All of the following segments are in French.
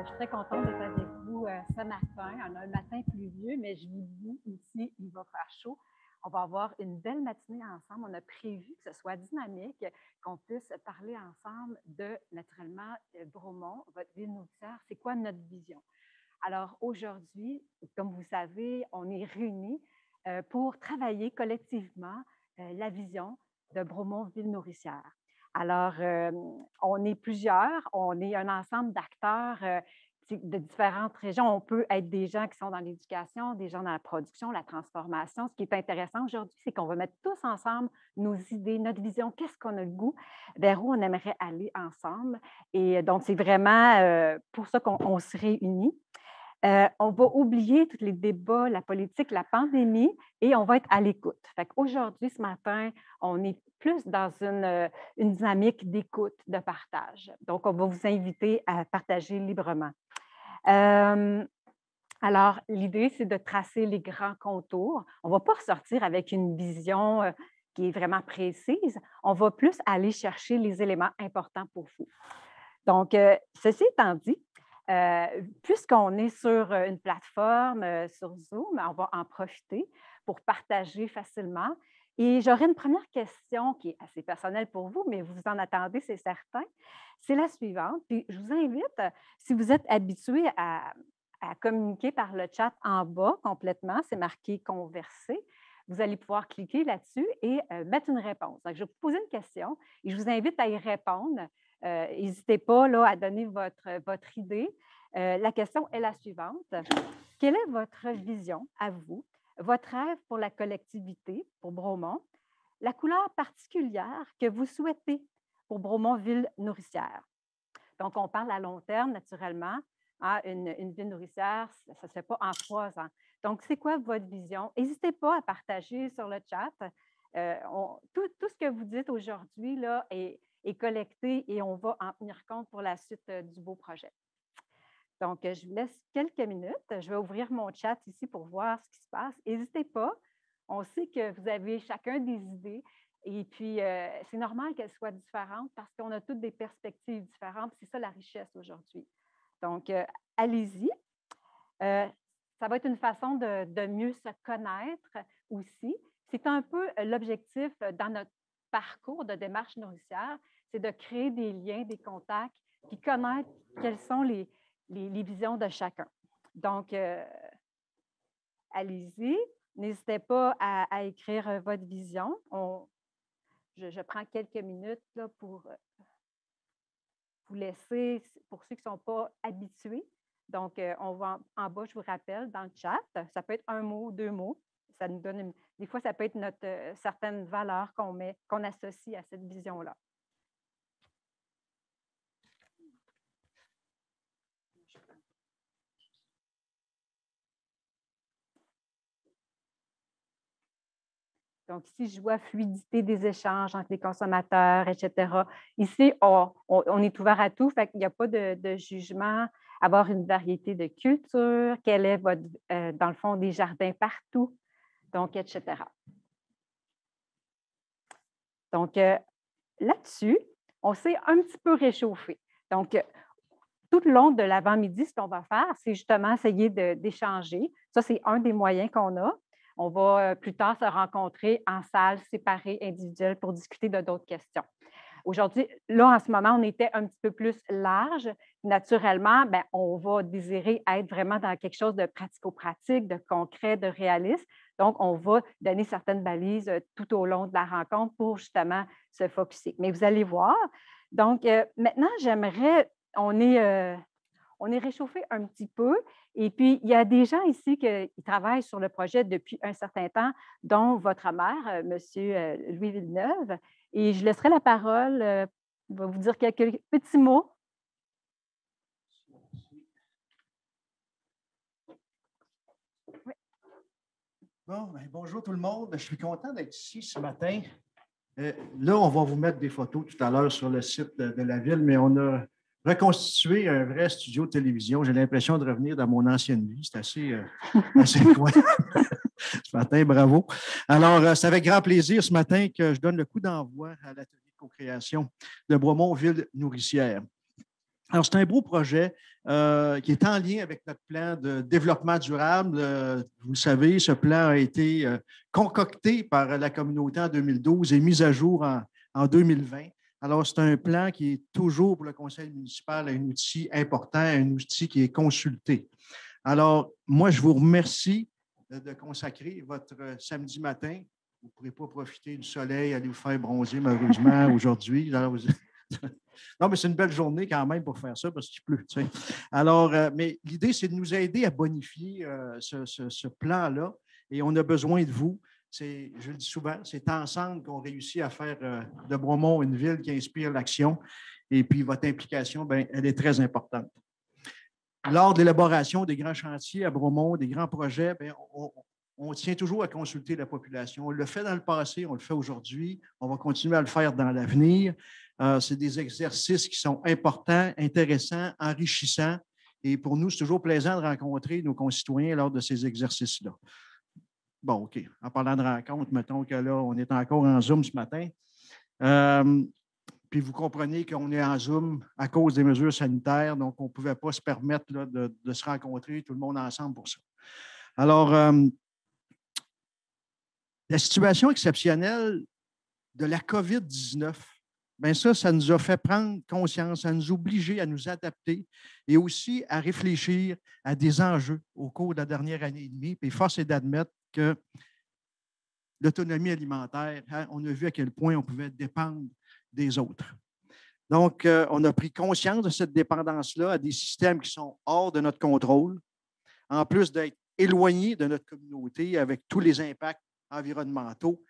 Je suis très contente d'être avec vous ce matin. On a un matin pluvieux, mais je vous dis ici, il va faire chaud. On va avoir une belle matinée ensemble. On a prévu que ce soit dynamique, qu'on puisse parler ensemble de, naturellement, Bromont, votre ville nourricière. C'est quoi notre vision? Alors aujourd'hui, comme vous savez, on est réunis pour travailler collectivement la vision de Bromont Ville nourricière. Alors, on est plusieurs, on est un ensemble d'acteurs de différentes régions. On peut être des gens qui sont dans l'éducation, des gens dans la production, la transformation. Ce qui est intéressant aujourd'hui, c'est qu'on va mettre tous ensemble nos idées, notre vision, qu'est-ce qu'on a le goût, vers où on aimerait aller ensemble. Et donc, c'est vraiment pour ça qu'on se réunit. On va oublier tous les débats, la politique, la pandémie et on va être à l'écoute. Aujourd'hui, ce matin, on est plus dans une dynamique d'écoute, de partage. Donc, on va vous inviter à partager librement. Alors, l'idée, c'est de tracer les grands contours. On ne va pas ressortir avec une vision qui est vraiment précise. On va plus aller chercher les éléments importants pour vous. Donc, ceci étant dit, puisqu'on est sur une plateforme, sur Zoom, on va en profiter pour partager facilement. Et j'aurais une première question qui est assez personnelle pour vous, mais vous en attendez, c'est certain. C'est la suivante. Puis je vous invite, si vous êtes habitué à communiquer par le chat en bas complètement, c'est marqué « Converser », vous allez pouvoir cliquer là-dessus et mettre une réponse. Donc, je vais vous poser une question et je vous invite à y répondre. N'hésitez pas là, à donner votre idée. La question est la suivante. Quelle est votre vision à vous, votre rêve pour la collectivité, pour Bromont, la couleur particulière que vous souhaitez pour Bromont Ville nourricière? Donc, on parle à long terme, naturellement. Hein, une ville nourricière, ça ne se fait pas en 3 ans. Donc, c'est quoi votre vision? N'hésitez pas à partager sur le chat. Tout ce que vous dites aujourd'hui là, est collecté et on va en tenir compte pour la suite du beau projet. Donc, je vous laisse quelques minutes. Je vais ouvrir mon chat ici pour voir ce qui se passe. N'hésitez pas. On sait que vous avez chacun des idées et puis c'est normal qu'elles soient différentes parce qu'on a toutes des perspectives différentes. C'est ça la richesse aujourd'hui. Donc, allez-y. Ça va être une façon de mieux se connaître aussi. C'est un peu l'objectif dans notre parcours de démarche nourricière, c'est de créer des liens, des contacts, puis connaître quelles sont les visions de chacun. Donc, allez-y. N'hésitez pas à écrire votre vision. Je prends quelques minutes là, pour vous laisser, pour ceux qui ne sont pas habitués. Donc, on va en bas, je vous rappelle, dans le chat. Ça peut être 1 mot, 2 mots. Ça nous donne des fois, ça peut être notre certaines valeurs qu'on associe à cette vision-là. Donc, ici, je vois fluidité des échanges entre les consommateurs, etc. Ici, on est ouvert à tout, fait qu'il n'y a pas de jugement. Avoir une variété de cultures, quel est votre, dans le fond, des jardins partout, donc, etc. Donc, là-dessus, on s'est un petit peu réchauffé. Donc, tout le long de l'avant-midi, ce qu'on va faire, c'est justement essayer d'échanger. Ça, c'est un des moyens qu'on a. On va plus tard se rencontrer en salle séparée, individuelle, pour discuter de d'autres questions. Aujourd'hui, là, en ce moment, on était un petit peu plus large. Naturellement, bien, on va désirer être vraiment dans quelque chose de pratico-pratique, de concret, de réaliste. Donc, on va donner certaines balises tout au long de la rencontre pour justement se focusser. Mais vous allez voir. Donc, maintenant, j'aimerais, on est réchauffé un petit peu. Et puis, il y a des gens ici qui travaillent sur le projet depuis un certain temps, dont votre maire, M. Louis Villeneuve. Et je laisserai la parole, il va vous dire quelques petits mots. Oui. Bon, bien, bonjour tout le monde. Je suis content d'être ici ce matin. Là, on va vous mettre des photos tout à l'heure sur le site de la ville, mais on a reconstitué un vrai studio de télévision. J'ai l'impression de revenir dans mon ancienne vie. C'est assez incroyable. Ce matin, bravo. Alors, c'est avec grand plaisir ce matin que je donne le coup d'envoi à l'atelier de co-création de Bromont Ville nourricière. Alors, c'est un beau projet qui est en lien avec notre plan de développement durable. Vous le savez, ce plan a été concocté par la communauté en 2012 et mis à jour en 2020. Alors, c'est un plan qui est toujours pour le conseil municipal un outil important, un outil qui est consulté. Alors, moi, je vous remercie de consacrer votre samedi matin. Vous ne pourrez pas profiter du soleil, aller vous faire bronzer, malheureusement, aujourd'hui. Non, mais c'est une belle journée quand même pour faire ça parce qu'il pleut. Tu sais. Alors, mais l'idée, c'est de nous aider à bonifier ce plan-là et on a besoin de vous. Je le dis souvent, c'est ensemble qu'on réussit à faire de Bromont une ville qui inspire l'action et puis votre implication, bien, elle est très importante. Lors de l'élaboration des grands chantiers à Bromont, des grands projets, bien, on tient toujours à consulter la population. On le fait dans le passé, on le fait aujourd'hui, on va continuer à le faire dans l'avenir. C'est des exercices qui sont importants, intéressants, enrichissants. Et pour nous, c'est toujours plaisant de rencontrer nos concitoyens lors de ces exercices-là. Bon, OK. En parlant de rencontres, mettons que là, on est encore en Zoom ce matin. Puis vous comprenez qu'on est en Zoom à cause des mesures sanitaires, donc on ne pouvait pas se permettre là, de se rencontrer tout le monde ensemble pour ça. Alors, la situation exceptionnelle de la COVID-19, bien ça nous a fait prendre conscience, ça nous a obligés à nous adapter et aussi à réfléchir à des enjeux au cours de la dernière année et demie. Puis force est d'admettre que l'autonomie alimentaire, hein, on a vu à quel point on pouvait dépendre des autres. Donc, on a pris conscience de cette dépendance-là à des systèmes qui sont hors de notre contrôle, en plus d'être éloignés de notre communauté avec tous les impacts environnementaux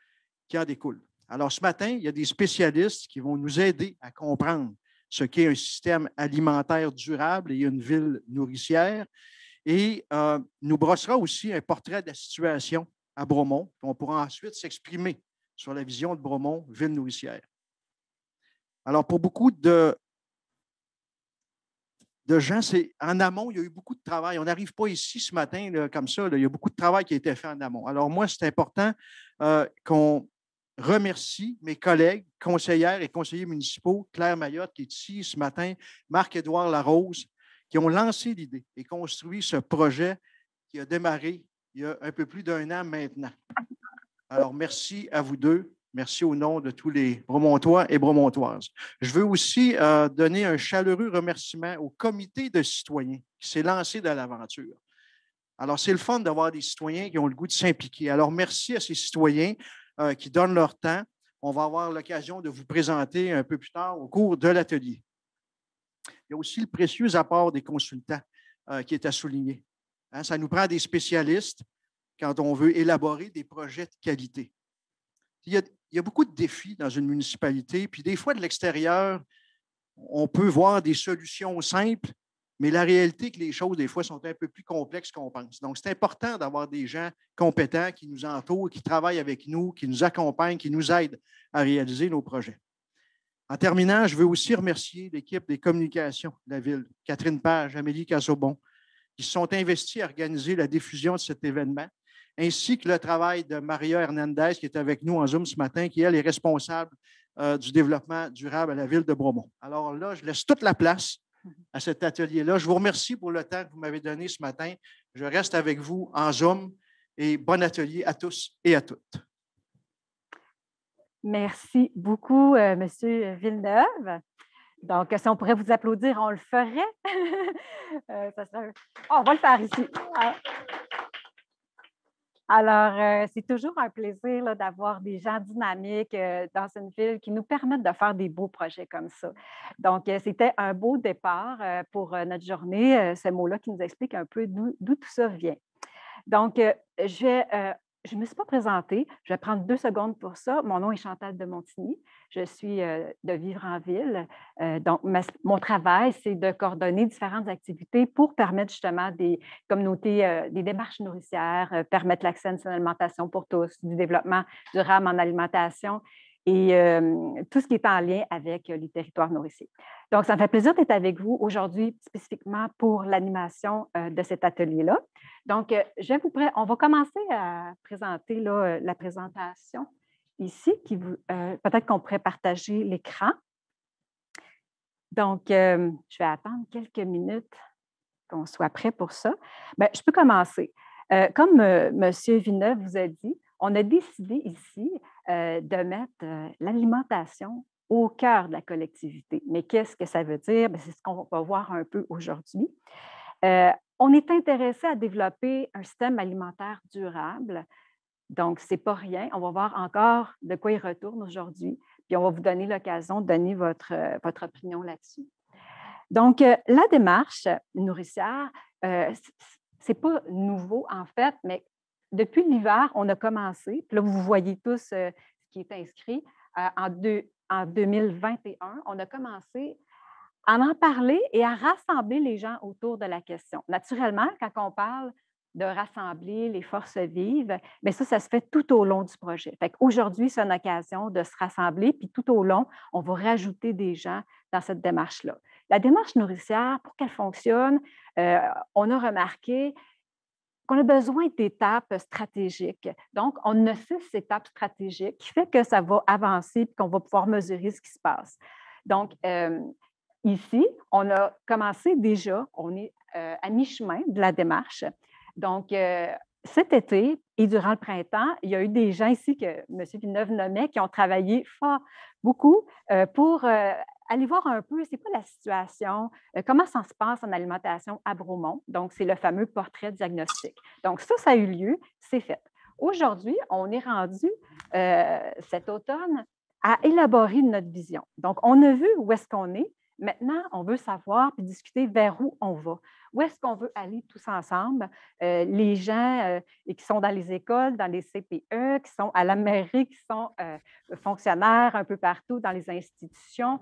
qui en découlent. Alors, ce matin, il y a des spécialistes qui vont nous aider à comprendre ce qu'est un système alimentaire durable et une ville nourricière. Et nous brossera aussi un portrait de la situation à Bromont. On pourra ensuite s'exprimer sur la vision de Bromont, ville nourricière. Alors, pour beaucoup de gens, en amont, il y a eu beaucoup de travail. On n'arrive pas ici ce matin là, comme ça. Là, il y a beaucoup de travail qui a été fait en amont. Alors, moi, c'est important qu'on remercie mes collègues, conseillères et conseillers municipaux, Claire Mayotte, qui est ici ce matin, Marc-Édouard Larose, qui ont lancé l'idée et construit ce projet qui a démarré il y a un peu plus d'un an maintenant. Alors, merci à vous deux. Merci au nom de tous les Bromontois et Bromontoises. Je veux aussi donner un chaleureux remerciement au comité de citoyens qui s'est lancé dans l'aventure. Alors, c'est le fun d'avoir des citoyens qui ont le goût de s'impliquer. Alors, merci à ces citoyens qui donnent leur temps. On va avoir l'occasion de vous présenter un peu plus tard au cours de l'atelier. Il y a aussi le précieux apport des consultants qui est à souligner. Hein, ça nous prend des spécialistes quand on veut élaborer des projets de qualité. Il y a beaucoup de défis dans une municipalité, puis des fois, de l'extérieur, on peut voir des solutions simples, mais la réalité est que les choses, des fois, sont un peu plus complexes qu'on pense. Donc, c'est important d'avoir des gens compétents qui nous entourent, qui travaillent avec nous, qui nous accompagnent, qui nous aident à réaliser nos projets. En terminant, je veux aussi remercier l'équipe des communications de la Ville, Catherine Page, Amélie Casobon, qui se sont investis à organiser la diffusion de cet événement, ainsi que le travail de Maria Hernandez, qui est avec nous en Zoom ce matin, qui, elle, est responsable du développement durable à la Ville de Bromont. Alors là, je laisse toute la place à cet atelier-là. Je vous remercie pour le temps que vous m'avez donné ce matin. Je reste avec vous en Zoom et bon atelier à tous et à toutes. Merci beaucoup, M. Villeneuve. Donc, si on pourrait vous applaudir, on le ferait. Ça serait... on va le faire ici. Alors, c'est toujours un plaisir là, d'avoir des gens dynamiques dans une ville qui nous permettent de faire des beaux projets comme ça. Donc, c'était un beau départ pour notre journée, ce mot-là qui nous explique un peu d'où tout ça vient. Donc, je ne me suis pas présentée. Je vais prendre 2 secondes pour ça. Mon nom est Chantal de Montigny. Je suis de Vivre en ville. Donc, mon travail, c'est de coordonner différentes activités pour permettre justement des communautés, des démarches nourricières, permettre l'accès à une alimentation pour tous, du développement durable en alimentation et tout ce qui est en lien avec les territoires nourriciers. Donc, ça me fait plaisir d'être avec vous aujourd'hui spécifiquement pour l'animation de cet atelier-là. Donc, on va commencer à présenter là, la présentation ici. Peut-être qu'on pourrait partager l'écran. Donc, je vais attendre quelques minutes qu'on soit prêt pour ça. Bien, je peux commencer. Comme M. Villeneuve vous a dit, on a décidé ici de mettre l'alimentation au cœur de la collectivité. Mais qu'est-ce que ça veut dire? C'est ce qu'on va voir un peu aujourd'hui. On est intéressé à développer un système alimentaire durable. Donc, ce n'est pas rien. On va voir encore de quoi il retourne aujourd'hui. Puis, on va vous donner l'occasion de donner votre opinion là-dessus. Donc, la démarche nourricière, ce n'est pas nouveau en fait, mais depuis l'hiver, on a commencé. Puis là, vous voyez tous ce qui est inscrit. En 2021, on a commencé à en parler et à rassembler les gens autour de la question. Naturellement, quand on parle de rassembler les forces vives, bien ça se fait tout au long du projet. Aujourd'hui, c'est une occasion de se rassembler, puis tout au long, on va rajouter des gens dans cette démarche-là. La démarche nourricière, pour qu'elle fonctionne, on a remarqué qu'on a besoin d'étapes stratégiques. Donc, on a 6 étapes stratégiques qui fait que ça va avancer et qu'on va pouvoir mesurer ce qui se passe. Donc, ici, on a commencé déjà, on est à mi-chemin de la démarche. Donc, cet été et durant le printemps, il y a eu des gens ici que M. Villeneuve nommait qui ont travaillé fort, beaucoup, pour aller voir un peu c'est quoi la situation, comment ça se passe en alimentation à Bromont. Donc, c'est le fameux portrait diagnostic. Donc, ça a eu lieu, c'est fait. Aujourd'hui, on est rendu cet automne à élaborer notre vision. Donc, on a vu où est-ce qu'on est. Maintenant, on veut savoir puis discuter vers où on va. Où est-ce qu'on veut aller tous ensemble? Les gens qui sont dans les écoles, dans les CPE, qui sont à la mairie, qui sont fonctionnaires un peu partout dans les institutions.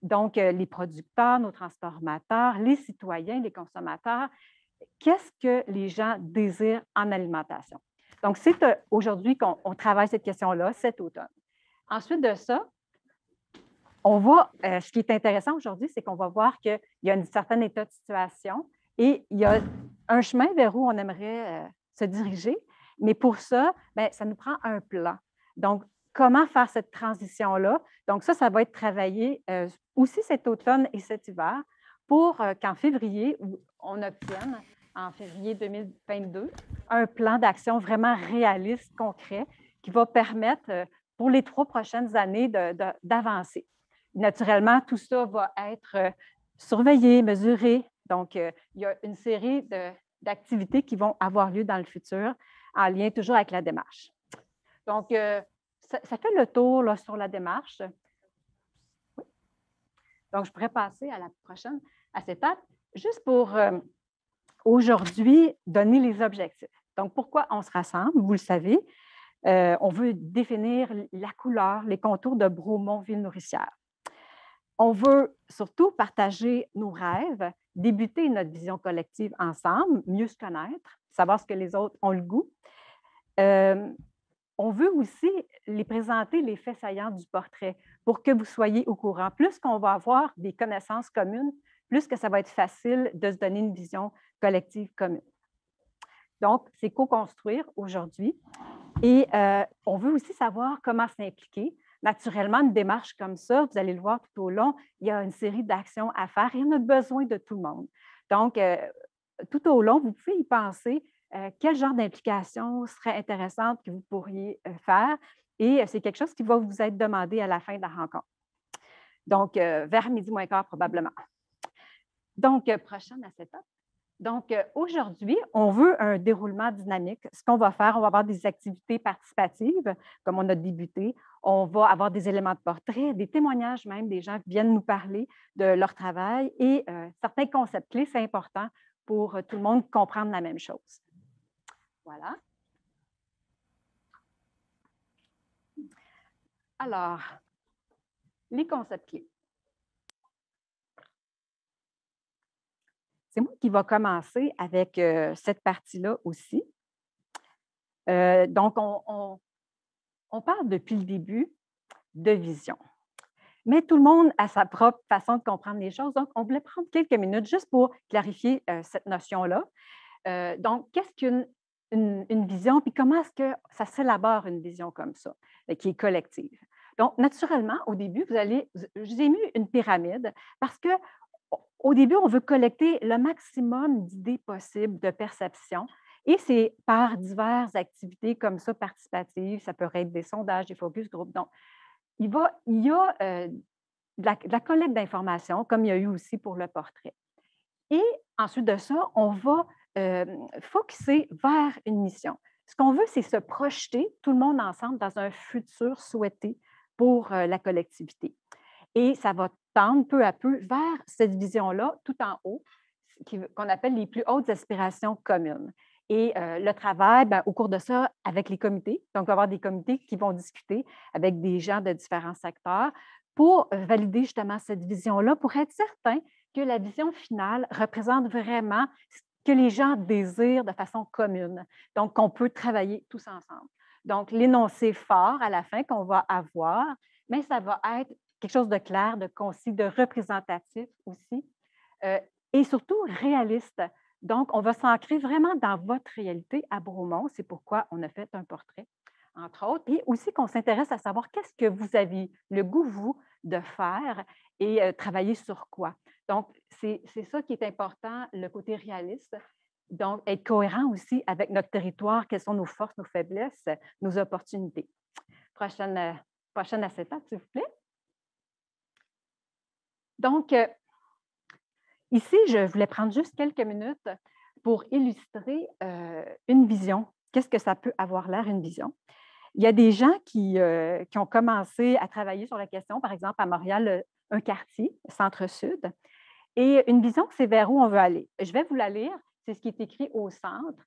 Donc, les producteurs, nos transformateurs, les citoyens, les consommateurs. Qu'est-ce que les gens désirent en alimentation? Donc, c'est aujourd'hui qu'on travaille cette question-là, cet automne. Ensuite de ça, on va, ce qui est intéressant aujourd'hui, c'est qu'on va voir qu'il y a un certain état de situation et il y a un chemin vers où on aimerait se diriger. Mais pour ça, bien, ça nous prend un plan. Donc, comment faire cette transition-là? Donc, ça va être travaillé aussi cet automne et cet hiver pour qu'en février, on obtienne, en février 2022, un plan d'action vraiment réaliste, concret, qui va permettre pour les 3 prochaines années d'avancer. Naturellement, tout ça va être surveillé, mesuré. Donc, il y a une série d'activités qui vont avoir lieu dans le futur en lien toujours avec la démarche. Donc, ça fait le tour là, sur la démarche. Oui. Donc, je pourrais passer à la prochaine, à cette étape, juste pour aujourd'hui donner les objectifs. Donc, pourquoi on se rassemble? Vous le savez, on veut définir la couleur, les contours de Bromont Ville nourricière. On veut surtout partager nos rêves, débuter notre vision collective ensemble, mieux se connaître, savoir ce que les autres ont le goût. On veut aussi les présenter les faits saillants du portrait pour que vous soyez au courant. Plus qu'on va avoir des connaissances communes, plus que ça va être facile de se donner une vision collective commune. Donc, c'est co-construire aujourd'hui. Et on veut aussi savoir comment s'impliquer. Naturellement, une démarche comme ça, vous allez le voir tout au long, il y a une série d'actions à faire et on a besoin de tout le monde. Donc, tout au long, vous pouvez y penser quel genre d'implication serait intéressante que vous pourriez faire et c'est quelque chose qui va vous être demandé à la fin de la rencontre. Donc, vers midi moins quart probablement. Donc, prochaine à cette étape. Donc, aujourd'hui, on veut un déroulement dynamique. Ce qu'on va faire, on va avoir des activités participatives, comme on a débuté. On va avoir des éléments de portrait, des témoignages même, des gens qui viennent nous parler de leur travail et certains concepts clés, c'est important pour tout le monde comprendre la même chose. Voilà. Alors, les concepts clés. C'est moi qui va commencer avec cette partie-là aussi. Donc, on parle depuis le début de vision. Mais tout le monde a sa propre façon de comprendre les choses. Donc, on voulait prendre quelques minutes juste pour clarifier cette notion-là. Donc, qu'est-ce qu'une vision, puis comment est-ce que ça s'élabore une vision comme ça, qui est collective? Donc, naturellement, au début, je vous ai mis une pyramide parce que Au début, on veut collecter le maximum d'idées possibles de perception et c'est par diverses activités comme ça, participatives. Ça peut être des sondages, des focus group. Donc, il y a de la collecte d'informations, comme il y a eu aussi pour le portrait. Et ensuite de ça, on va focusser vers une mission. Ce qu'on veut, c'est se projeter, tout le monde ensemble, dans un futur souhaité pour la collectivité. Et ça va tendre peu à peu vers cette vision-là, tout en haut, qu'on appelle les plus hautes aspirations communes. Et le travail, au cours de ça, avec les comités, donc il va y avoir des comités qui vont discuter avec des gens de différents secteurs pour valider justement cette vision-là, pour être certain que la vision finale représente vraiment ce que les gens désirent de façon commune, donc qu'on peut travailler tous ensemble. Donc, l'énoncé fort à la fin qu'on va avoir, mais ça va être quelque chose de clair, de concis, de représentatif aussi, et surtout réaliste. Donc, on va s'ancrer vraiment dans votre réalité à Bromont. C'est pourquoi on a fait un portrait, entre autres, et aussi qu'on s'intéresse à savoir qu'est-ce que vous avez le goût, vous, de faire et travailler sur quoi. Donc, c'est ça qui est important, le côté réaliste. Donc, être cohérent aussi avec notre territoire, quelles sont nos forces, nos faiblesses, nos opportunités. Prochaine acétate, s'il vous plaît. Donc, ici, je voulais prendre juste quelques minutes pour illustrer une vision. Qu'est-ce que ça peut avoir l'air, une vision? Il y a des gens qui ont commencé à travailler sur la question, par exemple, à Montréal, un quartier, centre-sud. Et une vision, c'est vers où on veut aller. Je vais vous la lire, c'est ce qui est écrit au centre.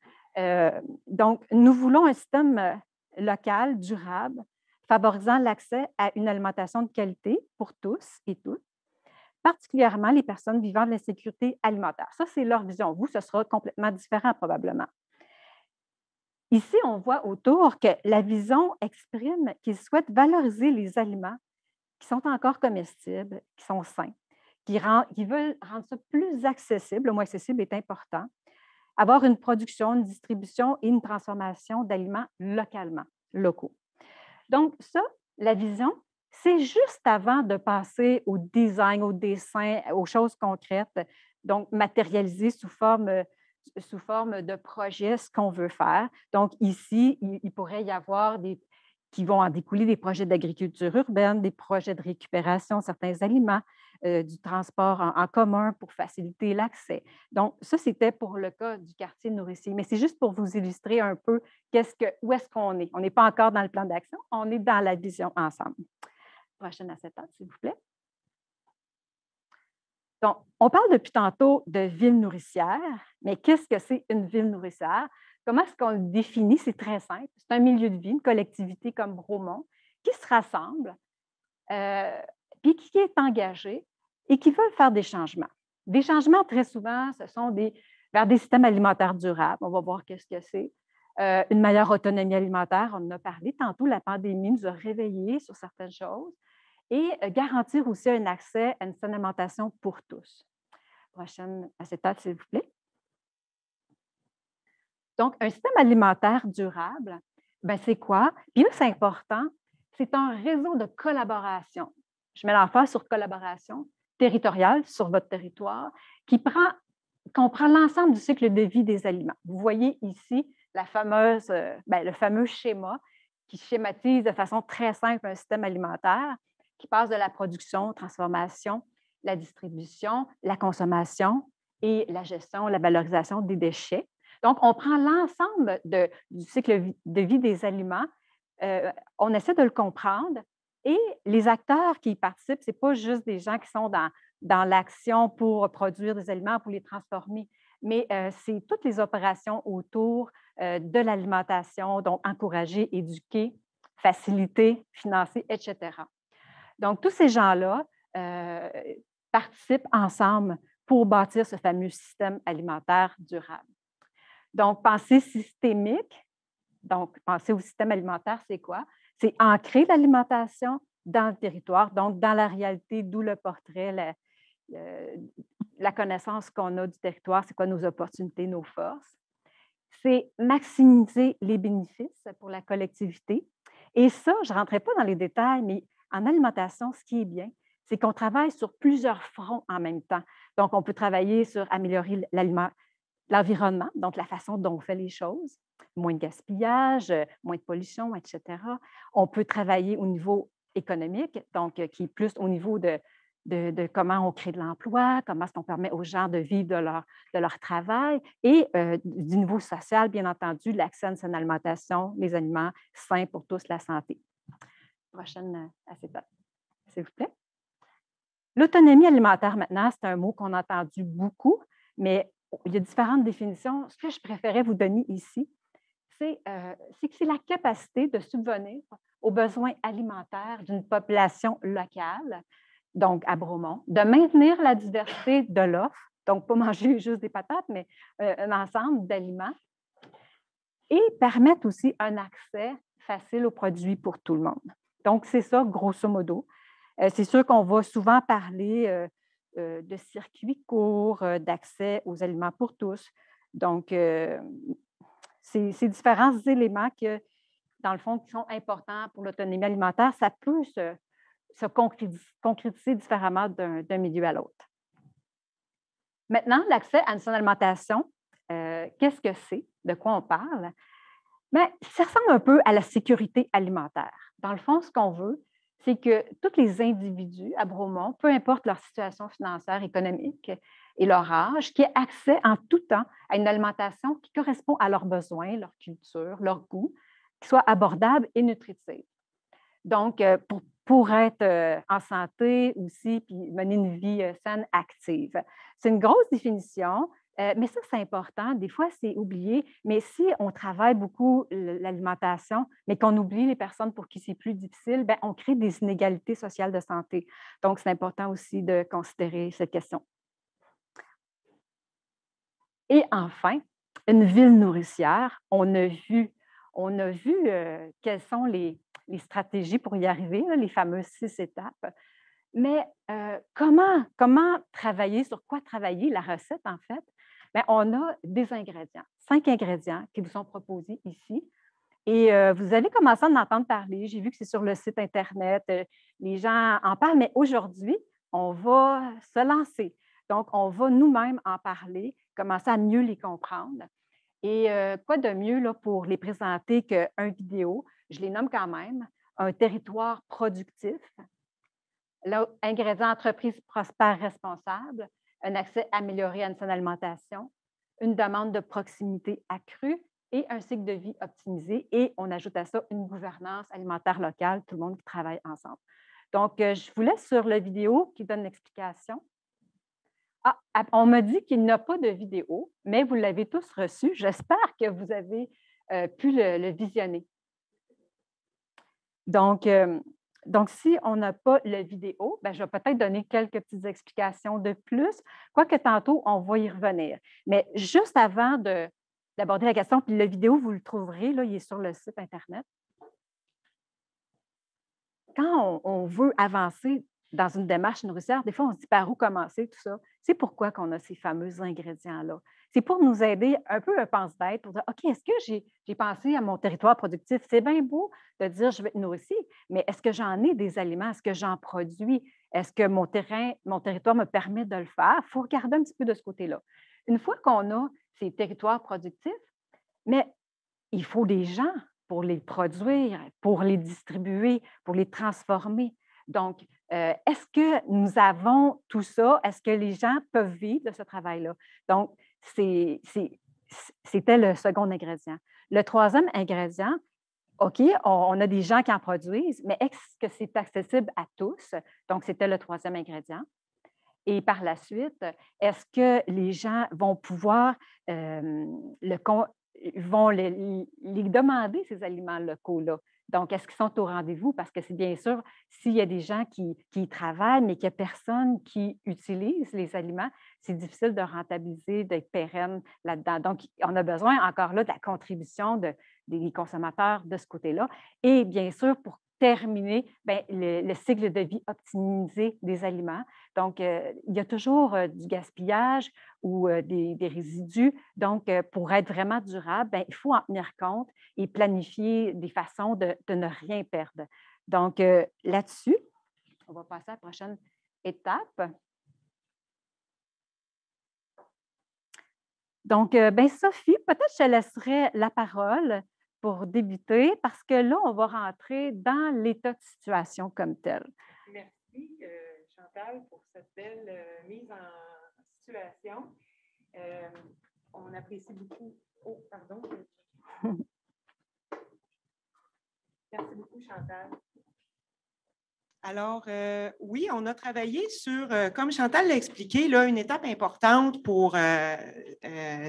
Donc, nous voulons un système local, durable, favorisant l'accès à une alimentation de qualité pour tous et toutes, particulièrement les personnes vivant de l'insécurité alimentaire. Ça, c'est leur vision. Vous, ce sera complètement différent probablement. Ici, on voit autour que la vision exprime qu'ils souhaitent valoriser les aliments qui sont encore comestibles, qui sont sains, qui veulent rendre ça plus accessible. Le mot accessible est important. Avoir une production, une distribution et une transformation d'aliments locaux. Donc, ça, la vision, c'est juste avant de passer au design, au dessin, aux choses concrètes, donc matérialiser sous forme de projet ce qu'on veut faire. Donc, ici, il pourrait y avoir qui vont en découler des projets d'agriculture urbaine, des projets de récupération de certains aliments, du transport en commun pour faciliter l'accès. Donc, ça, c'était pour le cas du quartier nourricier. Mais c'est juste pour vous illustrer un peu où est-ce qu'on est. On n'est pas encore dans le plan d'action, on est dans la vision ensemble. Prochaine acétate, s'il vous plaît. Donc, on parle depuis tantôt de ville nourricière, mais qu'est-ce que c'est une ville nourricière? Comment est-ce qu'on le définit? C'est très simple. C'est un milieu de vie, une collectivité comme Bromont, qui se rassemble, puis qui est engagé et qui veut faire des changements. Des changements, très souvent, ce sont vers des systèmes alimentaires durables. On va voir qu'est-ce que c'est. Une meilleure autonomie alimentaire, on en a parlé tantôt, la pandémie nous a réveillés sur certaines choses. Et garantir aussi un accès à une saine alimentation pour tous. Prochaine acétate, s'il vous plaît. Donc, un système alimentaire durable, c'est quoi? Puis là, c'est important, c'est un réseau de collaboration. Je mets l'emphase sur collaboration territoriale sur votre territoire qui comprend l'ensemble du cycle de vie des aliments. Vous voyez ici le fameux schéma qui schématise de façon très simple un système alimentaire qui passe de la production, transformation, la distribution, la consommation et la gestion, la valorisation des déchets. Donc, on prend l'ensemble du cycle de vie des aliments, on essaie de le comprendre et les acteurs qui y participent, ce n'est pas juste des gens qui sont dans l'action pour produire des aliments, pour les transformer, mais c'est toutes les opérations autour de l'alimentation, donc encourager, éduquer, faciliter, financer, etc. Donc, tous ces gens-là participent ensemble pour bâtir ce fameux système alimentaire durable. Donc, pensée systémique, donc penser au système alimentaire, c'est quoi? C'est ancrer l'alimentation dans le territoire, donc dans la réalité, d'où le portrait, la connaissance qu'on a du territoire, c'est quoi nos opportunités, nos forces. C'est maximiser les bénéfices pour la collectivité. Et ça, je ne rentrerai pas dans les détails, mais en alimentation, ce qui est bien, c'est qu'on travaille sur plusieurs fronts en même temps. Donc, on peut travailler sur améliorer l'environnement, donc la façon dont on fait les choses, moins de gaspillage, moins de pollution, etc. On peut travailler au niveau économique, donc qui est plus au niveau de comment on crée de l'emploi, comment est-ce qu'on permet aux gens de vivre de leur travail, et du niveau social, bien entendu, l'accès à une saine alimentation, les aliments sains pour tous, la santé. Prochaine acétate, s'il vous plaît. L'autonomie alimentaire, maintenant, c'est un mot qu'on a entendu beaucoup, mais il y a différentes définitions. Ce que je préférais vous donner ici, c'est que c'est la capacité de subvenir aux besoins alimentaires d'une population locale, donc à Bromont, de maintenir la diversité de l'offre, donc pas manger juste des patates, mais un ensemble d'aliments, et permettre aussi un accès facile aux produits pour tout le monde. Donc, c'est ça, grosso modo. C'est sûr qu'on va souvent parler de circuits courts, d'accès aux aliments pour tous. Donc, ces différents éléments que, dans le fond, qui sont importants pour l'autonomie alimentaire, ça peut se concrétiser différemment d'un milieu à l'autre. Maintenant, l'accès à une saine alimentation, qu'est-ce que c'est? De quoi on parle? Bien, ça ressemble un peu à la sécurité alimentaire. Dans le fond, ce qu'on veut, c'est que tous les individus à Bromont, peu importe leur situation financière, économique et leur âge, qui aient accès en tout temps à une alimentation qui correspond à leurs besoins, leur culture, leur goût, qui soit abordable et nutritive. Donc, pour être en santé aussi, puis mener une vie saine, active. C'est une grosse définition, mais ça, c'est important. Des fois, c'est oublié. Mais si on travaille beaucoup l'alimentation, mais qu'on oublie les personnes pour qui c'est plus difficile, bien, on crée des inégalités sociales de santé. Donc, c'est important aussi de considérer cette question. Et enfin, une ville nourricière, on a vu quelles sont les stratégies pour y arriver, là, les fameuses 6 étapes. Mais comment travailler, sur quoi travailler la recette, en fait? Bien, on a des ingrédients, 5 ingrédients qui vous sont proposés ici. Et vous allez commencer à en entendre parler. J'ai vu que c'est sur le site Internet, les gens en parlent, mais aujourd'hui, on va se lancer. Donc, on va nous-mêmes en parler, commencer à mieux les comprendre. Et quoi de mieux là, pour les présenter qu'une vidéo, je les nomme quand même, un territoire productif, ingrédients entreprise prospère responsable, un accès amélioré à une saine alimentation, une demande de proximité accrue et un cycle de vie optimisé. Et on ajoute à ça une gouvernance alimentaire locale, tout le monde qui travaille ensemble. Donc, je vous laisse sur la vidéo qui donne l'explication. Ah, on m'a dit qu'il n'y a pas de vidéo, mais vous l'avez tous reçu. J'espère que vous avez pu le visionner. Donc, si on n'a pas la vidéo, bien, je vais peut-être donner quelques petites explications de plus, quoique tantôt, on va y revenir. Mais juste avant d'aborder la question, puis la vidéo, vous le trouverez, là, il est sur le site Internet. Quand on veut avancer dans une démarche nourricière, des fois, on se dit par où commencer, tout ça. C'est pourquoi qu'on a ces fameux ingrédients-là. C'est pour nous aider un peu un pense-bête, pour dire, OK, est-ce que j'ai pensé à mon territoire productif? C'est bien beau de dire, je vais être nourricier, mais est-ce que j'en ai des aliments? Est-ce que j'en produis? Est-ce que mon territoire me permet de le faire? Il faut regarder un petit peu de ce côté-là. Une fois qu'on a ces territoires productifs, mais il faut des gens pour les produire, pour les distribuer, pour les transformer. Donc, est-ce que nous avons tout ça? Est-ce que les gens peuvent vivre de ce travail-là? Donc, c'était le second ingrédient. Le troisième ingrédient, OK, on a des gens qui en produisent, mais est-ce que c'est accessible à tous? Donc, c'était le troisième ingrédient. Et par la suite, est-ce que les gens vont pouvoir vont les demander, ces aliments locaux-là? Donc, est-ce qu'ils sont au rendez-vous? Parce que c'est bien sûr, s'il y a des gens qui y travaillent, mais qu'il n'y a personne qui utilise les aliments, c'est difficile de rentabiliser, d'être pérenne là-dedans. Donc, on a besoin encore là de la contribution des consommateurs de ce côté-là. Et bien sûr, pour terminer, bien, le cycle de vie optimisé des aliments. Donc, il y a toujours du gaspillage ou des résidus. Donc, pour être vraiment durable, bien, il faut en tenir compte et planifier des façons de ne rien perdre. Donc, là-dessus, on va passer à la prochaine étape. Donc, ben Sophie, peut-être je te laisserai la parole pour débuter parce que là, on va rentrer dans l'état de situation comme tel. Merci, Chantal, pour cette belle mise en situation. On apprécie beaucoup. Oh, pardon. Merci beaucoup, Chantal. Alors, oui, on a travaillé sur, comme Chantal l'a expliqué, là, une étape importante pour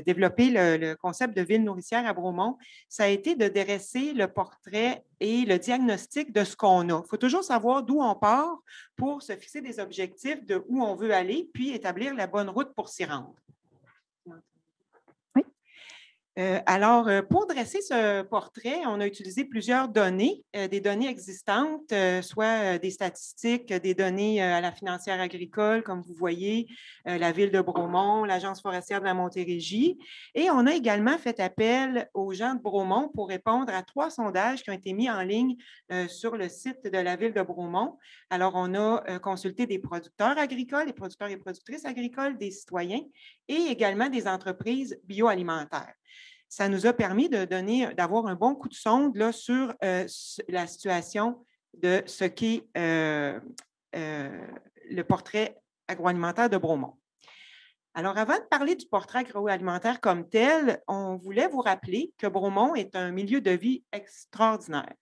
développer le concept de ville nourricière à Bromont, ça a été de dresser le portrait et le diagnostic de ce qu'on a. Il faut toujours savoir d'où on part pour se fixer des objectifs de où on veut aller, puis établir la bonne route pour s'y rendre. Alors, pour dresser ce portrait, on a utilisé plusieurs données, des données existantes, soit des statistiques, des données à la financière agricole, comme vous voyez, la Ville de Bromont, l'Agence forestière de la Montérégie. Et on a également fait appel aux gens de Bromont pour répondre à 3 sondages qui ont été mis en ligne sur le site de la Ville de Bromont. Alors, on a consulté des producteurs agricoles, des producteurs et productrices agricoles, des citoyens et également des entreprises bioalimentaires. Ça nous a permis d'avoir un bon coup de sonde là, sur la situation de ce qu'est le portrait agroalimentaire de Bromont. Alors, avant de parler du portrait agroalimentaire comme tel, on voulait vous rappeler que Bromont est un milieu de vie extraordinaire.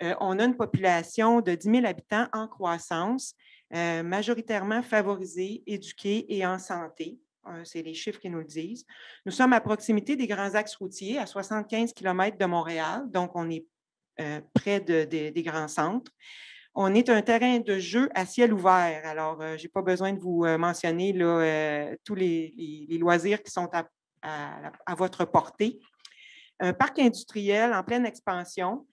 On a une population de 10 000 habitants en croissance, majoritairement favorisée, éduquée et en santé. C'est les chiffres qui nous le disent. Nous sommes à proximité des grands axes routiers, à 75 km de Montréal, donc on est près des grands centres. On est un terrain de jeu à ciel ouvert. Alors, je n'ai pas besoin de vous mentionner là, tous les loisirs qui sont à votre portée. Un parc industriel en pleine expansion,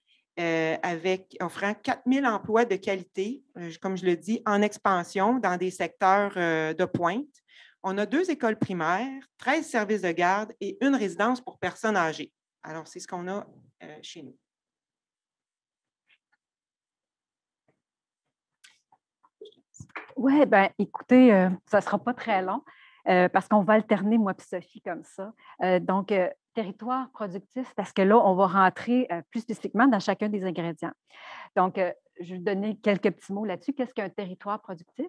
offrant 4 000 emplois de qualité, comme je le dis, en expansion dans des secteurs de pointe. On a 2 écoles primaires, 13 services de garde et une résidence pour personnes âgées. Alors, c'est ce qu'on a chez nous. Oui, bien, écoutez, ça ne sera pas très long parce qu'on va alterner, moi et Sophie, comme ça. Donc, territoire productif, parce que là, on va rentrer plus spécifiquement dans chacun des ingrédients. Donc, je vais vous donner quelques petits mots là-dessus. Qu'est-ce qu'un territoire productif?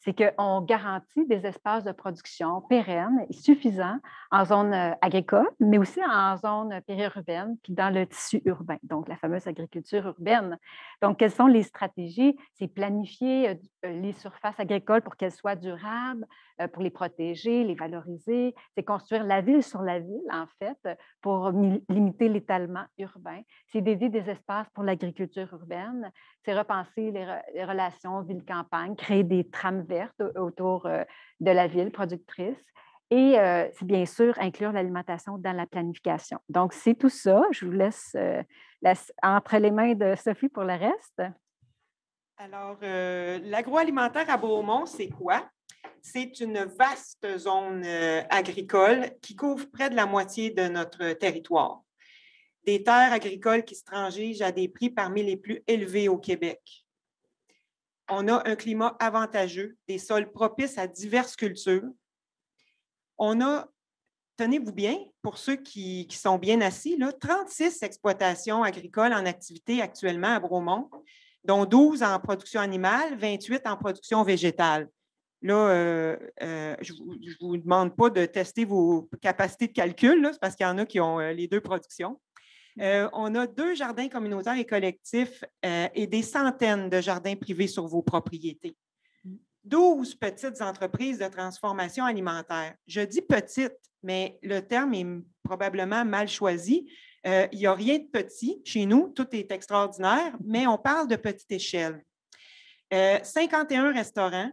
C'est qu'on garantit des espaces de production pérennes et suffisants en zone agricole, mais aussi en zone périurbaine, puis dans le tissu urbain, donc la fameuse agriculture urbaine. Donc, quelles sont les stratégies? C'est planifier les surfaces agricoles pour qu'elles soient durables, pour les protéger, les valoriser. C'est construire la ville sur la ville, en fait, pour limiter l'étalement urbain. C'est dédier des espaces pour l'agriculture urbaine. C'est repenser les relations ville-campagne, créer des trames vertes autour de la ville productrice. Et c'est bien sûr inclure l'alimentation dans la planification. Donc, c'est tout ça. Je vous laisse entre les mains de Sophie pour le reste. Alors, l'agroalimentaire à Bromont, c'est quoi? C'est une vaste zone agricole qui couvre près de la moitié de notre territoire. Des terres agricoles qui se transigent à des prix parmi les plus élevés au Québec. On a un climat avantageux, des sols propices à diverses cultures. On a, tenez-vous bien, pour ceux qui sont bien assis, là, 36 exploitations agricoles en activité actuellement à Bromont, dont 12 en production animale, 28 en production végétale. Là, je ne vous demande pas de tester vos capacités de calcul, c'est parce qu'il y en a qui ont les 2 productions. On a 2 jardins communautaires et collectifs et des centaines de jardins privés sur vos propriétés. 12 petites entreprises de transformation alimentaire. Je dis petites, mais le terme est probablement mal choisi. Il n'y a rien de petit chez nous, tout est extraordinaire, mais on parle de petite échelle. 51 restaurants,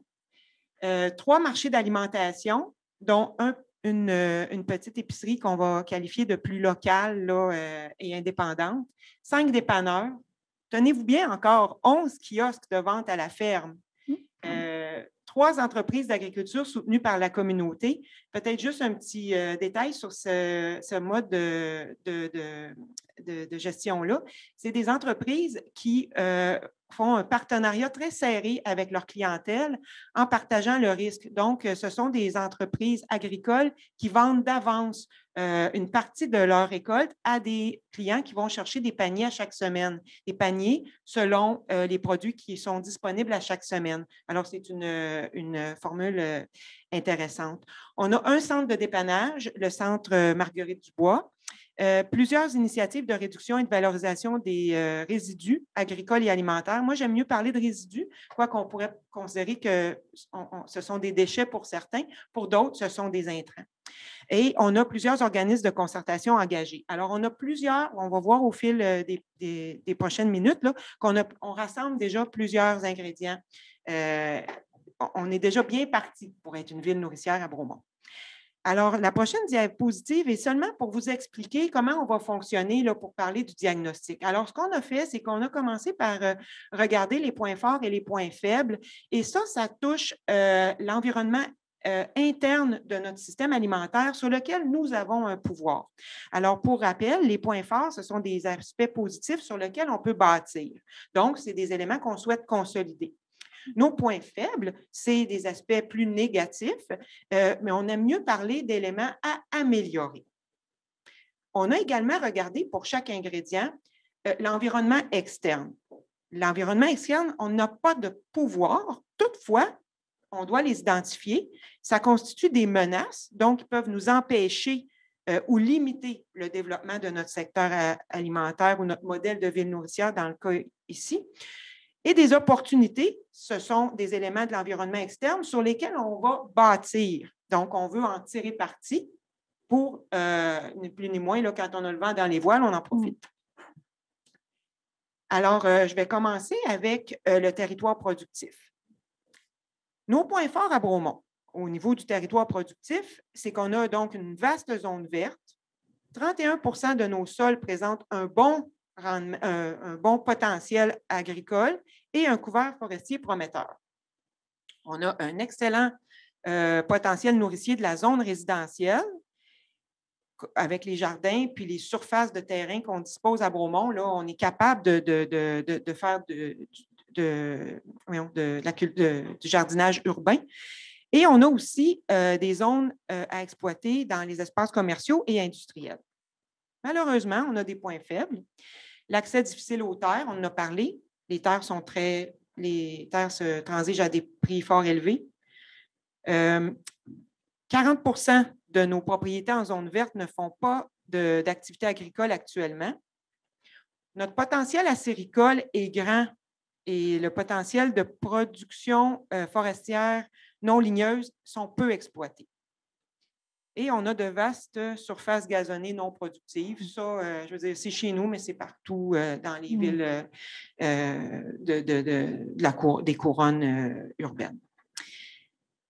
3 marchés d'alimentation, dont une petite épicerie qu'on va qualifier de plus locale là, et indépendante, 5 dépanneurs. Tenez-vous bien encore, 11 kiosques de vente à la ferme. 3 entreprises d'agriculture soutenues par la communauté. Peut-être juste un petit détail sur ce mode de gestion-là. C'est des entreprises qui font un partenariat très serré avec leur clientèle en partageant le risque. Donc, ce sont des entreprises agricoles qui vendent d'avance une partie de leur récolte à des clients qui vont chercher des paniers à chaque semaine, des paniers selon les produits qui sont disponibles à chaque semaine. Alors, c'est une formule intéressante. On a un centre de dépannage, le centre Marguerite-Dubois, plusieurs initiatives de réduction et de valorisation des résidus agricoles et alimentaires. Moi, j'aime mieux parler de résidus, quoiqu'on pourrait considérer que ce sont des déchets pour certains, pour d'autres, ce sont des intrants. Et on a plusieurs organismes de concertation engagés. Alors, on a plusieurs, on va voir au fil des prochaines minutes, là, on rassemble déjà plusieurs ingrédients. On est déjà bien parti pour être une ville nourricière à Bromont. Alors, la prochaine diapositive est seulement pour vous expliquer comment on va fonctionner là, pour parler du diagnostic. Alors, ce qu'on a fait, c'est qu'on a commencé par regarder les points forts et les points faibles. Et ça touche l'environnement interne de notre système alimentaire sur lequel nous avons un pouvoir. Alors, pour rappel, les points forts, ce sont des aspects positifs sur lesquels on peut bâtir. Donc, c'est des éléments qu'on souhaite consolider. Nos points faibles, c'est des aspects plus négatifs, mais on aime mieux parler d'éléments à améliorer. On a également regardé pour chaque ingrédient l'environnement externe. L'environnement externe, on n'a pas de pouvoir. Toutefois, on doit les identifier. Ça constitue des menaces, donc ils peuvent nous empêcher ou limiter le développement de notre secteur alimentaire ou notre modèle de ville nourricière dans le cas ici. Et des opportunités, ce sont des éléments de l'environnement externe sur lesquels on va bâtir. Donc, on veut en tirer parti pour, ni plus ni moins, là, quand on a le vent dans les voiles, on en profite. Alors, je vais commencer avec le territoire productif. Nos points forts à Bromont, au niveau du territoire productif, c'est qu'on a donc une vaste zone verte. 31% de nos sols présentent un bon potentiel agricole et un couvert forestier prometteur. On a un excellent potentiel nourricier de la zone résidentielle avec les jardins puis les surfaces de terrain qu'on dispose à Bromont. Là, on est capable de faire du jardinage urbain. Et on a aussi des zones à exploiter dans les espaces commerciaux et industriels. Malheureusement, on a des points faibles. L'accès difficile aux terres, on en a parlé. Les terres se transigent à des prix fort élevés. 40% de nos propriétés en zone verte ne font pas d'activité agricole actuellement. Notre potentiel acéricole est grand et le potentiel de production forestière non ligneuse sont peu exploités. Et on a de vastes surfaces gazonnées non productives. Ça, je veux dire, c'est chez nous, mais c'est partout dans les villes des couronnes urbaines.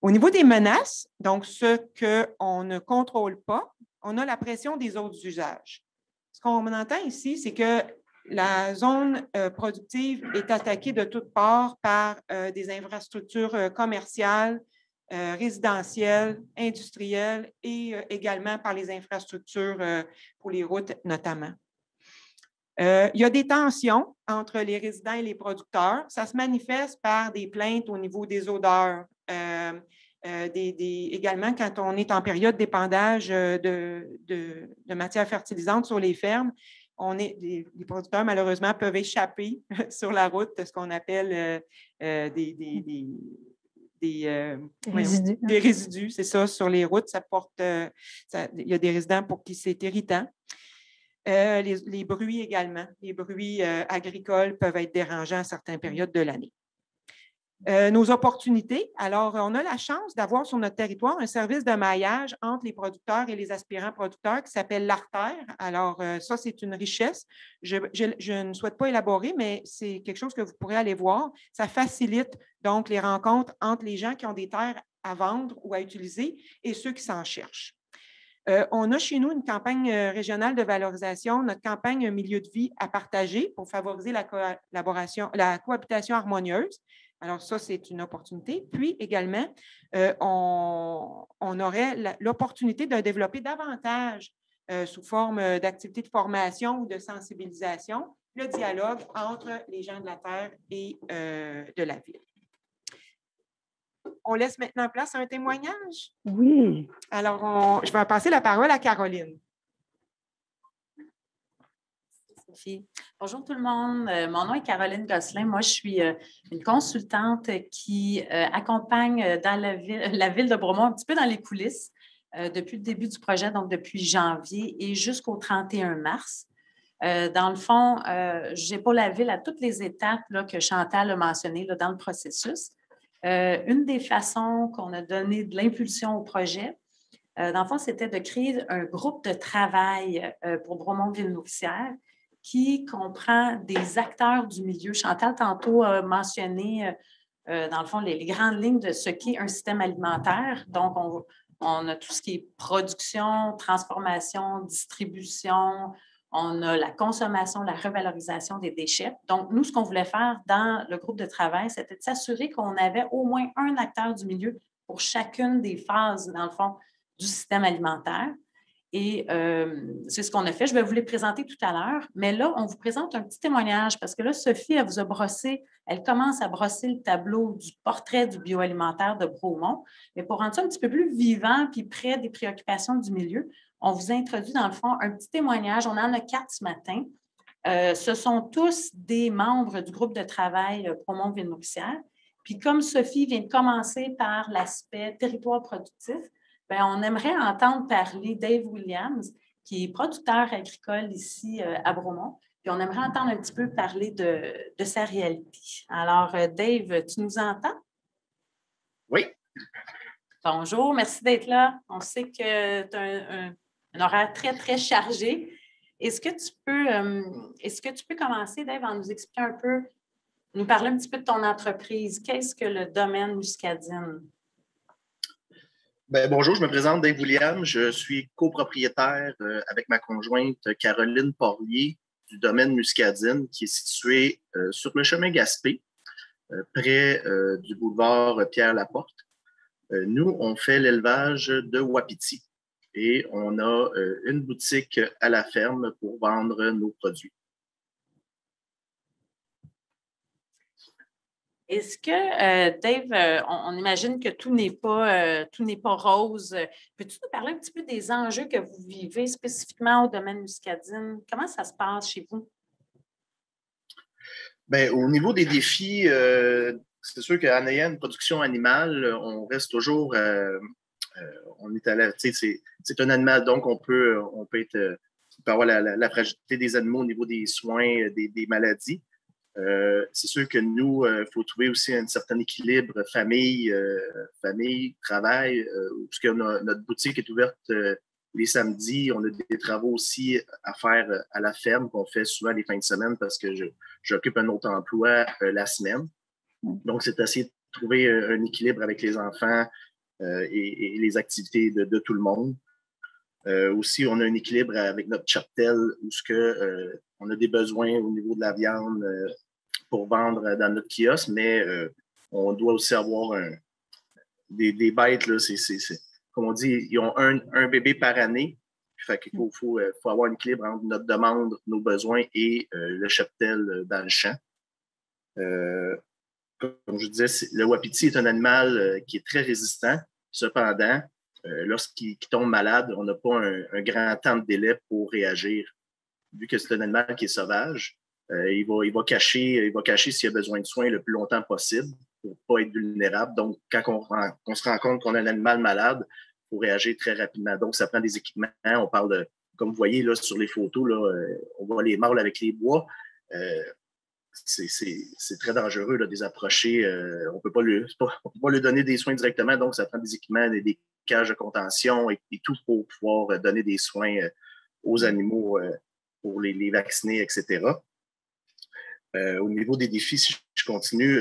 Au niveau des menaces, donc ce qu'on ne contrôle pas, on a la pression des autres usages. Ce qu'on entend ici, c'est que la zone productive est attaquée de toutes parts par des infrastructures commerciales, résidentielles, industrielles et également par les infrastructures pour les routes notamment. Il y a des tensions entre les résidents et les producteurs. Ça se manifeste par des plaintes au niveau des odeurs. Également, quand on est en période d'épandage de matières fertilisantes sur les fermes, les producteurs, malheureusement, peuvent échapper sur la route ce qu'on appelle des résidus, c'est ça, sur les routes. Il y a des résidents pour qui c'est irritant. Les bruits également. Les bruits agricoles peuvent être dérangeants à certaines périodes de l'année. Nos opportunités. Alors, on a la chance d'avoir sur notre territoire un service de maillage entre les producteurs et les aspirants producteurs qui s'appelle l'Artère. Alors, ça, c'est une richesse. Je ne souhaite pas élaborer, mais c'est quelque chose que vous pourrez aller voir. Ça facilite donc les rencontres entre les gens qui ont des terres à vendre ou à utiliser et ceux qui s'en cherchent. On a chez nous une campagne régionale de valorisation, notre campagne Un milieu de vie à partager pour favoriser la cohabitation harmonieuse. Alors, ça, c'est une opportunité. Puis également, on aurait l'opportunité de développer davantage sous forme d'activités de formation ou de sensibilisation le dialogue entre les gens de la terre et de la ville. On laisse maintenant place à un témoignage. Oui. Alors, je vais passer la parole à Caroline. Sophie. Bonjour tout le monde. Mon nom est Caroline Gosselin. Moi, je suis une consultante qui accompagne dans la ville de Bromont, un petit peu dans les coulisses, depuis le début du projet, donc depuis janvier et jusqu'au 31 mars. Dans le fond, j'épaule la ville à toutes les étapes là, que Chantal a mentionnées là, dans le processus. Une des façons qu'on a donné de l'impulsion au projet, dans le fond, c'était de créer un groupe de travail pour Bromont-Ville-Nourricière qui comprend des acteurs du milieu. Chantal, tantôt, a mentionné, dans le fond, les grandes lignes de ce qu'est un système alimentaire. Donc, on a tout ce qui est production, transformation, distribution, on a la consommation, la revalorisation des déchets. Donc, nous, ce qu'on voulait faire dans le groupe de travail, c'était de s'assurer qu'on avait au moins un acteur du milieu pour chacune des phases, dans le fond, du système alimentaire. Et c'est ce qu'on a fait. Je vais vous les présenter tout à l'heure. Mais là, on vous présente un petit témoignage parce que là, Sophie, elle vous a brossé, elle commence à brosser le tableau du portrait du bioalimentaire de Bromont. Mais pour rendre ça un petit peu plus vivant puis près des préoccupations du milieu, on vous introduit dans le fond un petit témoignage. On en a 4 ce matin. Ce sont tous des membres du groupe de travail Bromont-Ville-Nourricière. Puis comme Sophie vient de commencer par l'aspect territoire productif, bien, on aimerait entendre parler Dave Williams, qui est producteur agricole ici à Bromont. Puis on aimerait entendre un petit peu parler de sa réalité. Alors, Dave, tu nous entends? Oui. Bonjour, merci d'être là. On sait que tu as un horaire très, très chargé. Est-ce que tu peux commencer, Dave, en nous expliquant un peu, nous parler un petit peu de ton entreprise? Qu'est-ce que le domaine Muscadine? Ben, bonjour, je me présente Dave Williams. Je suis copropriétaire avec ma conjointe Caroline Porlier du domaine Muscadine qui est situé sur le chemin Gaspé, près du boulevard Pierre-Laporte. Nous, on fait l'élevage de wapiti et on a une boutique à la ferme pour vendre nos produits. Est-ce que, Dave, on imagine que tout n'est pas rose. Peux-tu nous parler un petit peu des enjeux que vous vivez spécifiquement au domaine Muscadine? Comment ça se passe chez vous? Bien, au niveau des défis, c'est sûr qu'en ayant une production animale, on reste toujours, on est à la, c'est un animal, donc on peut avoir la fragilité des animaux au niveau des soins, des maladies. C'est sûr que nous, il faut trouver aussi un certain équilibre famille, travail, parce que notre boutique est ouverte les samedis. On a des travaux aussi à faire à la ferme qu'on fait souvent les fins de semaine parce que j'occupe un autre emploi la semaine. Donc, c'est essayer de trouver un équilibre avec les enfants et les activités de tout le monde. Aussi, on a un équilibre avec notre cheptel où on a des besoins au niveau de la viande pour vendre dans notre kiosque, mais on doit aussi avoir des bêtes, là, comme on dit, ils ont un bébé par année. Fait qu'il faut avoir un équilibre entre notre demande, nos besoins et le cheptel dans le champ. Comme je disais, le wapiti est un animal qui est très résistant. Cependant, lorsqu'il tombe malade, on n'a pas un grand temps de délai pour réagir. Vu que c'est un animal qui est sauvage, il va cacher s'il a besoin de soins le plus longtemps possible pour ne pas être vulnérable. Donc, quand on se rend compte qu'on a un animal malade, il faut réagir très rapidement. Donc, ça prend des équipements. On parle de, comme vous voyez là, sur les photos, là, on voit les mâles avec les bois. C'est très dangereux de les approcher. On ne peut pas lui donner des soins directement. Donc, ça prend des équipements, des cages de contention et tout pour pouvoir donner des soins aux animaux pour les vacciner, etc. Au niveau des défis, si je continue,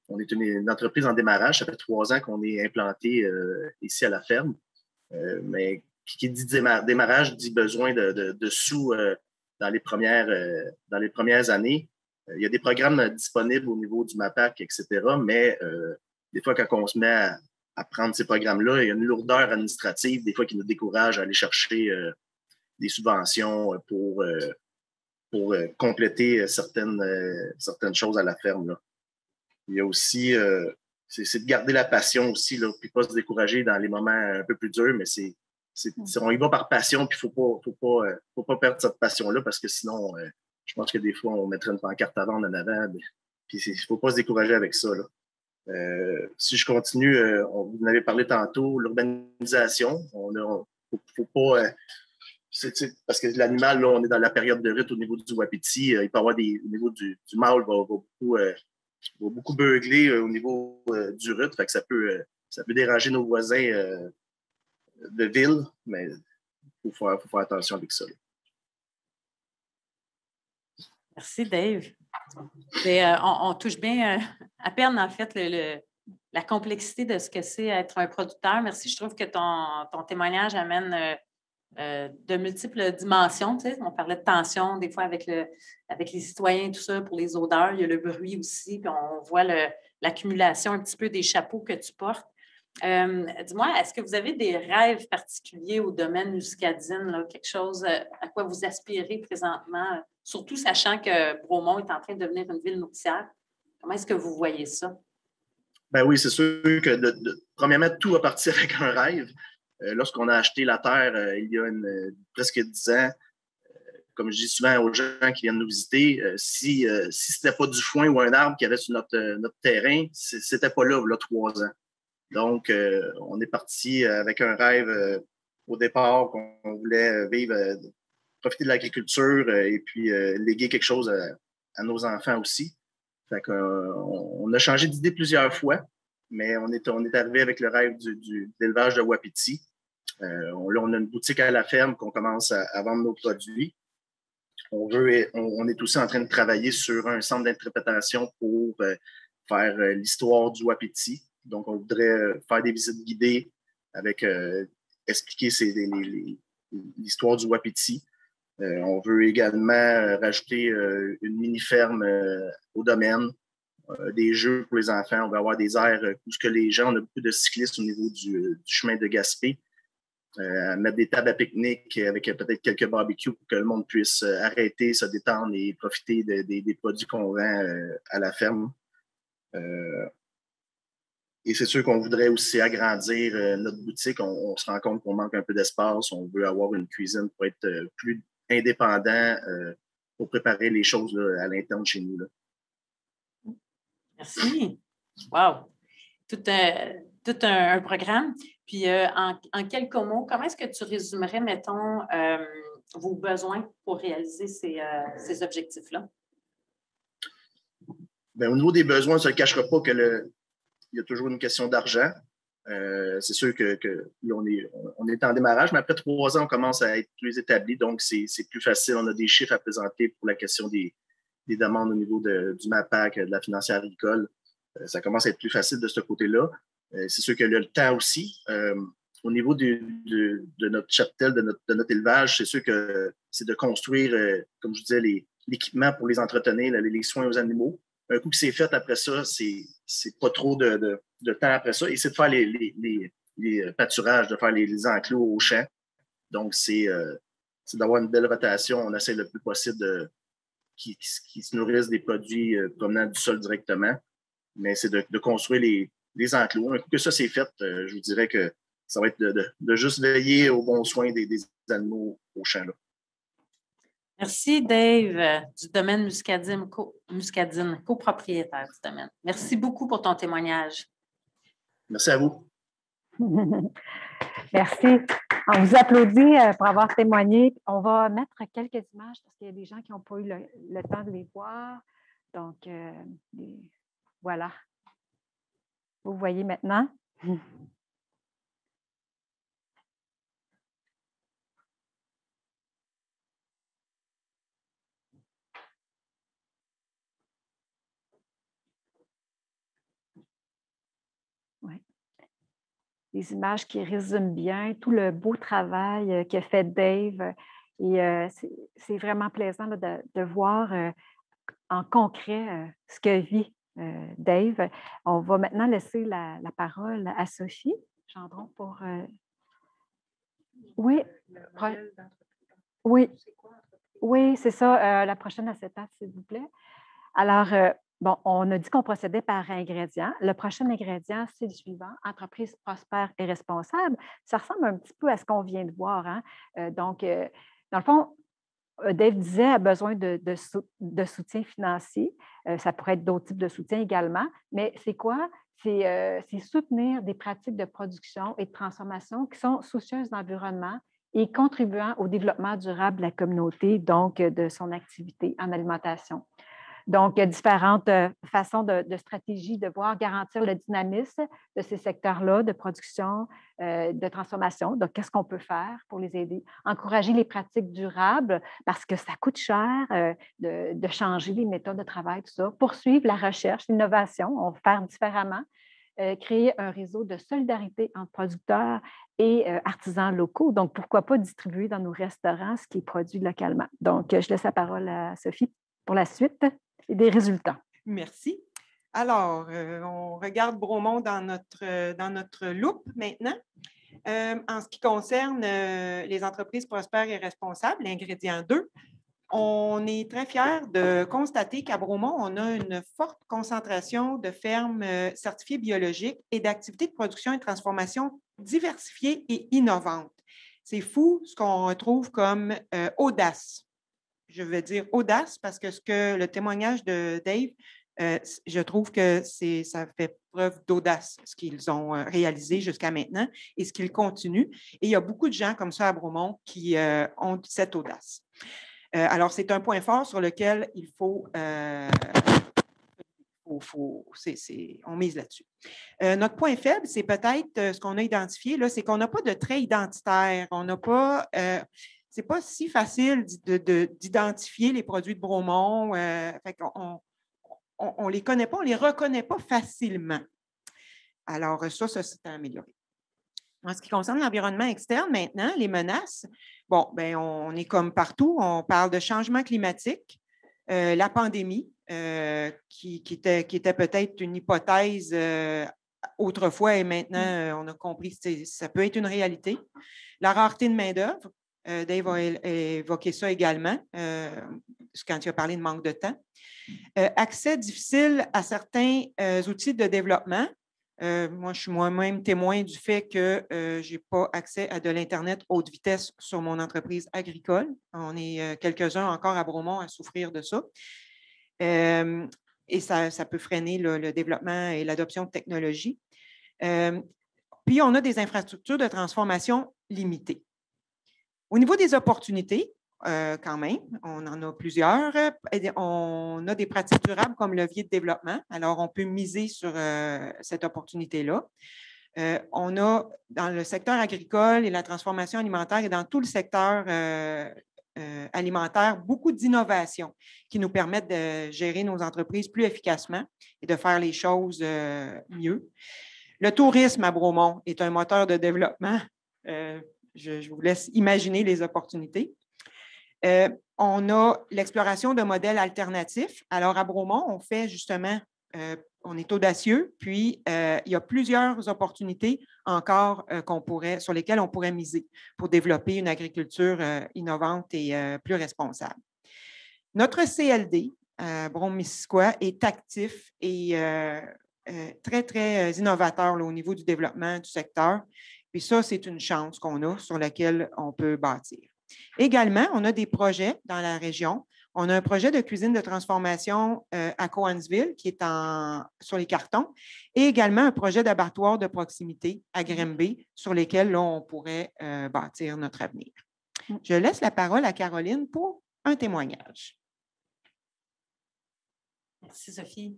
on est une entreprise en démarrage. Ça fait 3 ans qu'on est implanté ici à la ferme. Mais qui dit démarrage dit besoin de sous dans les premières années. Il y a des programmes disponibles au niveau du MAPAC, etc. Mais des fois, quand on se met à prendre ces programmes-là, il y a une lourdeur administrative, des fois, qui nous décourage à aller chercher des subventions pour pour compléter certaines choses à la ferme, là. Il y a aussi, c'est de garder la passion aussi, là, puis pas se décourager dans les moments un peu plus durs, mais on y va par passion, puis faut pas perdre cette passion-là, parce que sinon, je pense que des fois, on mettrait une pancarte à vendre en avant, puis il faut pas se décourager avec ça, là. Si je continue, vous en avez parlé tantôt, l'urbanisation, faut pas... parce que l'animal, là, on est dans la période de rut au niveau du wapiti. Il peut y avoir au niveau du mâle, va beaucoup beugler au niveau du rut. Fait que ça peut déranger nos voisins de ville, mais il faut faire attention avec ça, là. Merci, Dave. On touche bien à peine, en fait, la complexité de ce que c'est être un producteur. Merci. Je trouve que ton témoignage amène de multiples dimensions. Tu sais. On parlait de tension, des fois, avec les citoyens, tout ça, pour les odeurs. Il y a le bruit aussi, puis on voit l'accumulation un petit peu des chapeaux que tu portes. Dis-moi, est-ce que vous avez des rêves particuliers au domaine muscadine, là, quelque chose à quoi vous aspirez présentement, surtout sachant que Bromont est en train de devenir une ville nourricière? Comment est-ce que vous voyez ça? Ben oui, c'est sûr que premièrement, tout a parti avec un rêve. Lorsqu'on a acheté la terre il y a presque 10 ans, comme je dis souvent aux gens qui viennent nous visiter, si ce n'était pas du foin ou un arbre qui avait sur notre terrain, c'était pas là, il y a 3 ans. Donc, on est parti avec un rêve au départ qu'on voulait vivre, profiter de l'agriculture et puis léguer quelque chose à nos enfants aussi. Fait on a changé d'idée plusieurs fois, mais on est arrivé avec le rêve de l'élevage de wapiti. Là, on a une boutique à la ferme qu'on commence à vendre nos produits. On est aussi en train de travailler sur un centre d'interprétation pour faire l'histoire du wapiti. Donc, on voudrait faire des visites guidées avec expliquer l'histoire du wapiti. On veut également rajouter une mini-ferme au domaine, des jeux pour les enfants. On va avoir des aires où on a beaucoup de cyclistes au niveau du chemin de Gaspé. Mettre des tables à pique-nique avec peut-être quelques barbecues pour que le monde puisse arrêter, se détendre et profiter des produits qu'on vend à la ferme. Et c'est sûr qu'on voudrait aussi agrandir notre boutique. On se rend compte qu'on manque un peu d'espace. On veut avoir une cuisine pour être plus indépendant pour préparer les choses là, à l'interne chez nous, là. Merci. Wow! Tout un programme. Puis, en quelques mots, comment est-ce que tu résumerais, mettons, vos besoins pour réaliser ces objectifs-là? Bien, au niveau des besoins, on ne se le cachera pas qu'il y a toujours une question d'argent. C'est sûr que là, on est en démarrage, mais après 3 ans, on commence à être plus établi, donc c'est plus facile. On a des chiffres à présenter pour la question des demandes au niveau du MAPAC, de la financière agricole. Ça commence à être plus facile de ce côté-là. C'est sûr qu'il y a le temps aussi. Au niveau de notre cheptel, de notre élevage, c'est sûr que c'est de construire, comme je disais, l'équipement pour les entretenir, les soins aux animaux. Un coup que c'est fait après ça, c'est pas trop de temps après ça. Et c'est de faire les pâturages, de faire les enclos au champ. Donc, c'est d'avoir une belle rotation. On essaie le plus possible qui se nourrissent des produits provenant du sol directement. Mais c'est de construire les enclos. Un coup que ça, c'est fait, je vous dirais que ça va être de juste veiller aux bons soins des animaux au champ, là. Merci, Dave, du domaine Muscadine, copropriétaire du domaine. Merci beaucoup pour ton témoignage. Merci à vous. Merci. On vous applaudit pour avoir témoigné. On va mettre quelques images parce qu'il y a des gens qui n'ont pas eu le temps de les voir. Donc, voilà. Vous voyez maintenant. Ouais. Des images qui résument bien tout le beau travail qu'a fait Dave. Et c'est vraiment plaisant là, de voir en concret ce que vit Dave. On va maintenant laisser la parole à Sophie Gendron pour... Oui. Oui. Oui, c'est ça. La prochaine acétate, s'il vous plaît. Alors, bon, on a dit qu'on procédait par ingrédient. Le prochain ingrédient, c'est le suivant, entreprise prospère et responsable. Ça ressemble un petit peu à ce qu'on vient de voir, hein? Donc, dans le fond, Dave disait a besoin de soutien financier. Ça pourrait être d'autres types de soutien également. Mais c'est quoi? C'est soutenir des pratiques de production et de transformation qui sont soucieuses de l'environnement et contribuant au développement durable de la communauté, donc de son activité en alimentation. Donc, il y a différentes façons de stratégie de voir garantir le dynamisme de ces secteurs-là de production, de transformation. Donc, qu'est-ce qu'on peut faire pour les aider? Encourager les pratiques durables parce que ça coûte cher de changer les méthodes de travail, tout ça. Poursuivre la recherche, l'innovation, on va faire différemment. Créer un réseau de solidarité entre producteurs et artisans locaux. Donc, pourquoi pas distribuer dans nos restaurants ce qui est produit localement? Donc, je laisse la parole à Sophie pour la suite et des résultats. Merci. Alors, on regarde Bromont dans notre loupe maintenant. En ce qui concerne les entreprises prospères et responsables, l'ingrédient 2, on est très fiers de constater qu'à Bromont, on a une forte concentration de fermes certifiées biologiques et d'activités de production et de transformation diversifiées et innovantes. C'est fou ce qu'on retrouve comme audace. Je vais dire audace parce que le témoignage de Dave, je trouve que ça fait preuve d'audace, ce qu'ils ont réalisé jusqu'à maintenant et ce qu'ils continuent. Et il y a beaucoup de gens comme ça à Bromont qui ont cette audace. Alors, c'est un point fort sur lequel il faut on mise là-dessus. Notre point faible, c'est peut-être ce qu'on a identifié, là, c'est qu'on n'a pas de trait identitaire. On n'a pas... c'est pas si facile d'identifier les produits de Bromont. On ne les connaît pas, on ne les reconnaît pas facilement. Alors, ça c'est à améliorer. En ce qui concerne l'environnement externe, maintenant, les menaces, bon, bien, on est comme partout, on parle de changement climatique, la pandémie, qui était peut-être une hypothèse autrefois et maintenant, on a compris que ça peut être une réalité. La rareté de main-d'œuvre, Dave a évoqué ça également quand il a parlé de manque de temps. Accès difficile à certains outils de développement. Moi, je suis moi-même témoin du fait que je n'ai pas accès à de l'Internet haute vitesse sur mon entreprise agricole. On est quelques-uns encore à Bromont à souffrir de ça. Et ça peut freiner le développement et l'adoption de technologies. Puis, on a des infrastructures de transformation limitées. Au niveau des opportunités, quand même, on en a plusieurs. On a des pratiques durables comme levier de développement. Alors, on peut miser sur cette opportunité-là. On a dans le secteur agricole et la transformation alimentaire et dans tout le secteur alimentaire beaucoup d'innovations qui nous permettent de gérer nos entreprises plus efficacement et de faire les choses mieux. Le tourisme à Bromont est un moteur de développement. Je vous laisse imaginer les opportunités. On a l'exploration de modèles alternatifs. Alors, à Bromont, on fait justement, on est audacieux, puis il y a plusieurs opportunités encore sur lesquelles on pourrait miser pour développer une agriculture innovante et plus responsable. Notre CLD, Brome-Missisquoi, est actif et très, très innovateur là, au niveau du développement du secteur. Puis ça, c'est une chance qu'on a sur laquelle on peut bâtir. Également, on a des projets dans la région. On a un projet de cuisine de transformation à Cowansville qui est sur les cartons et également un projet d'abattoir de proximité à Grimby sur lesquels là, on pourrait bâtir notre avenir. Je laisse la parole à Caroline pour un témoignage. Merci, Sophie.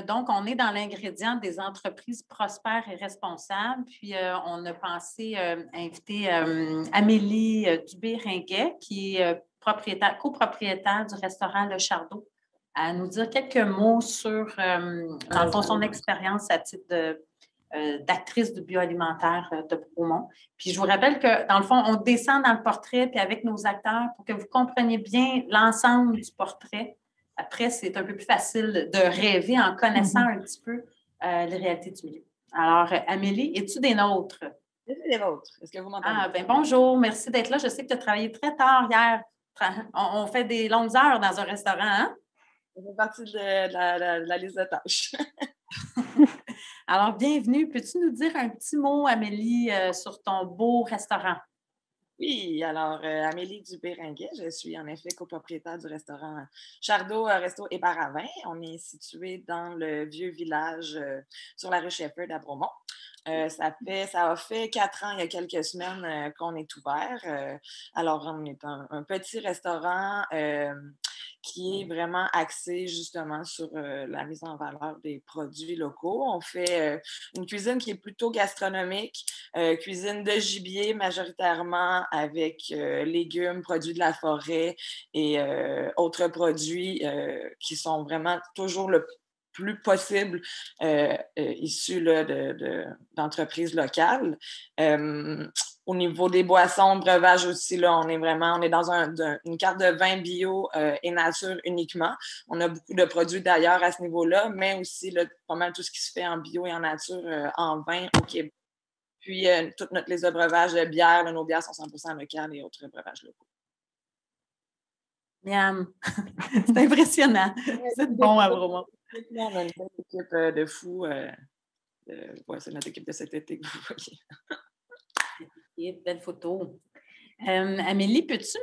Donc, on est dans l'ingrédient des entreprises prospères et responsables. Puis, on a pensé inviter Amélie Dubé-Ringuet, qui est copropriétaire du restaurant Le Chardot, à nous dire quelques mots sur, dans le fond, son expérience à titre d'actrice du bioalimentaire de Bromont. Puis, je vous rappelle que, dans le fond, on descend dans le portrait, puis avec nos acteurs, pour que vous compreniez bien l'ensemble du portrait. Après, c'est un peu plus facile de rêver en connaissant un petit peu les réalités du milieu. Alors, Amélie, es-tu des nôtres? Je suis des nôtres. Est-ce que vous m'entendez? Ah, bien, bonjour. Merci d'être là. Je sais que tu as travaillé très tard hier On fait des longues heures dans un restaurant, hein? Ça fait partie de la liste de tâches. Alors, bienvenue. Peux-tu nous dire un petit mot, Amélie, sur ton beau restaurant? Oui, alors Amélie Dubéringuet, je suis en effet copropriétaire du restaurant Chardot Resto et Bar à Vin. On est situé dans le vieux village sur la rue Shepherd à Bromont. Ça a fait 4 ans, il y a quelques semaines, qu'on est ouvert. Alors, on est un petit restaurant qui est vraiment axé justement sur la mise en valeur des produits locaux. On fait une cuisine qui est plutôt gastronomique, cuisine de gibier majoritairement avec légumes, produits de la forêt et autres produits qui sont vraiment toujours le plus possible issus là, d'entreprises locales. Au niveau des boissons, breuvage aussi, là, on est dans une carte de vin bio et nature uniquement. On a beaucoup de produits d'ailleurs à ce niveau-là, mais aussi là, pas mal tout ce qui se fait en bio et en nature en vin au Québec. Puis, toute notre liste de breuvages de bières, nos bières sont 100% locales et autres breuvages locaux. Miam! C'est impressionnant. C'est bon à Bromont. On a une belle équipe de fous. C'est notre équipe de cet été que vous voyez. Belle photo. Amélie, peux-tu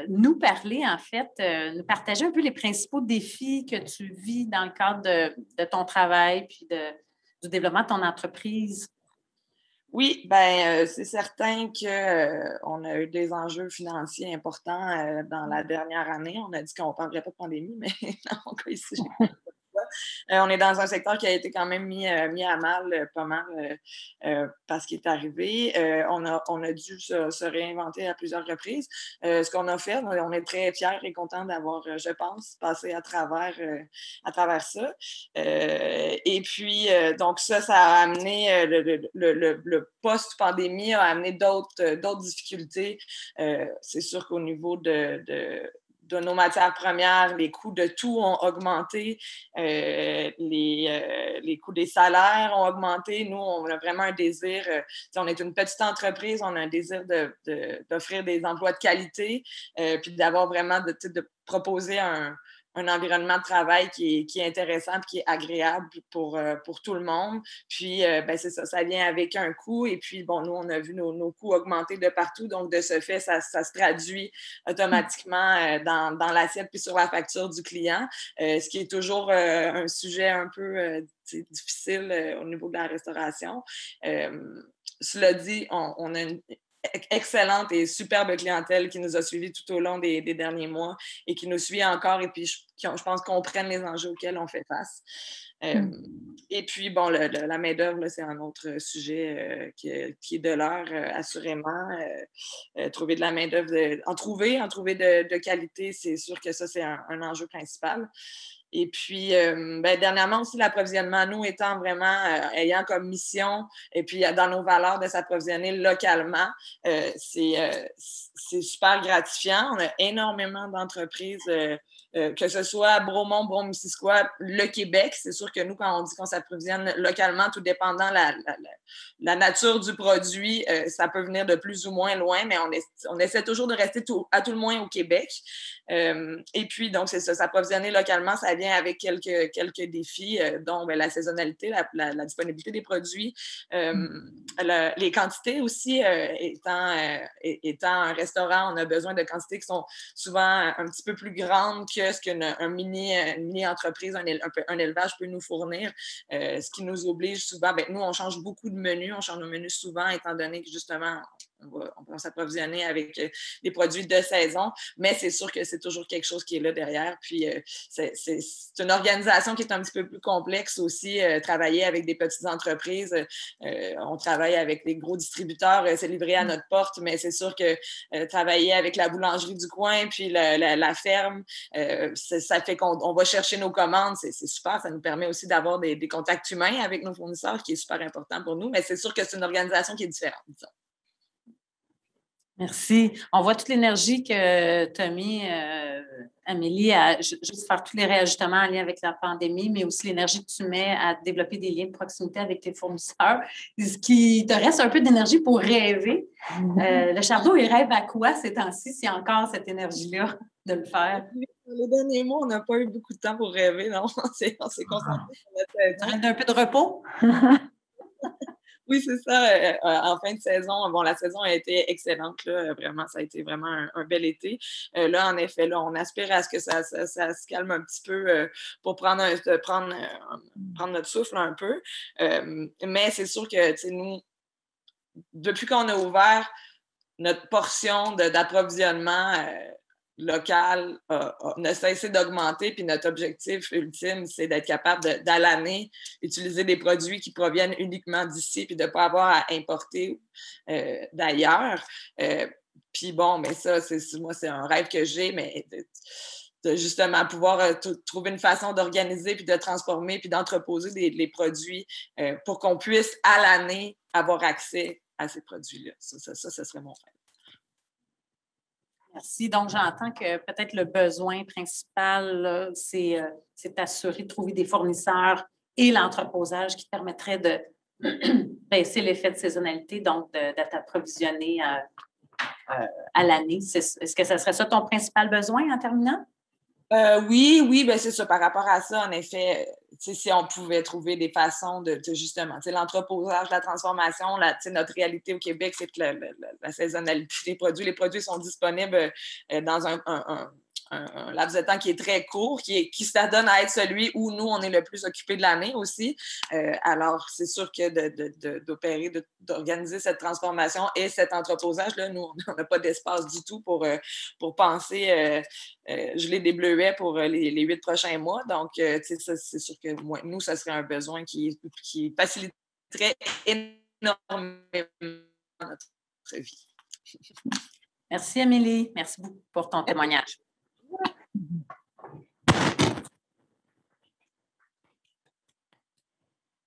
nous parler, en fait, nous partager un peu les principaux défis que tu vis dans le cadre de ton travail puis du développement de ton entreprise? Oui, bien, c'est certain qu'on a eu des enjeux financiers importants dans la dernière année. On a dit qu'on ne parlerait pas de pandémie, mais dans mon cas ici, j'ai pas. On est dans un secteur qui a été quand même mis à mal pas mal parce qu'il est arrivé. On a dû se réinventer à plusieurs reprises. Ce qu'on a fait, on est très fiers et contents d'avoir, je pense, passé à travers ça. Et puis, donc ça a amené, le post-pandémie a amené d'autres difficultés. C'est sûr qu'au niveau de nos matières premières, les coûts de tout ont augmenté, les coûts des salaires ont augmenté. Nous, on a vraiment un désir, on est une petite entreprise, on a un désir d'offrir des emplois de qualité, puis d'avoir vraiment de proposer un environnement de travail qui est intéressant et qui est agréable pour tout le monde. Puis, c'est ça, ça vient avec un coût. Et puis, bon, nous, on a vu nos coûts augmenter de partout. Donc, de ce fait, ça se traduit automatiquement dans l'assiette puis sur la facture du client, ce qui est toujours un sujet un peu difficile au niveau de la restauration. Cela dit, on a une excellente et superbe clientèle qui nous a suivis tout au long des derniers mois et qui nous suit encore et puis je pense qu'on comprenne les enjeux auxquels on fait face. Et puis, bon, la main-d'œuvre, c'est un autre sujet qui est de l'heure, assurément. Trouver de la main-d'œuvre, en trouver de qualité, c'est sûr que ça, c'est un enjeu principal. Et puis, dernièrement aussi, l'approvisionnement, nous étant vraiment ayant comme mission, et puis dans nos valeurs de s'approvisionner localement, c'est super gratifiant. On a énormément d'entreprises, que ce soit Bromont, Brome-Missisquoi, le Québec. C'est sûr que nous, quand on dit qu'on s'approvisionne localement, tout dépendant la nature du produit, ça peut venir de plus ou moins loin, mais on essaie toujours de rester à tout le moins au Québec. Et puis, donc, c'est ça, s'approvisionner localement, ça vient avec quelques défis, dont la saisonnalité, la disponibilité des produits, les quantités aussi. Étant un restaurant, on a besoin de quantités qui sont souvent un petit peu plus grandes que ce qu'une mini-entreprise, un élevage peut nous fournir, ce qui nous oblige souvent, nous, on change beaucoup de menus, on change nos menus souvent, étant donné que justement, on va s'approvisionner avec des produits de saison, mais c'est sûr que c'est toujours quelque chose qui est là derrière. Puis, c'est une organisation qui est un petit peu plus complexe aussi, travailler avec des petites entreprises. On travaille avec des gros distributeurs, c'est livré à notre porte, mais c'est sûr que travailler avec la boulangerie du coin, puis la ferme, ça fait qu'on va chercher nos commandes, c'est super. Ça nous permet aussi d'avoir des contacts humains avec nos fournisseurs, qui est super important pour nous, mais c'est sûr que c'est une organisation qui est différente, disons. Merci. On voit toute l'énergie que tu as mis, Amélie, à juste faire tous les réajustements en lien avec la pandémie, mais aussi l'énergie que tu mets à développer des liens de proximité avec tes fournisseurs. Ce qui te reste un peu d'énergie pour rêver. Le Chardot, il rêve à quoi ces temps-ci, s'il y a encore cette énergie-là de le faire? Les derniers mois, on n'a pas eu beaucoup de temps pour rêver, non? On s'est concentré sur notre saison. Un peu de repos? Oui, c'est ça. En fin de saison, bon, la saison a été excellente. Là. Vraiment, ça a été vraiment un bel été. Là, en effet, là, on aspire à ce que ça se calme un petit peu pour prendre notre souffle un peu. Mais c'est sûr que nous, depuis qu'on a ouvert, notre portion d'approvisionnement local n'a cessé d'augmenter, puis notre objectif ultime, c'est d'être capable d'à l'année utiliser des produits qui proviennent uniquement d'ici, puis de ne pas avoir à importer d'ailleurs. Puis bon, mais ça, moi, c'est un rêve que j'ai, mais de justement pouvoir trouver une façon d'organiser, puis de transformer, puis d'entreposer les produits pour qu'on puisse à l'année avoir accès à ces produits-là. Ça serait mon rêve. Merci. Donc, j'entends que peut-être le besoin principal, c'est d'assurer de trouver des fournisseurs et l'entreposage qui permettrait de baisser l'effet de saisonnalité, donc d'être approvisionné à l'année. Est-ce que ça serait ça ton principal besoin en terminant? Oui, ben c'est ça. Par rapport à ça, en effet, si on pouvait trouver des façons de justement, l'entreposage, la transformation, notre réalité au Québec, c'est que la saisonnalité des produits. Les produits sont disponibles dans un laps de temps qui est très court, qui s'adonne à être celui où nous, on est le plus occupé de l'année aussi. Alors, c'est sûr que d'organiser cette transformation et cet entreposage-là, nous, on n'a pas d'espace du tout pour penser geler des bleuets pour les 8 prochains mois. Donc, ça, c'est sûr que nous, ça serait un besoin qui faciliterait énormément notre vie. Merci, Amélie. Merci beaucoup pour ton témoignage.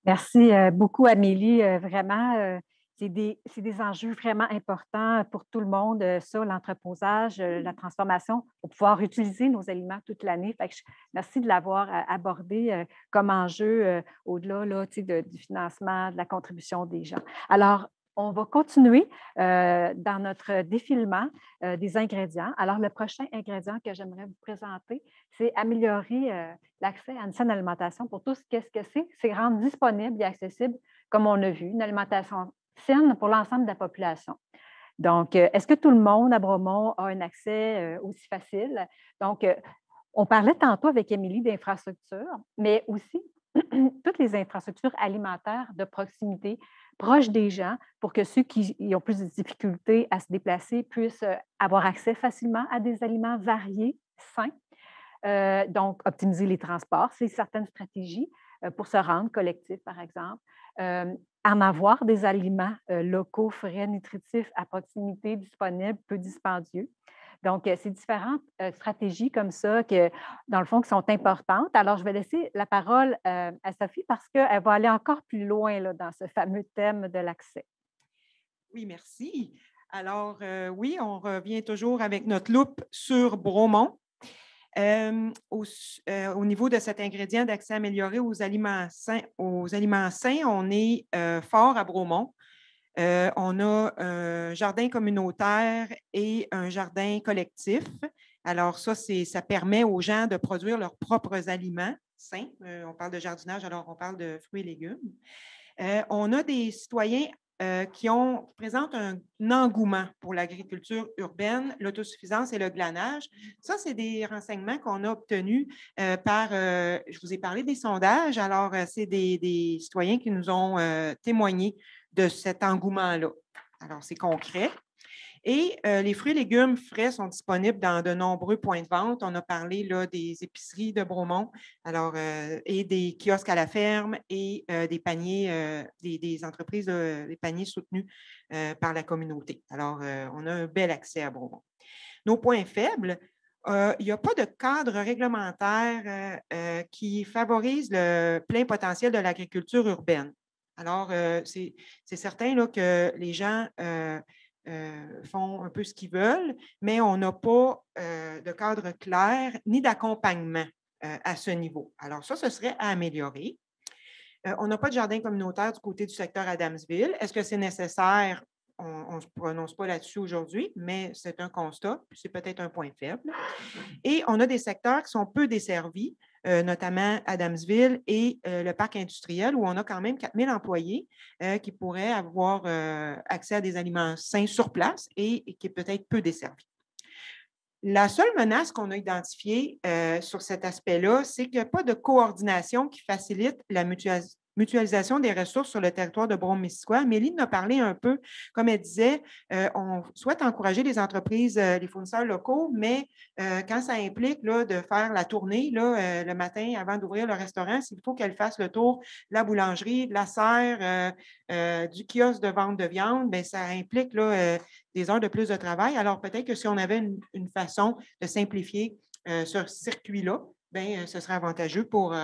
Merci beaucoup, Amélie. Vraiment, c'est des enjeux vraiment importants pour tout le monde, ça, l'entreposage, la transformation, pour pouvoir utiliser nos aliments toute l'année. Merci de l'avoir abordé comme enjeu au-delà là, du financement, de la contribution des gens. Alors, on va continuer dans notre défilement des ingrédients. Alors, le prochain ingrédient que j'aimerais vous présenter, c'est améliorer l'accès à une saine alimentation pour tous. Qu'est-ce que c'est? C'est rendre disponible et accessible, comme on a vu, une alimentation saine pour l'ensemble de la population. Donc, est-ce que tout le monde à Bromont a un accès aussi facile? Donc, on parlait tantôt avec Émilie d'infrastructures, mais aussi toutes les infrastructures alimentaires de proximité, proches des gens, pour que ceux qui ont plus de difficultés à se déplacer puissent avoir accès facilement à des aliments variés, sains. Donc, optimiser les transports, c'est certaines stratégies pour se rendre collectif, par exemple. En avoir des aliments locaux, frais, nutritifs, à proximité, disponibles, peu dispendieux. Donc, c'est différentes stratégies comme ça que, dans le fond, qui sont importantes. Alors, je vais laisser la parole à Sophie parce qu'elle va aller encore plus loin là, dans ce fameux thème de l'accès. Oui, merci. Alors, oui, on revient toujours avec notre loupe sur Bromont. Au niveau de cet ingrédient d'accès amélioré aux aliments sains, on est fort à Bromont. On a un jardin communautaire et un jardin collectif. Alors, ça permet aux gens de produire leurs propres aliments sains. On parle de jardinage, alors on parle de fruits et légumes. On a des citoyens qui présentent un engouement pour l'agriculture urbaine, l'autosuffisance et le glanage. Ça, c'est des renseignements qu'on a obtenus je vous ai parlé des sondages. Alors, c'est des citoyens qui nous ont témoigné de cet engouement-là. Alors, c'est concret. Et les fruits et légumes frais sont disponibles dans de nombreux points de vente. On a parlé là, des épiceries de Bromont, et des kiosques à la ferme et des paniers, des entreprises, des paniers soutenus par la communauté. Alors, on a un bel accès à Bromont. Nos points faibles, il n'y a pas de cadre réglementaire qui favorise le plein potentiel de l'agriculture urbaine. Alors, c'est certain là, que les gens font un peu ce qu'ils veulent, mais on n'a pas de cadre clair ni d'accompagnement à ce niveau. Alors ça, ce serait à améliorer. On n'a pas de jardin communautaire du côté du secteur Adamsville. Est-ce que c'est nécessaire? On ne se prononce pas là-dessus aujourd'hui, mais c'est un constat, puis c'est peut-être un point faible. Et on a des secteurs qui sont peu desservis, notamment Adamsville et le parc industriel, où on a quand même 4000 employés qui pourraient avoir accès à des aliments sains sur place et qui est peut-être peu desservi. La seule menace qu'on a identifiée sur cet aspect-là, c'est qu'il n'y a pas de coordination qui facilite la mutualisation des ressources sur le territoire de Brome-Missisquoi. Méline a parlé un peu, comme elle disait, on souhaite encourager les entreprises, les fournisseurs locaux, mais quand ça implique là, de faire la tournée là, le matin avant d'ouvrir le restaurant, s'il faut qu'elle fasse le tour de la boulangerie, de la serre, du kiosque de vente de viande, bien, ça implique là, des heures de plus de travail. Alors, peut-être que si on avait une façon de simplifier ce circuit-là, bien, ce serait avantageux pour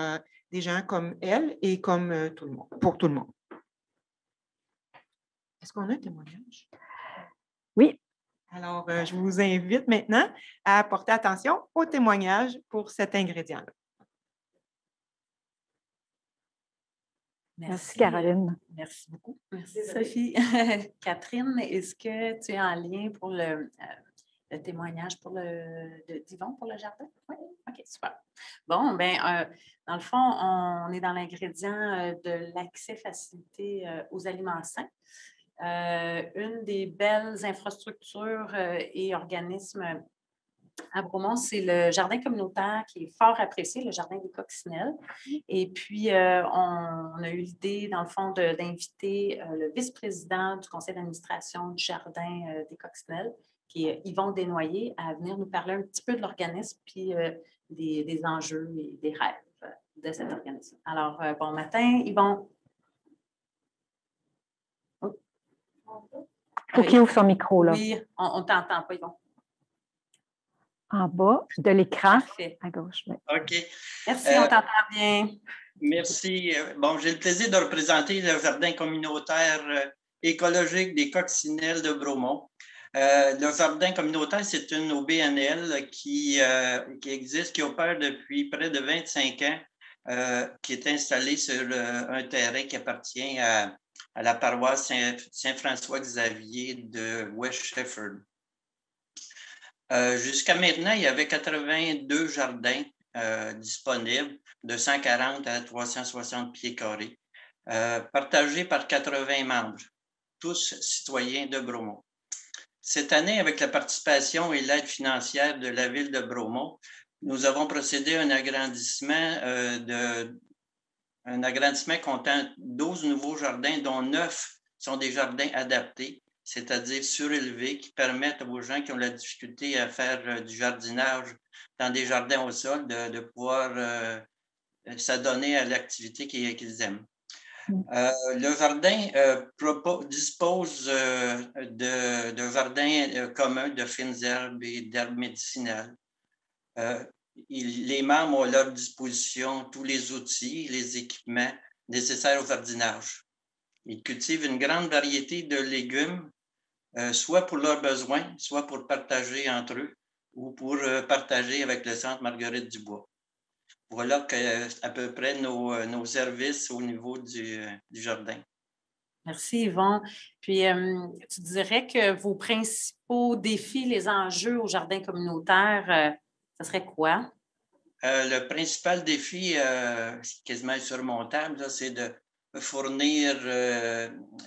des gens comme elle et comme tout le monde, pour tout le monde. Est-ce qu'on a un témoignage? Oui. Alors, je vous invite maintenant à porter attention au témoignage pour cet ingrédient-là. Merci, Caroline. Merci beaucoup. Merci, Sophie. Catherine, est-ce que tu es en lien pour le témoignage d'Yvon pour le jardin? Oui? OK, super. Bon, bien, dans le fond, on est dans l'ingrédient de l'accès facilité aux aliments sains. Une des belles infrastructures et organismes à Bromont, c'est le jardin communautaire qui est fort apprécié, le jardin des Coccinelles. Et puis, on a eu l'idée, dans le fond, d'inviter le vice-président du conseil d'administration du jardin des Coccinelles, qui est Yvon Desnoyers, à venir nous parler un petit peu de l'organisme puis des enjeux et des rêves de cet organisme. Alors, bon matin, Yvon. Oh. Faut qu'il ouvre son micro, là. Oui, on ne t'entend pas, Yvon. En bas de l'écran, à gauche. Oui. OK. Merci, on t'entend bien. Merci. Bon, j'ai le plaisir de représenter le jardin communautaire écologique des Coccinelles de Bromont. Le jardin communautaire, c'est une OBNL qui existe, qui opère depuis près de 25 ans, qui est installée sur un terrain qui appartient à la paroisse Saint-François-Xavier de West Shefford. Jusqu'à maintenant, il y avait 82 jardins disponibles de 140 à 360 pieds carrés, partagés par 80 membres, tous citoyens de Bromont. Cette année, avec la participation et l'aide financière de la ville de Bromont, nous avons procédé à un agrandissement comptant 12 nouveaux jardins, dont 9 sont des jardins adaptés, c'est-à-dire surélevés, qui permettent aux gens qui ont la difficulté à faire du jardinage dans des jardins au sol de pouvoir s'adonner à l'activité qu'ils aiment. Le jardin dispose de jardins communs de fines herbes et d'herbes médicinales. Les membres ont à leur disposition tous les outils, les équipements nécessaires au jardinage. Ils cultivent une grande variété de légumes, soit pour leurs besoins, soit pour partager entre eux ou pour partager avec le Centre Marguerite-Dubois. Voilà à peu près nos services au niveau du jardin. Merci, Yvon. Puis, tu dirais que vos principaux défis, les enjeux au jardin communautaire, ce serait quoi? Le principal défi, quasiment insurmontable, c'est de fournir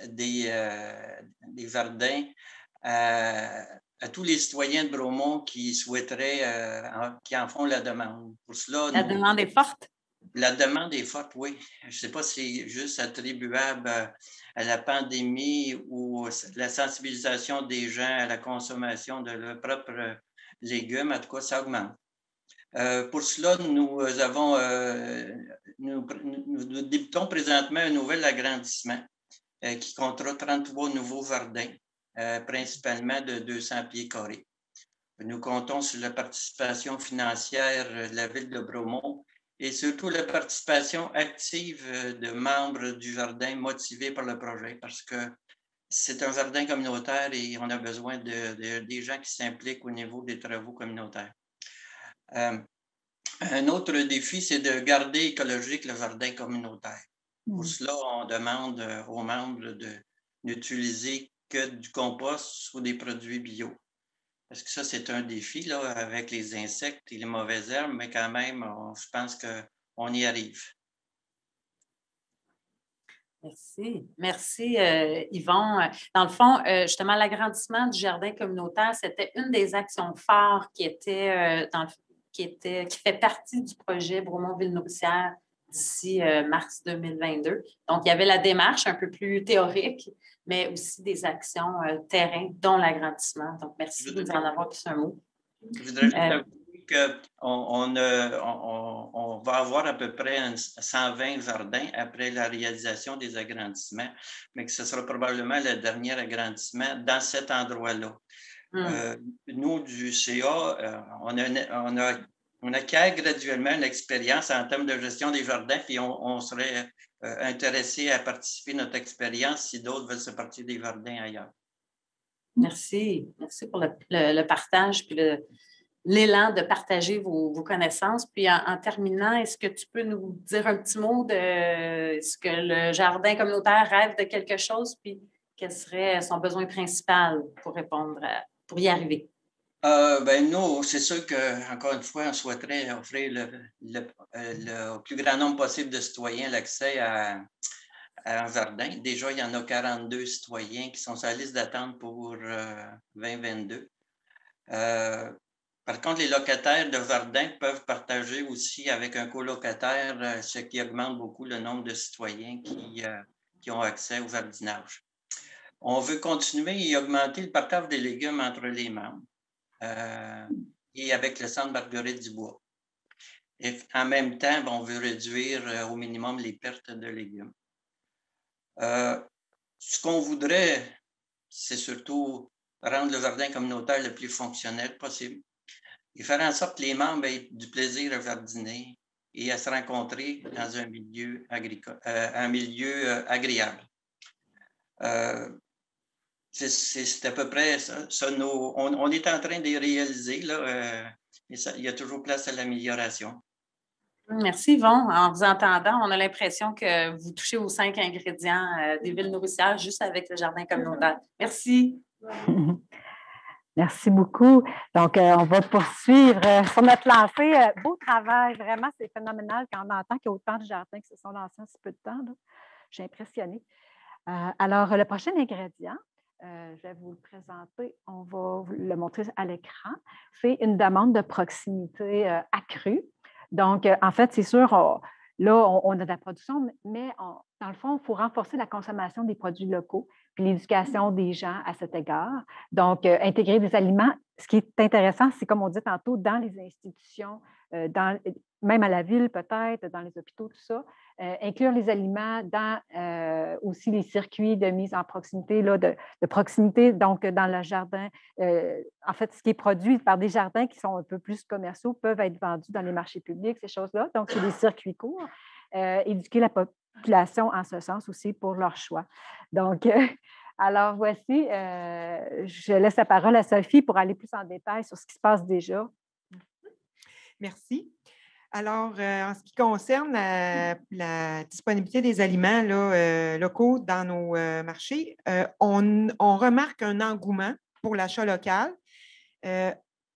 des jardins à tous les citoyens de Bromont qui souhaiteraient, qui en font la demande. Pour cela, la demande est forte? La demande est forte, oui. Je ne sais pas si c'est juste attribuable à la pandémie ou la sensibilisation des gens à la consommation de leurs propres légumes. En tout cas, ça augmente. Pour cela, nous débutons présentement un nouvel agrandissement qui comptera 33 nouveaux jardins, principalement de 200 pieds carrés. Nous comptons sur la participation financière de la ville de Bromont et surtout la participation active de membres du jardin motivés par le projet, parce que c'est un jardin communautaire et on a besoin des gens qui s'impliquent au niveau des travaux communautaires. Un autre défi, c'est de garder écologique le jardin communautaire. Pour cela, on demande aux membres d'utiliser que du compost ou des produits bio. Parce que ça, c'est un défi là, avec les insectes et les mauvaises herbes, mais quand même, je pense qu'on y arrive. Merci. Merci, Yvon. Dans le fond, justement, l'agrandissement du jardin communautaire, c'était une des actions phares qui était, qui fait partie du projet Bromont-Ville-Nourricière d'ici mars 2022. Donc, il y avait la démarche un peu plus théorique, mais aussi des actions terrain, dont l'agrandissement. Donc, merci de nous en avoir plus un mot. Je voudrais juste avouer qu'on va avoir à peu près 120 jardins après la réalisation des agrandissements, mais que ce sera probablement le dernier agrandissement dans cet endroit-là. Nous, du CA, on acquiert graduellement une expérience en termes de gestion des jardins, puis on serait intéressé à participer à notre expérience si d'autres veulent se partir des jardins ailleurs. Merci. Merci pour le partage puis l'élan de partager vos connaissances. Puis en terminant, est-ce que tu peux nous dire un petit mot de est-ce que le jardin communautaire rêve de quelque chose, puis quel serait son besoin principal pour pour y arriver? Nous, c'est sûr qu'encore une fois, on souhaiterait offrir le plus grand nombre possible de citoyens l'accès à un jardin. Déjà, il y en a 42 citoyens qui sont sur la liste d'attente pour 2022. Par contre, les locataires de jardin peuvent partager aussi avec un colocataire, ce qui augmente beaucoup le nombre de citoyens qui ont accès au jardinage. On veut continuer et augmenter le partage des légumes entre les membres et avec le Centre Marguerite-Dubois. Et en même temps, on veut réduire au minimum les pertes de légumes. Ce qu'on voudrait, c'est surtout rendre le jardin communautaire le plus fonctionnel possible et faire en sorte que les membres aient du plaisir à jardiner et à se rencontrer dans un milieu agricole, agréable. C'est à peu près ça. On est en train de les réaliser, là, mais il y a toujours place à l'amélioration. Merci, Yvon. En vous entendant, on a l'impression que vous touchez aux 5 ingrédients des villes nourricières juste avec le jardin communautaire. Merci. Merci beaucoup. Donc, on va poursuivre sur notre lancée. Beau travail, vraiment, c'est phénoménal quand on entend qu'il y a autant de jardins qui se sont lancés en si peu de temps. Je suis impressionnée. Alors, le prochain ingrédient, je vais vous le présenter, on va vous le montrer à l'écran, c'est une demande de proximité accrue. Donc, en fait, c'est sûr, là, on a de la production, mais dans le fond, il faut renforcer la consommation des produits locaux puis l'éducation des gens à cet égard. Donc, intégrer des aliments. Ce qui est intéressant, c'est comme on dit tantôt, dans les institutions, même à la ville peut-être, dans les hôpitaux, tout ça, inclure les aliments dans aussi les circuits de mise en proximité, là, de proximité, donc dans le jardin. En fait, ce qui est produit par des jardins qui sont un peu plus commerciaux peuvent être vendus dans les marchés publics, ces choses-là. Donc, c'est des circuits courts. Éduquer la population en ce sens aussi pour leur choix. Donc, alors voici, je laisse la parole à Sophie pour aller plus en détail sur ce qui se passe déjà. Merci. Alors, en ce qui concerne la disponibilité des aliments là, locaux dans nos marchés, on remarque un engouement pour l'achat local.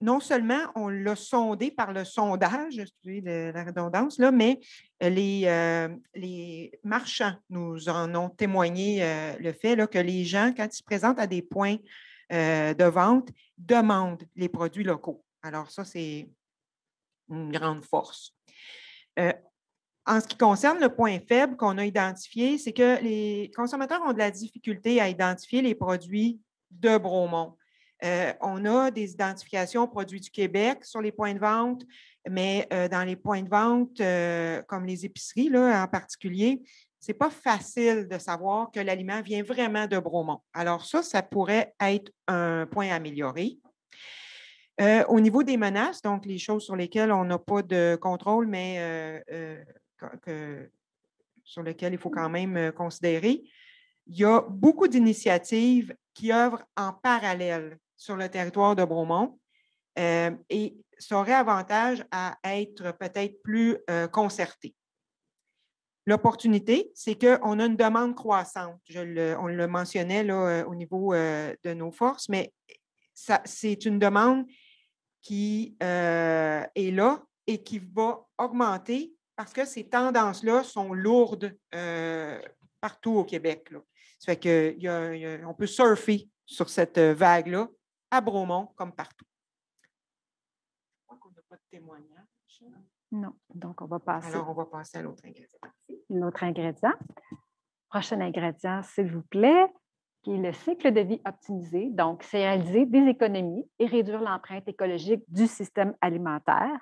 Non seulement on l'a sondé par le sondage, excusez la redondance, là, mais les marchands nous en ont témoigné le fait là, que les gens, quand ils se présentent à des points de vente, demandent les produits locaux. Alors ça, c'est une grande force. En ce qui concerne le point faible qu'on a identifié, c'est que les consommateurs ont de la difficulté à identifier les produits de Bromont. On a des identifications produits du Québec sur les points de vente, mais dans les points de vente, comme les épiceries là, en particulier, ce n'est pas facile de savoir que l'aliment vient vraiment de Bromont. Alors ça pourrait être un point à améliorer. Au niveau des menaces, donc les choses sur lesquelles on n'a pas de contrôle, mais sur lesquelles il faut quand même considérer, il y a beaucoup d'initiatives qui œuvrent en parallèle sur le territoire de Bromont et ça aurait avantage à être peut-être plus concerté. L'opportunité, c'est qu'on a une demande croissante. On le mentionnait là, au niveau de nos forces, mais c'est une demande qui est là et qui va augmenter parce que ces tendances-là sont lourdes partout au Québec. Là. Ça fait qu'on peut surfer sur cette vague-là à Bromont comme partout. Je crois qu'on n'a pas de témoignage. Non. Donc, on va passer. Alors, on va passer à l'autre ingrédient. L'autre ingrédient. Prochain ingrédient, s'il vous plaît, qui est le cycle de vie optimisé. Donc, c'est réaliser des économies et réduire l'empreinte écologique du système alimentaire.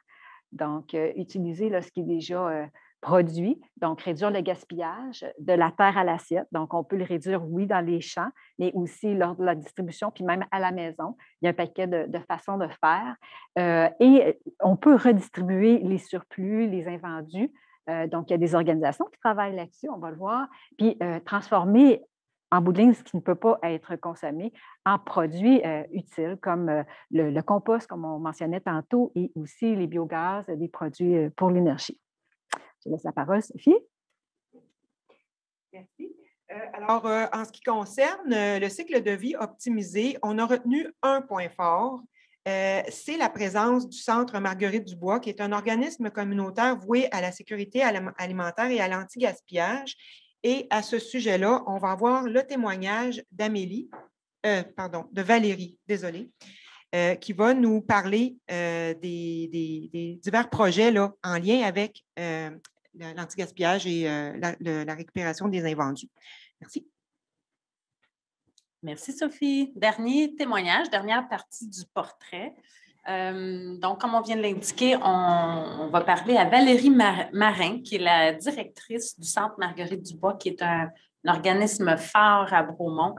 Donc, utiliser là, ce qui est déjà produit, donc réduire le gaspillage de la terre à l'assiette. Donc, on peut le réduire, oui, dans les champs, mais aussi lors de la distribution, puis même à la maison. Il y a un paquet de façons de faire. Et on peut redistribuer les surplus, les invendus. Donc, il y a des organisations qui travaillent là-dessus, on va le voir, puis transformer en bout de ligne ce qui ne peut pas être consommé en produits utiles comme le compost, comme on mentionnait tantôt, et aussi les biogaz, des produits pour l'énergie. Je laisse la parole, Sophie. Merci. Alors, en ce qui concerne le cycle de vie optimisé, on a retenu un point fort. C'est la présence du Centre Marguerite-Dubois, qui est un organisme communautaire voué à la sécurité alimentaire et à l'anti-gaspillage. Et à ce sujet-là, on va avoir le témoignage de Valérie, désolée, qui va nous parler des divers projets là, en lien avec l'anti-gaspillage et la récupération des invendus. Merci. Merci, Sophie. Dernier témoignage, dernière partie du portrait. Donc, comme on vient de l'indiquer, on va parler à Valérie Marin, qui est la directrice du Centre Marguerite-Dubois, qui est un organisme phare à Bromont,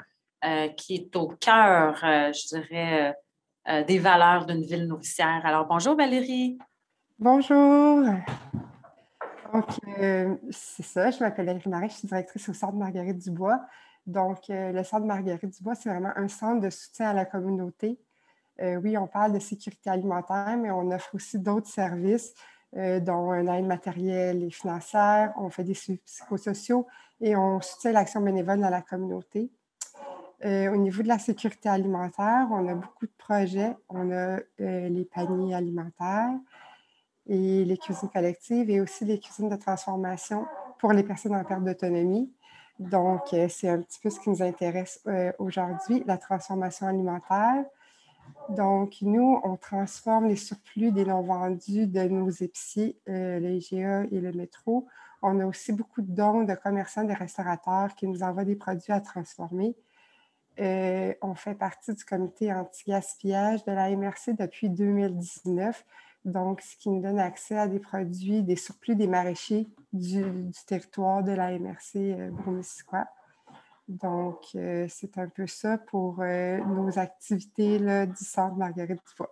qui est au cœur, je dirais, des valeurs d'une ville nourricière. Alors, bonjour Valérie. Bonjour. Donc, c'est ça, je m'appelle Valérie Marin, je suis directrice au Centre Marguerite-Dubois. Donc, le Centre Marguerite-Dubois, c'est vraiment un centre de soutien à la communauté. Oui, on parle de sécurité alimentaire, mais on offre aussi d'autres services, dont une aide matérielle et financière. On fait des suivis psychosociaux et on soutient l'action bénévole dans la communauté. Au niveau de la sécurité alimentaire, on a beaucoup de projets. On a les paniers alimentaires et les cuisines collectives et aussi les cuisines de transformation pour les personnes en perte d'autonomie. Donc, c'est un petit peu ce qui nous intéresse aujourd'hui, la transformation alimentaire. Donc, nous, on transforme les surplus des non-vendus de nos épiciers, le IGA et le métro. On a aussi beaucoup de dons de commerçants, de restaurateurs qui nous envoient des produits à transformer. On fait partie du comité anti-gaspillage de la MRC depuis 2019. Donc, ce qui nous donne accès à des produits, des surplus des maraîchers du territoire de la MRC Bromissisquoi. Donc, c'est un peu ça pour nos activités là, du Centre Marguerite-Dubois.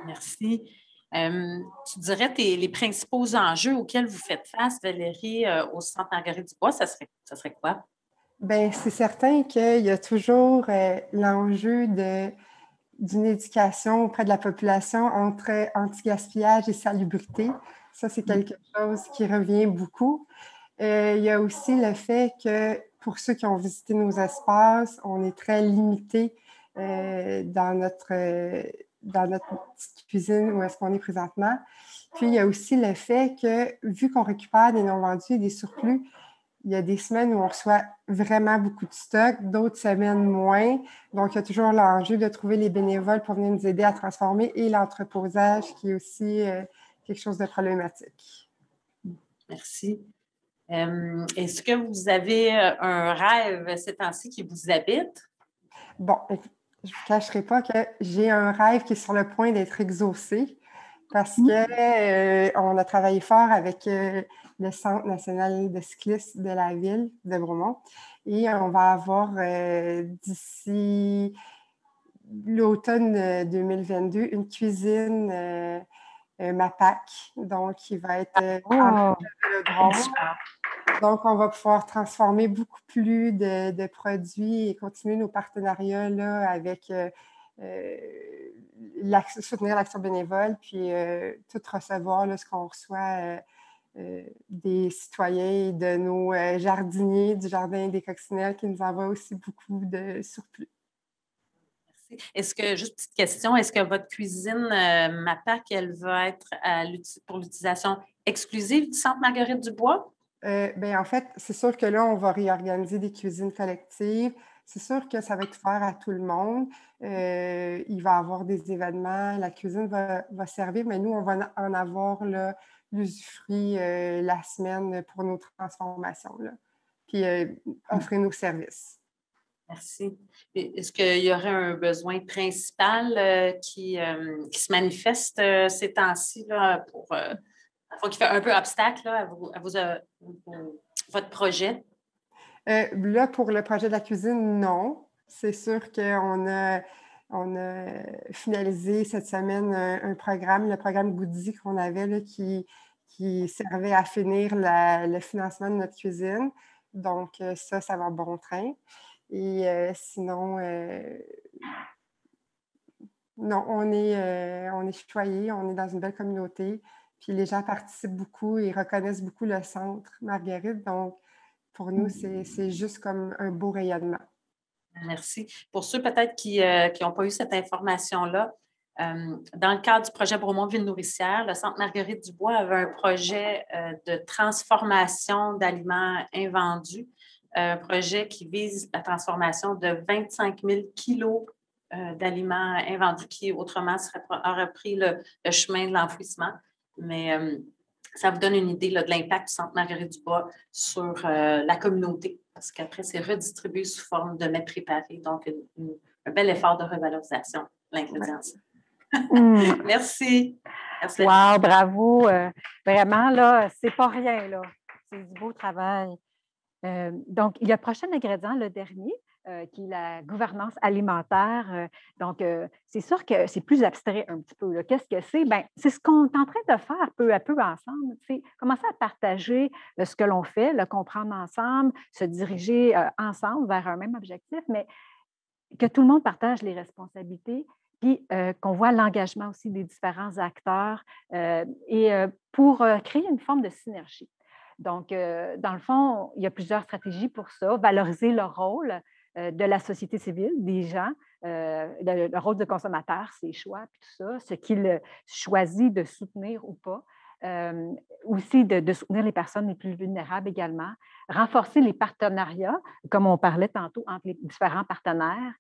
Merci. Tu dirais les principaux enjeux auxquels vous faites face, Valérie, au Centre Marguerite-Dubois, ça serait quoi? Bien, c'est certain qu'il y a toujours l'enjeu d'une éducation auprès de la population entre anti-gaspillage et salubrité. Ça, c'est quelque chose qui revient beaucoup. Il y a aussi le fait que pour ceux qui ont visité nos espaces, on est très limité dans notre petite cuisine où est-ce qu'on est présentement. Puis, il y a aussi le fait que, vu qu'on récupère des non-vendus et des surplus, il y a des semaines où on reçoit vraiment beaucoup de stock, d'autres semaines moins. Donc, il y a toujours l'enjeu de trouver les bénévoles pour venir nous aider à transformer et l'entreposage qui est aussi quelque chose de problématique. Merci. Est-ce que vous avez un rêve ces temps-ci qui vous habite? Bon, je ne vous cacherai pas que j'ai un rêve qui est sur le point d'être exaucé parce qu'on a travaillé fort avec le Centre national de cyclisme de la ville de Bromont et on va avoir d'ici l'automne 2022 une cuisine MAPAC, donc qui va être en vélodrome. Donc, on va pouvoir transformer beaucoup plus de produits et continuer nos partenariats là, avec soutenir l'action bénévole, puis tout recevoir là, ce qu'on reçoit des citoyens et de nos jardiniers du Jardin des Coccinelles qui nous envoient aussi beaucoup de surplus. Est-ce que, juste petite question, est-ce que votre cuisine MAPAC, elle va être pour l'utilisation exclusive du Centre Marguerite-Dubois? En fait, c'est sûr que là, on va réorganiser des cuisines collectives. C'est sûr que ça va être ouvert à tout le monde. Il va y avoir des événements, la cuisine va servir, mais nous, on va en avoir l'usufruit la semaine pour nos transformations, là. Puis offrir nos services. Merci. Est-ce qu'il y aurait un besoin principal qui se manifeste ces temps-ci là, qui fait un peu obstacle là, à votre projet? Là, pour le projet de la cuisine, non. C'est sûr qu'on a finalisé cette semaine un programme, le programme Goody qu'on avait là, qui servait à finir le financement de notre cuisine. Donc, ça va bon train. Et sinon, non, on est choyés, on est dans une belle communauté. Puis les gens participent beaucoup et reconnaissent beaucoup le Centre Marguerite. Donc, pour nous, c'est juste comme un beau rayonnement. Merci. Pour ceux peut-être qui n'ont pas eu cette information-là, dans le cadre du projet Bromont-Ville nourricière, le Centre Marguerite-Dubois avait un projet de transformation d'aliments invendus, un projet qui vise la transformation de 25 000 kilos d'aliments invendus qui, autrement, auraient pris le chemin de l'enfouissement. Mais ça vous donne une idée là, de l'impact du Centre Marguerite-Dubois sur la communauté, parce qu'après, c'est redistribué sous forme de mets préparés. Donc, un bel effort de revalorisation de l'ingrédient. Merci. Merci. Wow, bravo. Vraiment, là, c'est pas rien, là. C'est du beau travail. Donc, il y a le prochain ingrédient, le dernier, qui est la gouvernance alimentaire. Donc, c'est sûr que c'est plus abstrait un petit peu. Qu'est-ce que c'est? Bien, c'est ce qu'on est en train de faire peu à peu ensemble. Commencer à partager ce que l'on fait, le comprendre ensemble, se diriger ensemble vers un même objectif, mais que tout le monde partage les responsabilités, puis qu'on voit l'engagement aussi des différents acteurs pour créer une forme de synergie. Donc, dans le fond, il y a plusieurs stratégies pour ça. Valoriser le rôle de la société civile, des gens, le rôle de consommateur, ses choix, puis tout ça, ce qu'il choisit de soutenir ou pas. Aussi de soutenir les personnes les plus vulnérables également. Renforcer les partenariats, comme on parlait tantôt, entre les différents partenaires.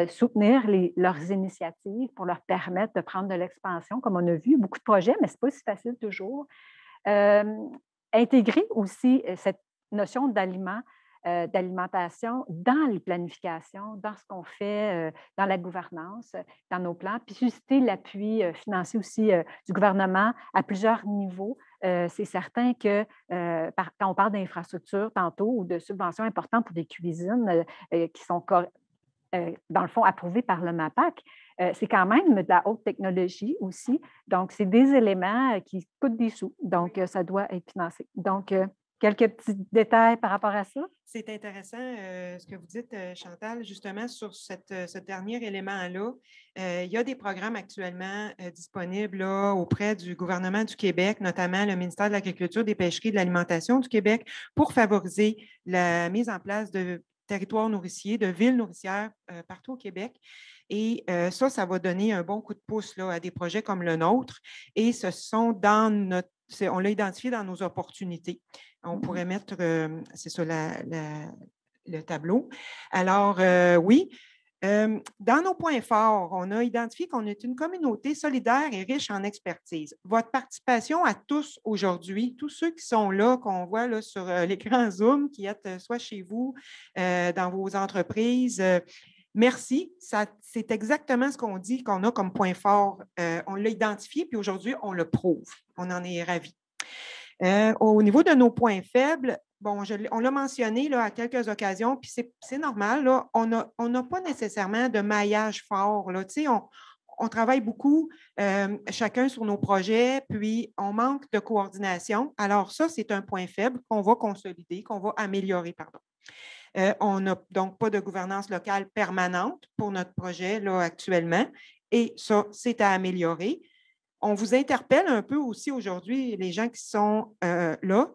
Soutenir leurs initiatives pour leur permettre de prendre de l'expansion, comme on a vu, beaucoup de projets, mais ce n'est pas si facile toujours. Intégrer aussi cette notion d'alimentation dans les planifications, dans ce qu'on fait, dans la gouvernance, dans nos plans, puis susciter l'appui financier aussi du gouvernement à plusieurs niveaux. C'est certain que quand on parle d'infrastructures tantôt ou de subventions importantes pour des cuisines qui sont dans le fond approuvées par le MAPAC, c'est quand même de la haute technologie aussi. Donc, c'est des éléments qui coûtent des sous. Donc, ça doit être financé. Donc, quelques petits détails par rapport à ça? C'est intéressant ce que vous dites, Chantal, justement sur ce dernier élément-là. Il y a des programmes actuellement disponibles là, auprès du gouvernement du Québec, notamment le ministère de l'Agriculture, des Pêcheries et de l'Alimentation du Québec, pour favoriser la mise en place de territoires nourriciers, de villes nourricières partout au Québec. Et ça va donner un bon coup de pouce là, à des projets comme le nôtre. Et ce sont on l'a identifié dans nos opportunités. On pourrait mettre, c'est ça, le tableau. Alors, oui, dans nos points forts, on a identifié qu'on est une communauté solidaire et riche en expertise. Votre participation à tous aujourd'hui, tous ceux qui sont là, qu'on voit là, sur l'écran Zoom, qui êtes soit chez vous, dans vos entreprises, merci. C'est exactement ce qu'on dit qu'on a comme point fort. On l'a identifié, puis aujourd'hui, on le prouve. On en est ravis. Au niveau de nos points faibles, bon, on l'a mentionné là, à quelques occasions, puis c'est normal, là, on n'a pas nécessairement de maillage fort. Là. on travaille beaucoup, chacun sur nos projets, puis on manque de coordination. Alors ça, c'est un point faible qu'on va consolider, qu'on va améliorer, pardon. On n'a donc pas de gouvernance locale permanente pour notre projet là, actuellement, et ça, c'est à améliorer. On vous interpelle un peu aussi aujourd'hui, les gens qui sont là.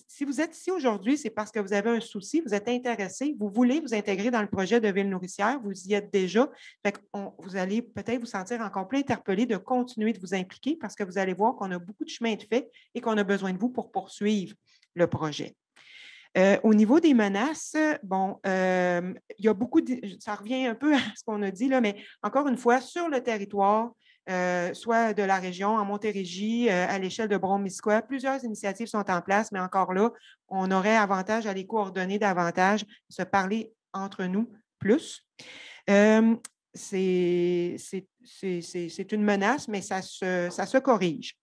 Si vous êtes ici aujourd'hui, c'est parce que vous avez un souci, vous êtes intéressé, vous voulez vous intégrer dans le projet de ville nourricière, vous y êtes déjà. Vous allez peut-être vous sentir encore plus interpellé de continuer de vous impliquer parce que vous allez voir qu'on a beaucoup de chemin de fait et qu'on a besoin de vous pour poursuivre le projet. Au niveau des menaces, bon, il y a beaucoup ça revient un peu à ce qu'on a dit, là, mais encore une fois, sur le territoire, soit de la région, en Montérégie, à l'échelle de Brome-Missisquoi, plusieurs initiatives sont en place, mais encore là, on aurait avantage à les coordonner davantage, se parler entre nous plus. C'est une menace, mais ça se corrige.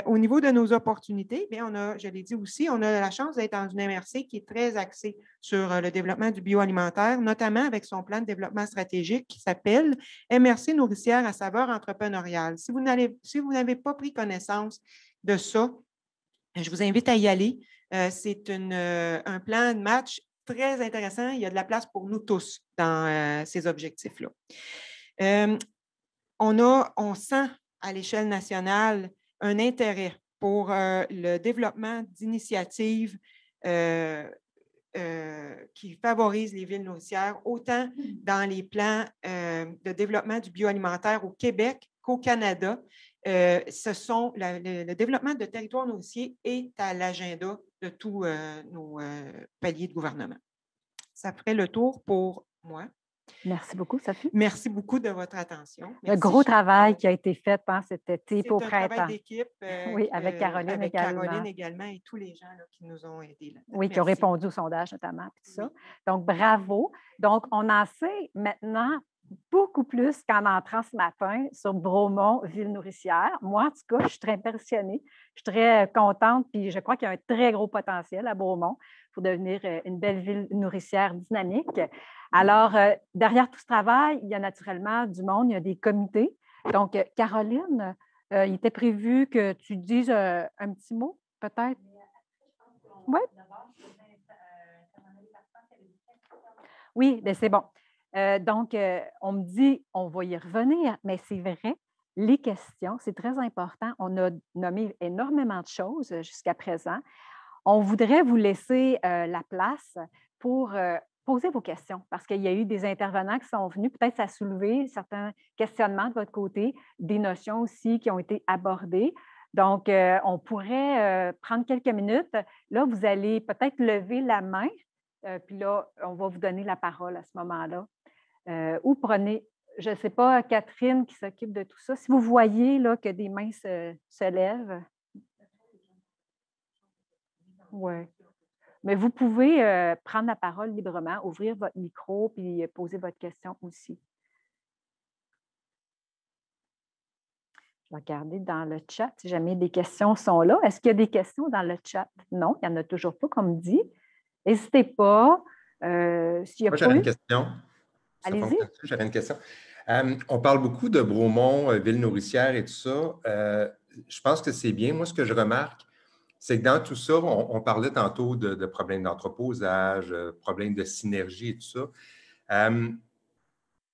Au niveau de nos opportunités, bien, je l'ai dit aussi, on a la chance d'être dans une MRC qui est très axée sur le développement du bioalimentaire, notamment avec son plan de développement stratégique qui s'appelle MRC nourricière à saveur entrepreneuriale. Si vous n'avez pas pris connaissance de ça, je vous invite à y aller. C'est un plan de match très intéressant. Il y a de la place pour nous tous dans ces objectifs-là. On sent à l'échelle nationale un intérêt pour le développement d'initiatives qui favorisent les villes nourricières, autant dans les plans de développement du bioalimentaire au Québec qu'au Canada. Le développement de territoires nourriciers est à l'agenda de tous nos paliers de gouvernement. Ça ferait le tour pour moi. Merci beaucoup, Sophie. Merci beaucoup de votre attention. Le gros travail qui a été fait pendant cet été au printemps. C'est un travail d'équipe. Oui, avec Caroline avec également. Caroline également et tous les gens là, qui nous ont aidés. Oui, qui ont répondu au sondage notamment. Tout ça. Donc, bravo. Donc, on en sait maintenant beaucoup plus qu'en entrant ce matin sur Bromont, ville nourricière. Moi, en tout cas, je suis très impressionnée. Je suis très contente, puis je crois qu'il y a un très gros potentiel à Bromont pour devenir une belle ville nourricière dynamique. Alors, derrière tout ce travail, il y a naturellement du monde, il y a des comités. Donc, Caroline, il était prévu que tu dises un petit mot, peut-être? Oui. Oui, bien c'est bon. Donc, on me dit, on va y revenir, mais c'est vrai, les questions, c'est très important. On a nommé énormément de choses jusqu'à présent. On voudrait vous laisser la place pour poser vos questions parce qu'il y a eu des intervenants qui sont venus, peut-être ça a soulevé certains questionnements de votre côté, des notions aussi qui ont été abordées. Donc, on pourrait prendre quelques minutes. Là, vous allez peut-être lever la main, puis là, on va vous donner la parole à ce moment-là. Ou prenez, je ne sais pas, Catherine qui s'occupe de tout ça. Si vous voyez là, que des mains se lèvent. Oui. Mais vous pouvez prendre la parole librement, ouvrir votre micro puis poser votre question aussi. Je vais regarder dans le chat si jamais des questions sont là. Est-ce qu'il y a des questions dans le chat? Non, il n'y en a toujours pas, comme dit. N'hésitez pas. S'il y a Moi, j'avais une question. Allez-y. J'avais une question. On parle beaucoup de Bromont, ville nourricière et tout ça. Je pense que c'est bien. Moi, ce que je remarque, c'est que dans tout ça, on parlait tantôt de problèmes d'entreposage, problèmes de synergie et tout ça.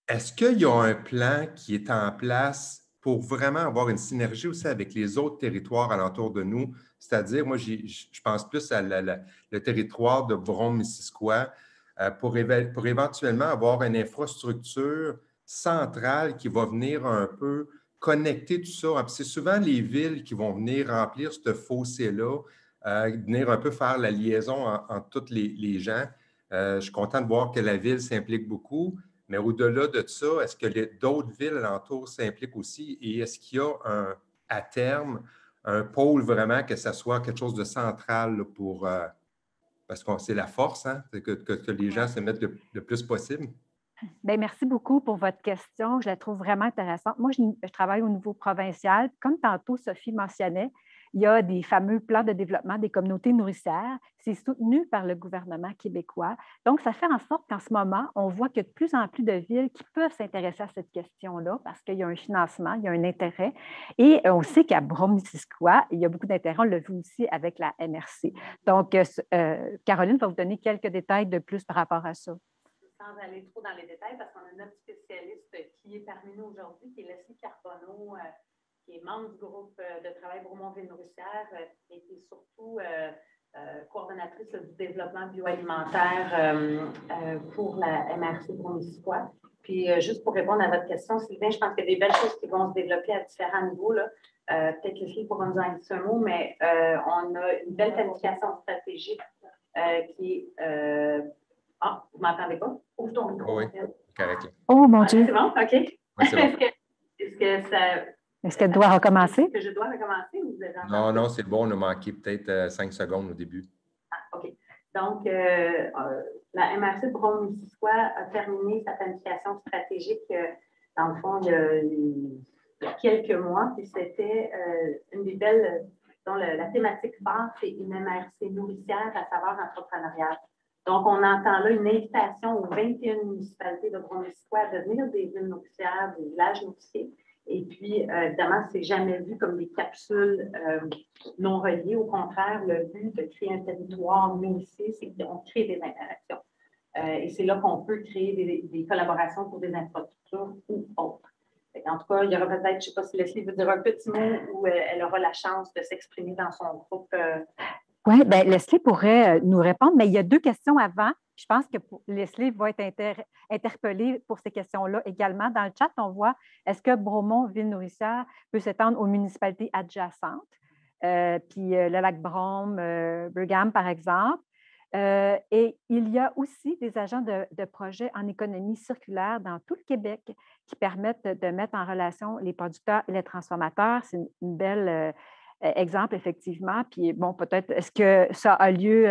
Est-ce qu'il y a un plan qui est en place pour vraiment avoir une synergie aussi avec les autres territoires alentour de nous? C'est-à-dire, moi, je pense plus à le territoire de Brome-Missisquoi pour éventuellement avoir une infrastructure centrale qui va venir un peu connecter tout ça. C'est souvent les villes qui vont venir remplir ce fossé-là, venir un peu faire la liaison entre tous les gens. Je suis content de voir que la ville s'implique beaucoup, mais au-delà de ça, est-ce que d'autres villes alentours s'impliquent aussi et est-ce qu'il y a à terme un pôle vraiment que ça soit quelque chose de central là, pour... parce que c'est la force, hein, que les gens se mettent le plus possible. Bien, merci beaucoup pour votre question. Je la trouve vraiment intéressante. Moi, je travaille au niveau provincial. Comme tantôt, Sophie mentionnait, il y a des fameux plans de développement des communautés nourricières. C'est soutenu par le gouvernement québécois. Donc, ça fait en sorte qu'en ce moment, on voit qu'il y a de plus en plus de villes qui peuvent s'intéresser à cette question-là parce qu'il y a un financement, il y a un intérêt. Et on sait qu'à Brome-Missisquoi, il y a beaucoup d'intérêt. On l'a vu aussi avec la MRC. Donc, Caroline va vous donner quelques détails de plus par rapport à ça. Sans aller trop dans les détails, parce qu'on a notre spécialiste qui est parmi nous aujourd'hui, qui est Leslie Carbonneau, qui est membre du groupe de travail Bromont-Ville-Nourricière et qui est surtout coordonnatrice du développement bioalimentaire pour la MRC Brome-Missisquoi. Puis, juste pour répondre à votre question, Sylvain, je pense qu'il y a des belles choses qui vont se développer à différents niveaux, là. Peut-être Leslie pourra nous en dire un mot, mais on a une belle planification stratégique qui est... Ah, vous ne m'entendez pas? Ouvre ton micro. Oui, correct. Oh, mon Dieu. C'est bon? OK. Oui, c'est bon. Est-ce qu'elle doit recommencer? Est-ce que je dois recommencer ou vous êtes en Non, non, c'est bon. On a manqué peut-être 5 secondes au début. Ah, OK. Donc, la MRC de Brome-Missisquoi a terminé sa planification stratégique, dans le fond, il y a quelques mois. Puis c'était une des belles, dont la thématique phare, c'est une MRC nourricière à saveur entrepreneuriale. Donc, on entend là une invitation aux 21 municipalités de Brome-Missisquoi à devenir des villes nourricières, des villages nourriciers. Et puis, évidemment, ce n'est jamais vu comme des capsules non reliées. Au contraire, le but de créer un territoire nourricier, c'est qu'on crée des interactions. Et c'est là qu'on peut créer des collaborations pour des infrastructures ou autres. En tout cas, il y aura peut-être, je ne sais pas si Leslie veut dire un petit mot ou elle aura la chance de s'exprimer dans son groupe. Oui, bien, Leslie pourrait nous répondre, mais il y a 2 questions avant. Je pense que Leslie va être interpellée pour ces questions-là également. Dans le chat, on voit, est-ce que Bromont, ville nourricière, peut s'étendre aux municipalités adjacentes? Puis le lac Brome, Brigham, par exemple. Et il y a aussi des agents de projet en économie circulaire dans tout le Québec qui permettent de mettre en relation les producteurs et les transformateurs. C'est une belle... exemple, effectivement. Puis, bon, peut-être, est-ce que ça a lieu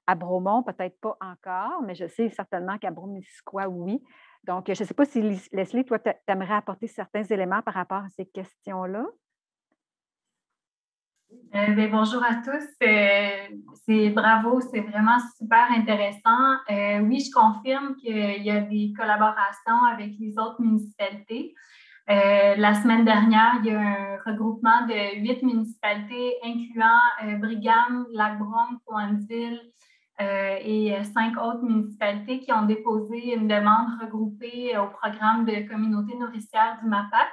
à Bromont? Peut-être pas encore, mais je sais certainement qu'à Brome-Missisquoi, oui. Donc, je ne sais pas si, Leslie, toi, tu aimerais apporter certains éléments par rapport à ces questions-là? Bonjour à tous. Bravo, c'est vraiment super intéressant. Oui, je confirme qu'il y a des collaborations avec les autres municipalités. La semaine dernière, il y a un regroupement de 8 municipalités, incluant Brigham, Lac-Brome, Cowansville et 5 autres municipalités qui ont déposé une demande regroupée au programme de communauté nourricière du MAPAC.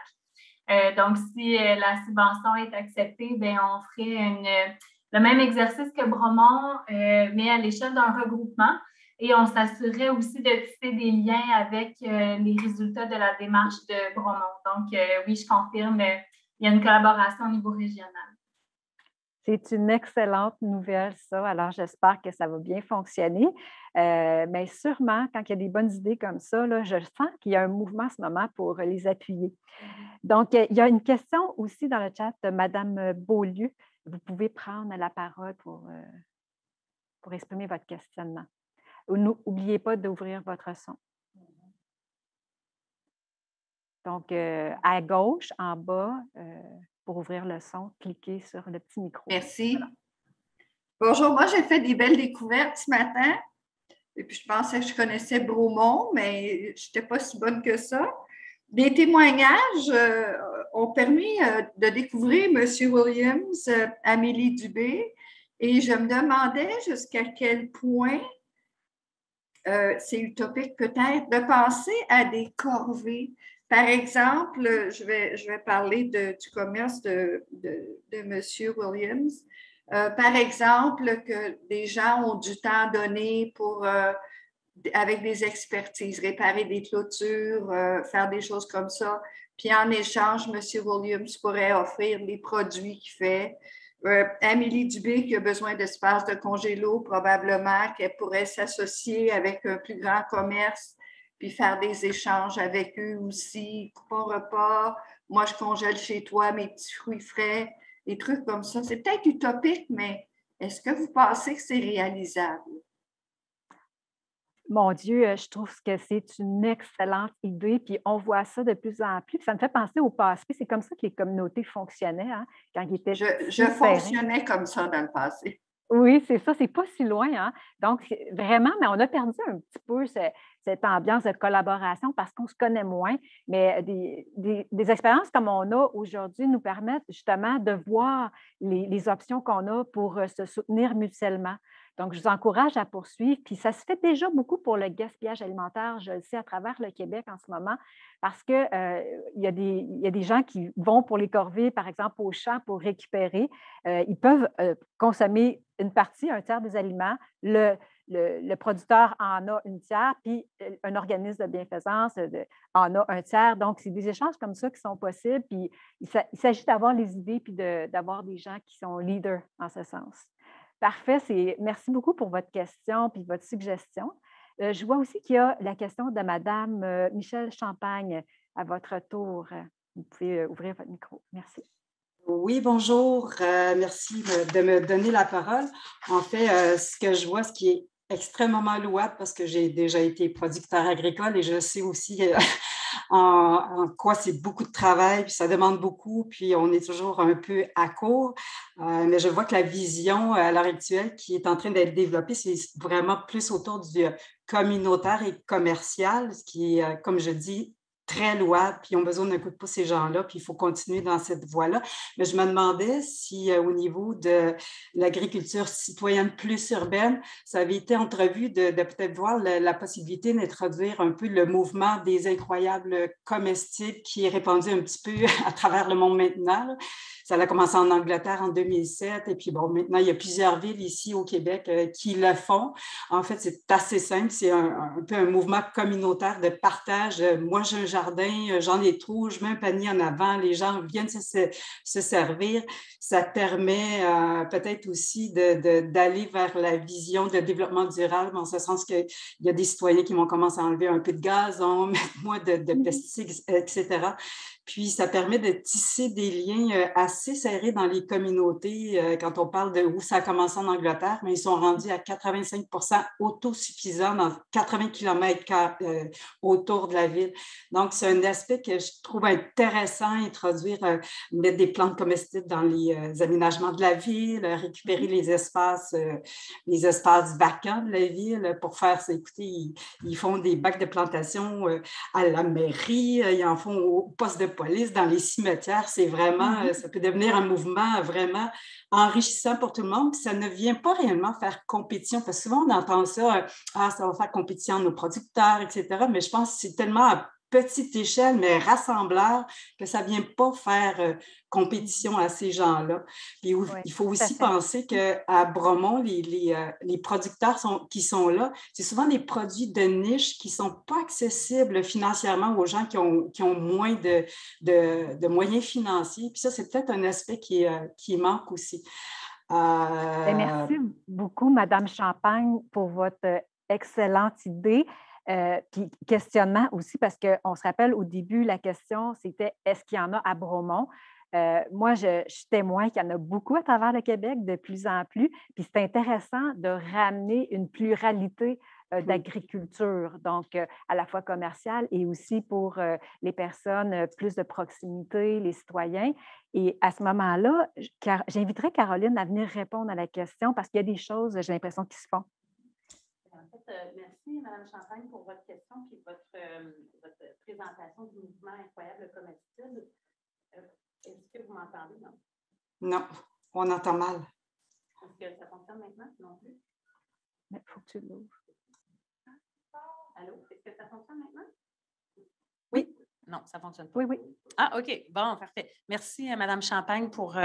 Donc, si la subvention est acceptée, bien, on ferait le même exercice que Bromont, mais à l'échelle d'un regroupement. Et on s'assurait aussi de tisser des liens avec les résultats de la démarche de Bromont. Donc, oui, je confirme, il y a une collaboration au niveau régional. C'est une excellente nouvelle, ça. Alors, j'espère que ça va bien fonctionner. Mais sûrement, quand il y a des bonnes idées comme ça, là, je sens qu'il y a un mouvement en ce moment pour les appuyer. Donc, il y a une question aussi dans le chat de Mme Beaulieu. Vous pouvez prendre la parole pour exprimer votre questionnement. N'oubliez pas d'ouvrir votre son. Donc, à gauche, en bas, pour ouvrir le son, cliquez sur le petit micro. Merci. Voilà. Bonjour, moi, j'ai fait des belles découvertes ce matin. Et puis, je pensais que je connaissais Bromont, mais je n'étais pas si bonne que ça. Des témoignages ont permis de découvrir M. Williams, Amélie Dubé, et je me demandais jusqu'à quel point c'est utopique peut-être de penser à des corvées. Par exemple, je vais parler du commerce de M. Williams. Par exemple, que des gens ont du temps donné pour, avec des expertises, réparer des clôtures, faire des choses comme ça. Puis en échange, M. Williams pourrait offrir les produits qu'il fait. Amélie Dubé, qui a besoin d'espace de congélo, probablement qu'elle pourrait s'associer avec un plus grand commerce puis faire des échanges avec eux aussi. Coupon repas, moi, je congèle chez toi mes petits fruits frais, des trucs comme ça. C'est peut-être utopique, mais est-ce que vous pensez que c'est réalisable? Mon Dieu, je trouve que c'est une excellente idée, puis on voit ça de plus en plus. Ça me fait penser au passé. C'est comme ça que les communautés fonctionnaient, hein, quand ils étaient Je si serrés. fonctionnais comme ça dans le passé. Oui, c'est ça, c'est pas si loin, hein. Donc, vraiment, mais on a perdu un petit peu cette ambiance de collaboration parce qu'on se connaît moins, mais des expériences comme on a aujourd'hui nous permettent justement de voir les options qu'on a pour se soutenir mutuellement. Donc, je vous encourage à poursuivre. Puis, ça se fait déjà beaucoup pour le gaspillage alimentaire, je le sais, à travers le Québec en ce moment, parce qu'il y a des gens qui vont pour les corvées, par exemple, au champ pour récupérer. Ils peuvent consommer une partie, un tiers des aliments. Le producteur en a une tiers, puis un organisme de bienfaisance en a un tiers. Donc, c'est des échanges comme ça qui sont possibles. Puis, il s'agit d'avoir les idées puis d'avoir des gens qui sont leaders en ce sens. Parfait. Merci beaucoup pour votre question puis votre suggestion. Je vois aussi qu'il y a la question de Mme Michèle Champagne à votre tour. Vous pouvez ouvrir votre micro. Merci. Oui, bonjour. Merci de me donner la parole. En fait, ce que je vois, ce qui est extrêmement louable, parce que j'ai déjà été producteur agricole et je sais aussi en quoi c'est beaucoup de travail, puis ça demande beaucoup, puis on est toujours un peu à court. Mais je vois que la vision à l'heure actuelle qui est en train d'être développée, c'est vraiment plus autour du communautaire et commercial, ce qui est, comme je dis, très louable, puis ils ont besoin d'un coup de pouce, ces gens-là, puis il faut continuer dans cette voie-là. Mais je me demandais si, au niveau de l'agriculture citoyenne plus urbaine, ça avait été entrevu de peut-être voir la possibilité d'introduire un peu le mouvement des incroyables comestibles qui est répandu un petit peu à travers le monde maintenant, là. Ça a commencé en Angleterre en 2007, et puis bon, maintenant, il y a plusieurs villes ici au Québec qui le font. En fait, c'est assez simple, c'est un peu un mouvement communautaire de partage. Moi, j'ai un jardin, j'en ai trop, je mets un panier en avant, les gens viennent se servir. Ça permet peut-être aussi d'aller vers la vision de développement durable, en ce sens qu'il y a des citoyens qui vont commencer à enlever un peu de gazon, mettre moins de pesticides, etc. Puis, ça permet de tisser des liens assez serrés dans les communautés. Quand on parle de où ça a commencé en Angleterre, mais ils sont rendus à 85 % autosuffisants dans 80 km autour de la ville. Donc, c'est un aspect que je trouve intéressant, introduire, mettre des plantes comestibles dans les aménagements de la ville, récupérer les espaces vacants de la ville pour faire ça. Écoutez, ils font des bacs de plantation à la mairie, ils en font au poste de police, dans les cimetières. C'est vraiment, ça peut devenir un mouvement vraiment enrichissant pour tout le monde. Puis ça ne vient pas réellement faire compétition, parce que souvent on entend ça, ça va faire compétition à nos producteurs, etc. Mais je pense que c'est tellement à petite échelle, mais rassembleur, que ça ne vient pas faire compétition à ces gens-là. Puis il faut aussi penser qu'à Bromont, les producteurs qui sont là, c'est souvent des produits de niche qui ne sont pas accessibles financièrement aux gens qui ont moins de moyens financiers. Puis ça, c'est peut-être un aspect qui manque aussi. Merci beaucoup, Mme Champagne, pour votre excellente idée. Puis questionnement aussi, parce qu'on se rappelle au début, la question, c'était est-ce qu'il y en a à Bromont? Moi, je suis témoin qu'il y en a beaucoup à travers le Québec, de plus en plus. Puis c'est intéressant de ramener une pluralité d'agriculture, donc à la fois commerciale et aussi pour les personnes plus de proximité, les citoyens. Et à ce moment-là, j'inviterais Caroline à venir répondre à la question parce qu'il y a des choses, j'ai l'impression, qui se font. En fait, merci, Mme Champagne, pour votre question et votre présentation du mouvement Incroyable Comestible. Est-ce que vous m'entendez? Non, on entend mal. Est-ce que ça fonctionne maintenant? Non plus? Il faut que tu l'ouvres. Allô? Est-ce que ça fonctionne maintenant? Oui. Non, ça ne fonctionne pas. Oui, oui. Ah, OK. Bon, parfait. Merci, Mme Champagne, pour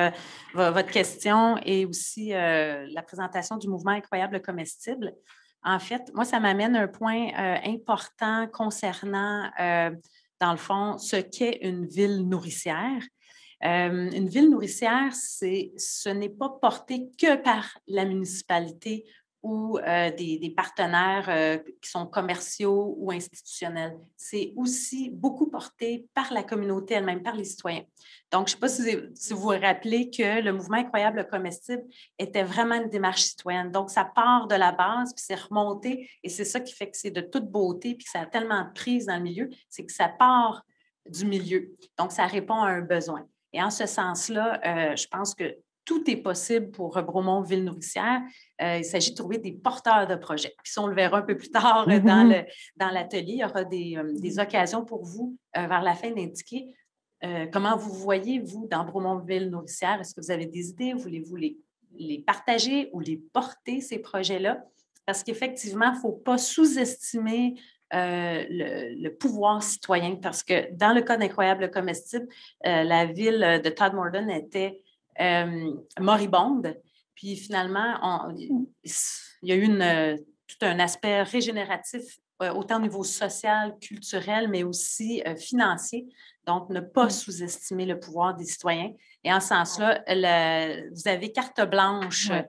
votre question et aussi la présentation du mouvement Incroyable Comestible. En fait, moi, ça m'amène un point important concernant, dans le fond, ce qu'est une ville nourricière. Une ville nourricière, ce n'est pas porté que par la municipalité ou des partenaires qui sont commerciaux ou institutionnels. C'est aussi beaucoup porté par la communauté elle-même, par les citoyens. Donc, je ne sais pas si vous vous rappelez que le mouvement Incroyable Comestible était vraiment une démarche citoyenne. Donc, ça part de la base, puis c'est remonté, et c'est ça qui fait que c'est de toute beauté, puis que ça a tellement de prise dans le milieu, c'est que ça part du milieu. Donc, ça répond à un besoin. Et en ce sens-là, je pense que tout est possible pour Bromont Ville Nourricière. Il s'agit de trouver des porteurs de projets. Puis ça, on le verra un peu plus tard dans l'atelier. Il y aura des occasions pour vous, vers la fin, d'indiquer comment vous voyez, vous, dans Bromont Ville Nourricière. Est-ce que vous avez des idées? Voulez-vous les partager ou les porter, ces projets-là? Parce qu'effectivement, il ne faut pas sous-estimer le pouvoir citoyen, parce que dans le cas d'Incroyable Comestible, la ville de Todmorden était moribonde. Puis finalement, il y a eu tout un aspect régénératif, autant au niveau social, culturel, mais aussi financier. Donc, ne pas sous-estimer le pouvoir des citoyens. Et en ce sens-là, vous avez carte blanche. Ouais.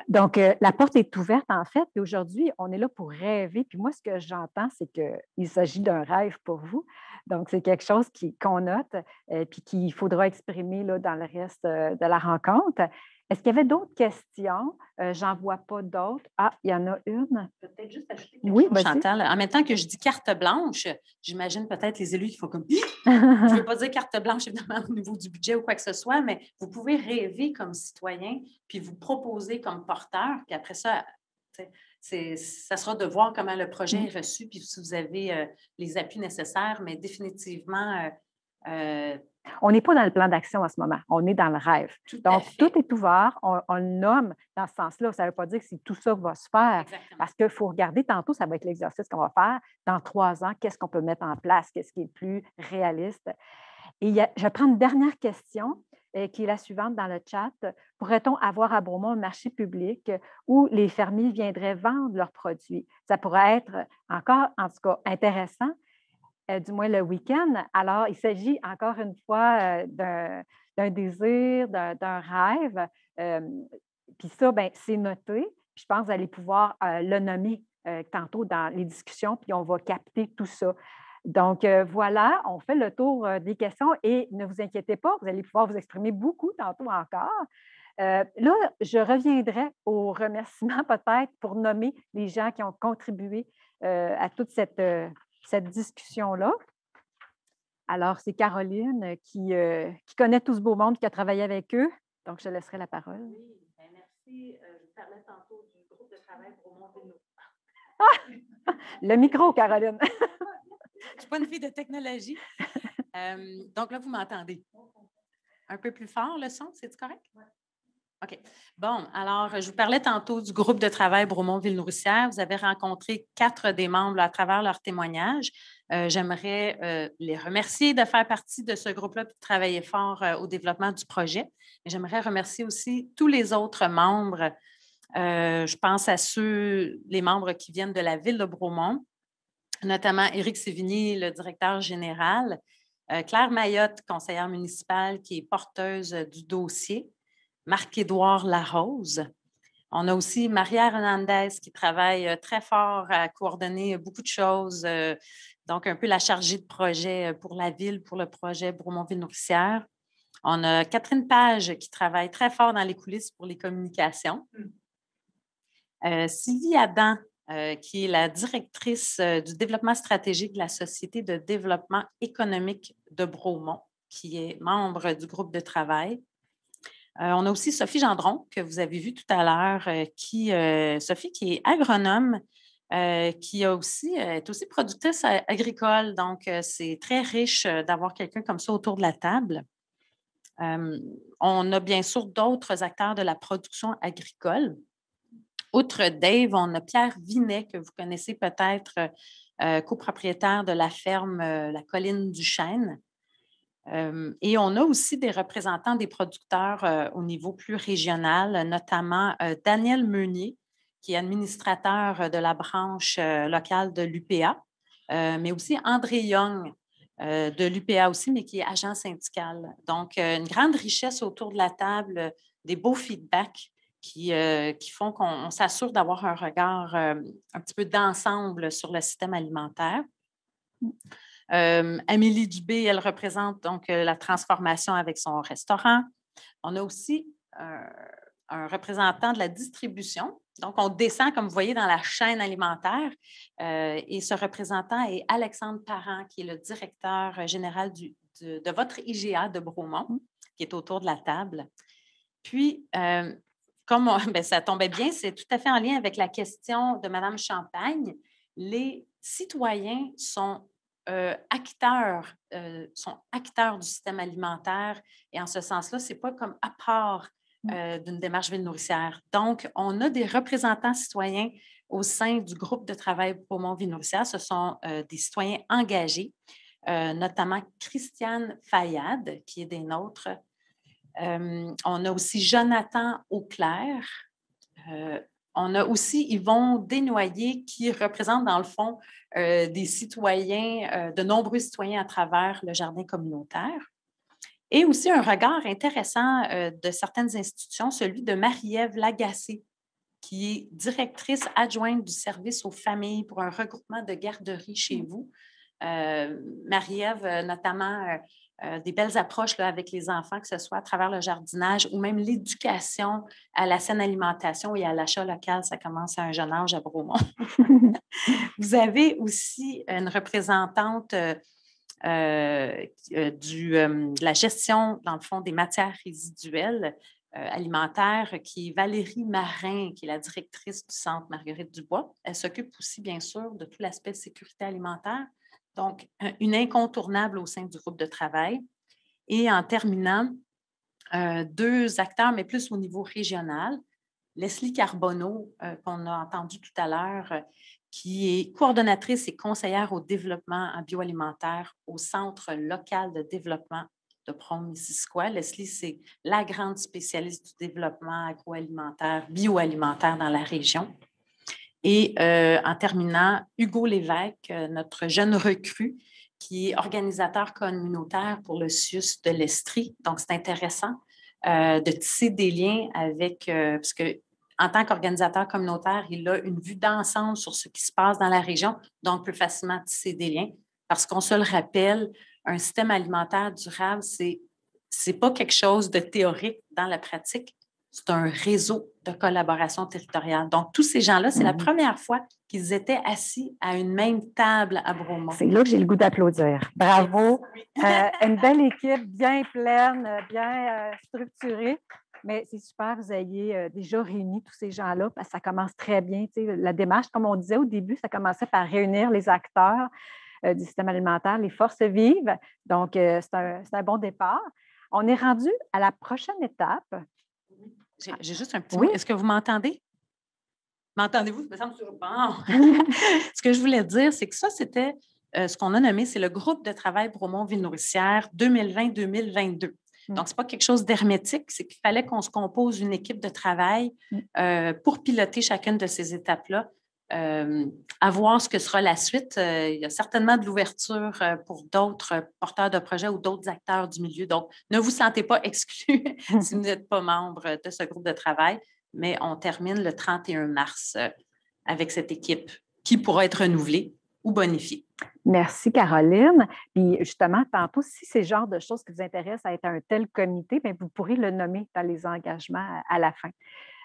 Donc, la porte est ouverte, en fait. Puis aujourd'hui, on est là pour rêver. Puis moi, ce que j'entends, c'est qu'il s'agit d'un rêve pour vous. Donc, c'est quelque chose qu'on note puis qu'il faudra exprimer là, dans le reste de la rencontre. Est-ce qu'il y avait d'autres questions? J'en vois pas d'autres. Ah, il y en a une. Peut-être juste ajouter quelque chose, vas-y. Chantal. En même temps que je dis carte blanche, j'imagine peut-être les élus qui font comme... Je ne veux pas dire carte blanche, évidemment, au niveau du budget ou quoi que ce soit, mais vous pouvez rêver comme citoyen, puis vous proposer comme porteur, puis après ça, ça sera de voir comment le projet est reçu, puis si vous avez les appuis nécessaires, mais définitivement... on n'est pas dans le plan d'action à ce moment, on est dans le rêve. Donc, tout est ouvert, on le nomme dans ce sens-là. Ça ne veut pas dire que c'est tout ça qui va se faire. Exactement. Parce qu'il faut regarder tantôt, ça va être l'exercice qu'on va faire. Dans 3 ans, qu'est-ce qu'on peut mettre en place? Qu'est-ce qui est plus réaliste? Et je prends une dernière question qui est la suivante dans le chat. Pourrait-on avoir à Bromont un marché public où les fermiers viendraient vendre leurs produits? Ça pourrait être encore, en tout cas, intéressant. Du moins le week-end. Alors, il s'agit encore une fois d'un désir, d'un rêve. Puis ça, bien, c'est noté. Puis je pense que vous allez pouvoir le nommer tantôt dans les discussions, puis on va capter tout ça. Donc, voilà, on fait le tour des questions et ne vous inquiétez pas, vous allez pouvoir vous exprimer beaucoup tantôt encore. Là, je reviendrai aux remerciements peut-être pour nommer les gens qui ont contribué à toute cette discussion-là. Alors, c'est Caroline qui connaît tout ce beau monde, qui a travaillé avec eux. Donc, je laisserai la parole. Oui, bien, merci. Je vous parlais tantôt du groupe de travail Bromont Ville. Le micro, Caroline. Je ne suis pas une fille de technologie. Donc là, vous m'entendez. Un peu plus fort, le son, c'est-tu correct? Oui. OK. Bon, alors, je vous parlais tantôt du groupe de travail Bromont Ville Nourricière. Vous avez rencontré 4 des membres à travers leur témoignage. J'aimerais les remercier de faire partie de ce groupe-là et de travailler fort au développement du projet. J'aimerais remercier aussi tous les autres membres. Je pense à les membres qui viennent de la ville de Bromont, notamment Éric Sévigny, le directeur général, Claire Mayotte, conseillère municipale, qui est porteuse du dossier, Marc-Édouard Larose. On a aussi Maria Hernandez qui travaille très fort à coordonner beaucoup de choses, donc un peu la chargée de projet pour la ville, pour le projet Bromont Ville Nourricière. On a Catherine Page qui travaille très fort dans les coulisses pour les communications. Sylvie Adam, qui est la directrice du développement stratégique de la Société de développement économique de Bromont, qui est membre du groupe de travail. On a aussi Sophie Gendron, que vous avez vu tout à l'heure, Sophie qui est agronome, qui est aussi productrice agricole. Donc, c'est très riche d'avoir quelqu'un comme ça autour de la table. On a bien sûr d'autres acteurs de la production agricole. Outre Dave, on a Pierre Vinet, que vous connaissez peut-être, copropriétaire de la ferme La Colline du Chêne. Et on a aussi des représentants des producteurs au niveau plus régional, notamment Daniel Meunier, qui est administrateur de la branche locale de l'UPA, mais aussi André Young de l'UPA aussi, mais qui est agent syndical. Donc, une grande richesse autour de la table, des beaux feedbacks qui font qu'on s'assure d'avoir un regard un petit peu d'ensemble sur le système alimentaire. Amélie Dubé, elle représente donc la transformation avec son restaurant. On a aussi un représentant de la distribution. Donc, on descend, comme vous voyez, dans la chaîne alimentaire. Et ce représentant est Alexandre Parent, qui est le directeur général de votre IGA de Bromont, qui est autour de la table. Puis, comme ça tombait bien, c'est tout à fait en lien avec la question de Mme Champagne. Les citoyens sont acteurs du système alimentaire et en ce sens-là, ce n'est pas comme à part d'une démarche ville nourricière. Donc, on a des représentants citoyens au sein du groupe de travail Bromont Ville nourricière. Ce sont des citoyens engagés, notamment Christiane Fayad, qui est des nôtres. On a aussi Jonathan Auclair. On a aussi Yvon Desnoyers qui représente dans le fond des citoyens, de nombreux citoyens à travers le jardin communautaire. Et aussi un regard intéressant de certaines institutions, celui de Marie-Ève Lagacé, qui est directrice adjointe du service aux familles pour un regroupement de garderies chez vous. Marie-Ève, notamment des belles approches là, avec les enfants, que ce soit à travers le jardinage ou même l'éducation à la saine alimentation et à l'achat local. Ça commence à un jeune âge à Bromont. Vous avez aussi une représentante de la gestion, dans le fond, des matières résiduelles alimentaires, qui est Valérie Marin, qui est la directrice du Centre Marguerite Dubois. Elle s'occupe aussi, bien sûr, de tout l'aspect de sécurité alimentaire. Donc, une incontournable au sein du groupe de travail. Et en terminant, deux acteurs, mais plus au niveau régional. Leslie Carbonneau, qu'on a entendu tout à l'heure, qui est coordonnatrice et conseillère au développement en bioalimentaire au Centre local de développement de Brome-Missisquoi. Leslie, c'est la grande spécialiste du développement agroalimentaire, bioalimentaire dans la région. Et en terminant, Hugo Lévesque, notre jeune recrue, qui est organisateur communautaire pour le CIUS de l'Estrie. Donc, c'est intéressant de tisser des liens avec, parce que en tant qu'organisateur communautaire, il a une vue d'ensemble sur ce qui se passe dans la région, donc peut facilement tisser des liens. Parce qu'on se le rappelle, un système alimentaire durable, c'est pas quelque chose de théorique dans la pratique, c'est un réseau de collaboration territoriale. Donc, tous ces gens-là, c'est la première fois qu'ils étaient assis à une même table à Bromont. C'est là que j'ai le goût d'applaudir. Bravo! Une belle équipe, bien pleine, bien structurée. Mais c'est super que vous ayez déjà réuni tous ces gens-là, parce que ça commence très bien. Tu sais, la démarche, comme on disait au début, ça commençait par réunir les acteurs du système alimentaire, les forces vives. Donc, c'est un bon départ. On est rendu à la prochaine étape. J'ai juste un petit oui? mot. Est-ce que vous m'entendez? M'entendez-vous? Ça me semble toujours bon. Ce que je voulais dire, c'est que ça, c'était ce qu'on a nommé, c'est le groupe de travail Bromont Ville nourricière 2020-2022. Donc, ce n'est pas quelque chose d'hermétique, c'est qu'il fallait qu'on se compose une équipe de travail pour piloter chacune de ces étapes-là, à voir ce que sera la suite. Il y a certainement de l'ouverture pour d'autres porteurs de projets ou d'autres acteurs du milieu. Donc, ne vous sentez pas exclus si vous n'êtes pas membre de ce groupe de travail, mais on termine le 31 mars avec cette équipe qui pourra être renouvelée ou bonifiée. Merci, Caroline. Puis justement, tantôt, si c'est le genre de choses qui vous intéressent à être un tel comité, bien, vous pourrez le nommer dans les engagements à la fin.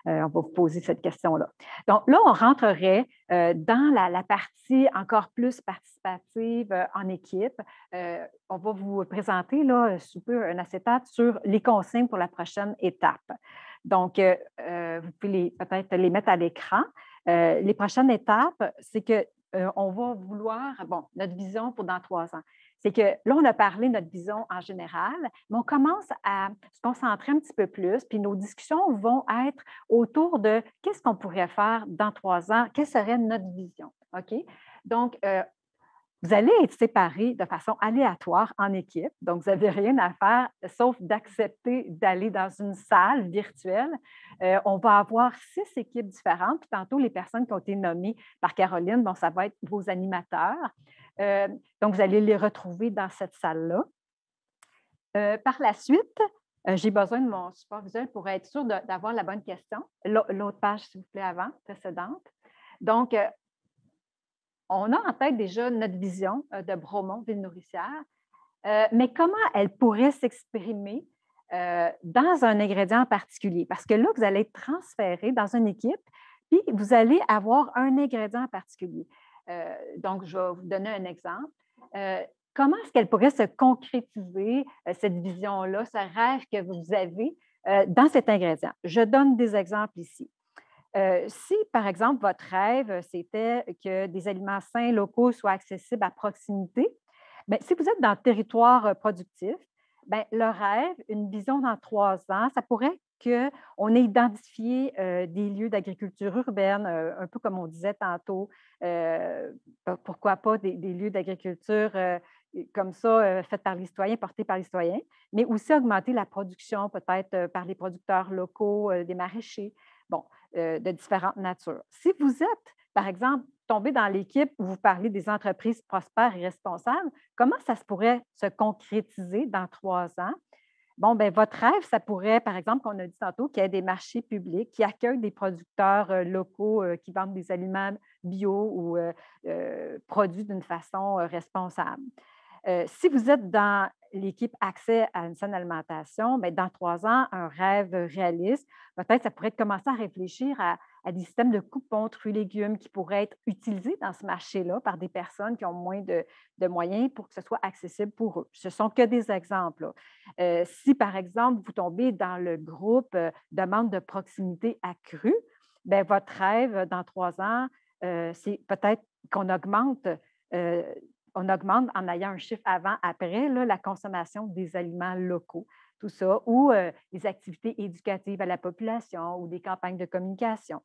On va vous poser cette question-là. Donc là, on rentrerait dans la partie encore plus participative en équipe. On va vous présenter là, sous peu un acétate sur les consignes pour la prochaine étape. Donc, vous pouvez peut-être les mettre à l'écran. Les prochaines étapes, c'est que on va vouloir, notre vision pour dans 3 ans, c'est que là, on a parlé de notre vision en général, mais on commence à se concentrer un petit peu plus, puis nos discussions vont être autour de qu'est-ce qu'on pourrait faire dans 3 ans, quelle serait notre vision, OK? Donc, vous allez être séparés de façon aléatoire en équipe, donc vous n'avez rien à faire sauf d'accepter d'aller dans une salle virtuelle. On va avoir 6 équipes différentes, puis tantôt, les personnes qui ont été nommées par Caroline, ça va être vos animateurs. Donc, vous allez les retrouver dans cette salle-là. Par la suite, J'ai besoin de mon support visuel pour être sûr d'avoir la bonne question. L'autre page, s'il vous plaît, avant, précédente. Donc, on a en tête déjà notre vision de Bromont, ville nourricière, mais comment elle pourrait s'exprimer dans un ingrédient particulier? Parce que là, vous allez être transféré dans une équipe, puis vous allez avoir un ingrédient particulier. Donc, je vais vous donner un exemple. Comment est-ce qu'elle pourrait se concrétiser, cette vision-là, ce rêve que vous avez dans cet ingrédient? Je donne des exemples ici. Si, par exemple, votre rêve, c'était que des aliments sains locaux soient accessibles à proximité, bien, si vous êtes dans le territoire productif, bien, le rêve, une vision dans 3 ans, ça pourrait qu'on ait identifié des lieux d'agriculture urbaine, un peu comme on disait tantôt, pourquoi pas des lieux d'agriculture comme ça, faits par les citoyens, portés par les citoyens, mais aussi augmenter la production peut-être par les producteurs locaux, des maraîchers. Bon, de différentes natures. Si vous êtes, par exemple, tombé dans l'équipe où vous parlez des entreprises prospères et responsables, comment ça se pourrait se concrétiser dans 3 ans? Bon, bien, votre rêve, ça pourrait, par exemple, qu'on a dit tantôt, qu'il y ait des marchés publics qui accueillent des producteurs locaux qui vendent des aliments bio ou produits d'une façon responsable. Si vous êtes dans l'équipe accès à une saine alimentation, bien, dans 3 ans, un rêve réaliste, peut-être ça pourrait commencer à réfléchir à des systèmes de coupons de fruits et légumes qui pourraient être utilisés dans ce marché-là par des personnes qui ont moins de moyens pour que ce soit accessible pour eux. Ce ne sont que des exemples. Si, par exemple, vous tombez dans le groupe demande de proximité accrue, bien, votre rêve dans 3 ans, c'est peut-être qu'on augmente on augmente en ayant un chiffre avant-après la consommation des aliments locaux, tout ça, ou les activités éducatives à la population ou des campagnes de communication.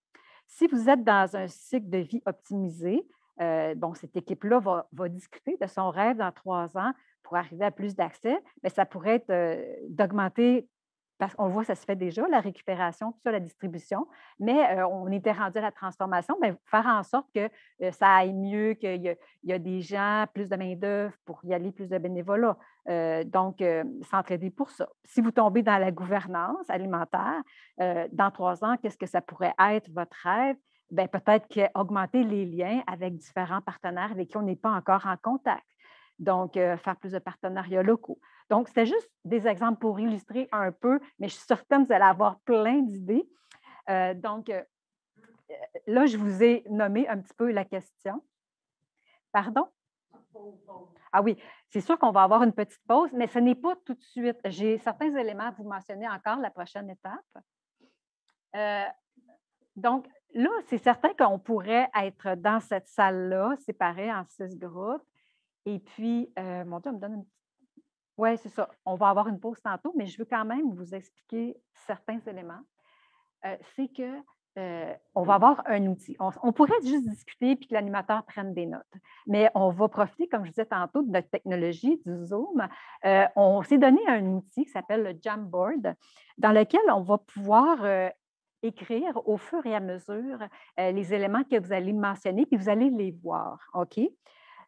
Si vous êtes dans un cycle de vie optimisé, bon, cette équipe-là va discuter de son rêve dans 3 ans pour arriver à plus d'accès, mais ça pourrait être d'augmenter, parce qu'on voit, ça se fait déjà, la récupération, tout ça, la distribution, mais on était rendu à la transformation, bien, faire en sorte que ça aille mieux, qu'il y a des gens, plus de main-d'œuvre pour y aller, plus de bénévolat. Donc, s'entraider pour ça. Si vous tombez dans la gouvernance alimentaire, dans 3 ans, qu'est-ce que ça pourrait être votre rêve? Bien, peut-être qu'augmenter les liens avec différents partenaires avec qui on n'est pas encore en contact. Donc, faire plus de partenariats locaux. Donc, c'était juste des exemples pour illustrer un peu, mais je suis certaine que vous allez avoir plein d'idées. Donc, là, je vous ai nommé un petit peu la question. Pardon? Ah oui, c'est sûr qu'on va avoir une petite pause, mais ce n'est pas tout de suite. J'ai certains éléments à vous mentionner encore, la prochaine étape. Donc, là, c'est certain qu'on pourrait être dans cette salle-là, séparée en 6 groupes. Et puis, mon Dieu, on me donne une petite... Oui, c'est ça. On va avoir une pause tantôt, mais je veux quand même vous expliquer certains éléments. C'est que on va avoir un outil. On pourrait juste discuter puis que l'animateur prenne des notes, mais on va profiter, comme je disais tantôt, de notre technologie, du Zoom. On s'est donné un outil qui s'appelle le Jamboard, dans lequel on va pouvoir écrire au fur et à mesure les éléments que vous allez mentionner, puis vous allez les voir. OK?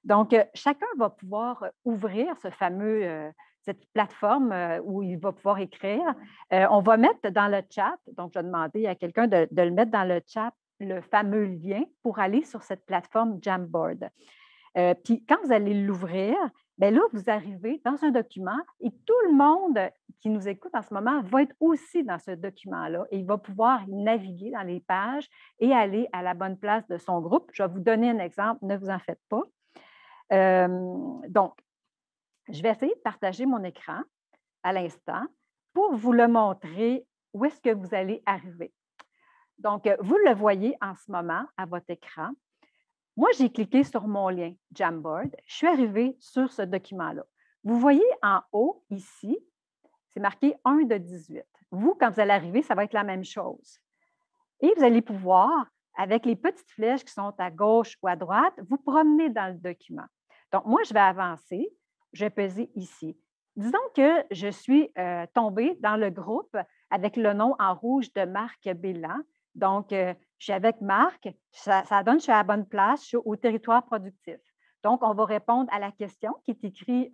Donc, chacun va pouvoir ouvrir cette plateforme où il va pouvoir écrire. On va mettre dans le chat, donc je vais demander à quelqu'un de le mettre dans le chat, le fameux lien pour aller sur cette plateforme Jamboard. Puis quand vous allez l'ouvrir, bien là, vous arrivez dans un document et tout le monde qui nous écoute en ce moment va être aussi dans ce document-là et il va pouvoir naviguer dans les pages et aller à la bonne place de son groupe. Je vais vous donner un exemple, ne vous en faites pas. Donc, je vais essayer de partager mon écran à l'instant pour vous le montrer où est-ce que vous allez arriver. Donc, vous le voyez en ce moment à votre écran. Moi, j'ai cliqué sur mon lien Jamboard. Je suis arrivée sur ce document-là. Vous voyez en haut, ici, c'est marqué 1 de 18. Vous, quand vous allez arriver, ça va être la même chose. Et vous allez pouvoir, avec les petites flèches qui sont à gauche ou à droite, vous promener dans le document. Donc, moi, je vais avancer. Je vais peser ici. Disons que je suis tombée dans le groupe avec le nom en rouge de Marc Bélan. Donc, je suis avec Marc. Ça donne que je suis à la bonne place. Je suis au territoire productif. Donc, on va répondre à la question qui est écrite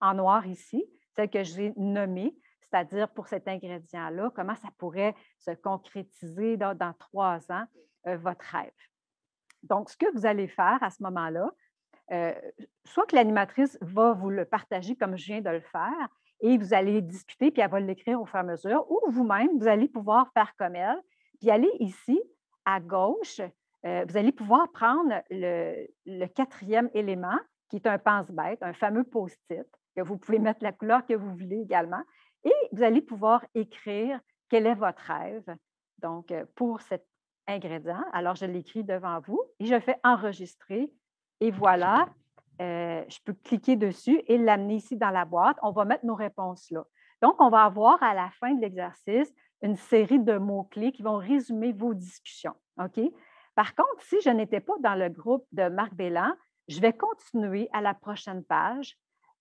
en noir ici, celle que j'ai nommée. c'est-à-dire pour cet ingrédient-là, comment ça pourrait se concrétiser dans 3 ans, votre rêve. Donc, ce que vous allez faire à ce moment-là, soit que l'animatrice va vous le partager comme je viens de le faire, et vous allez discuter, puis elle va l'écrire au fur et à mesure, ou vous-même, vous allez pouvoir faire comme elle, puis aller ici, à gauche, vous allez pouvoir prendre le 4e élément, qui est un pense-bête, un fameux post-it, que vous pouvez mettre la couleur que vous voulez également, et vous allez pouvoir écrire quel est votre rêve, donc pour cet ingrédient. Alors, je l'écris devant vous et je fais enregistrer, et voilà, je peux cliquer dessus et l'amener ici dans la boîte. On va mettre nos réponses là. Donc, on va avoir à la fin de l'exercice une série de mots-clés qui vont résumer vos discussions. OK? Par contre, si je n'étais pas dans le groupe de Marc Bélan, je vais continuer à la prochaine page.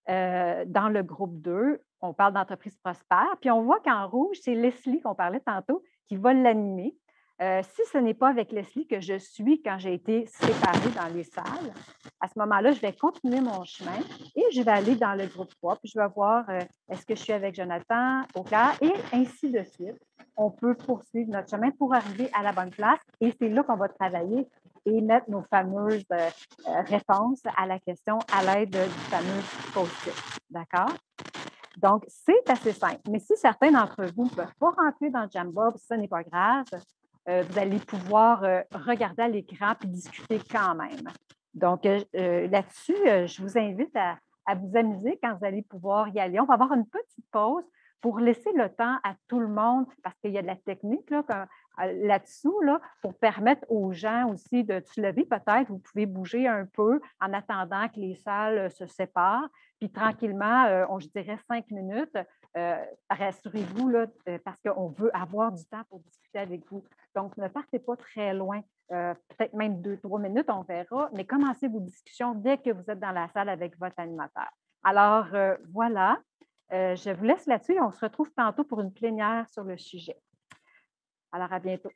Dans le groupe 2, on parle d'entreprise prospère, puis on voit qu'en rouge, c'est Leslie qu'on parlait tantôt qui va l'animer. Si ce n'est pas avec Leslie que je suis quand j'ai été séparée dans les salles, à ce moment-là, je vais continuer mon chemin et je vais aller dans le groupe 3, puis je vais voir est-ce que je suis avec Jonathan, Oka, et ainsi de suite. On peut poursuivre notre chemin pour arriver à la bonne place et c'est là qu'on va travailler et mettre nos fameuses réponses à la question à l'aide du fameux post-it. D'accord? Donc, c'est assez simple. Mais si certains d'entre vous ne peuvent pas rentrer dans Jamboard, ce n'est pas grave. Vous allez pouvoir regarder à l'écran et discuter quand même. Donc, là-dessus, je vous invite à vous amuser quand vous allez pouvoir y aller. On va avoir une petite pause pour laisser le temps à tout le monde, parce qu'il y a de la technique là-dessous, pour permettre aux gens aussi de se lever peut-être. Vous pouvez bouger un peu en attendant que les salles se séparent. Puis tranquillement, je dirais 5 minutes, rassurez-vous, parce qu'on veut avoir du temps pour discuter avec vous. Donc, ne partez pas très loin, peut-être même 2-3 minutes, on verra, mais commencez vos discussions dès que vous êtes dans la salle avec votre animateur. Alors, voilà, je vous laisse là-dessus et on se retrouve tantôt pour une plénière sur le sujet. Alors, à bientôt.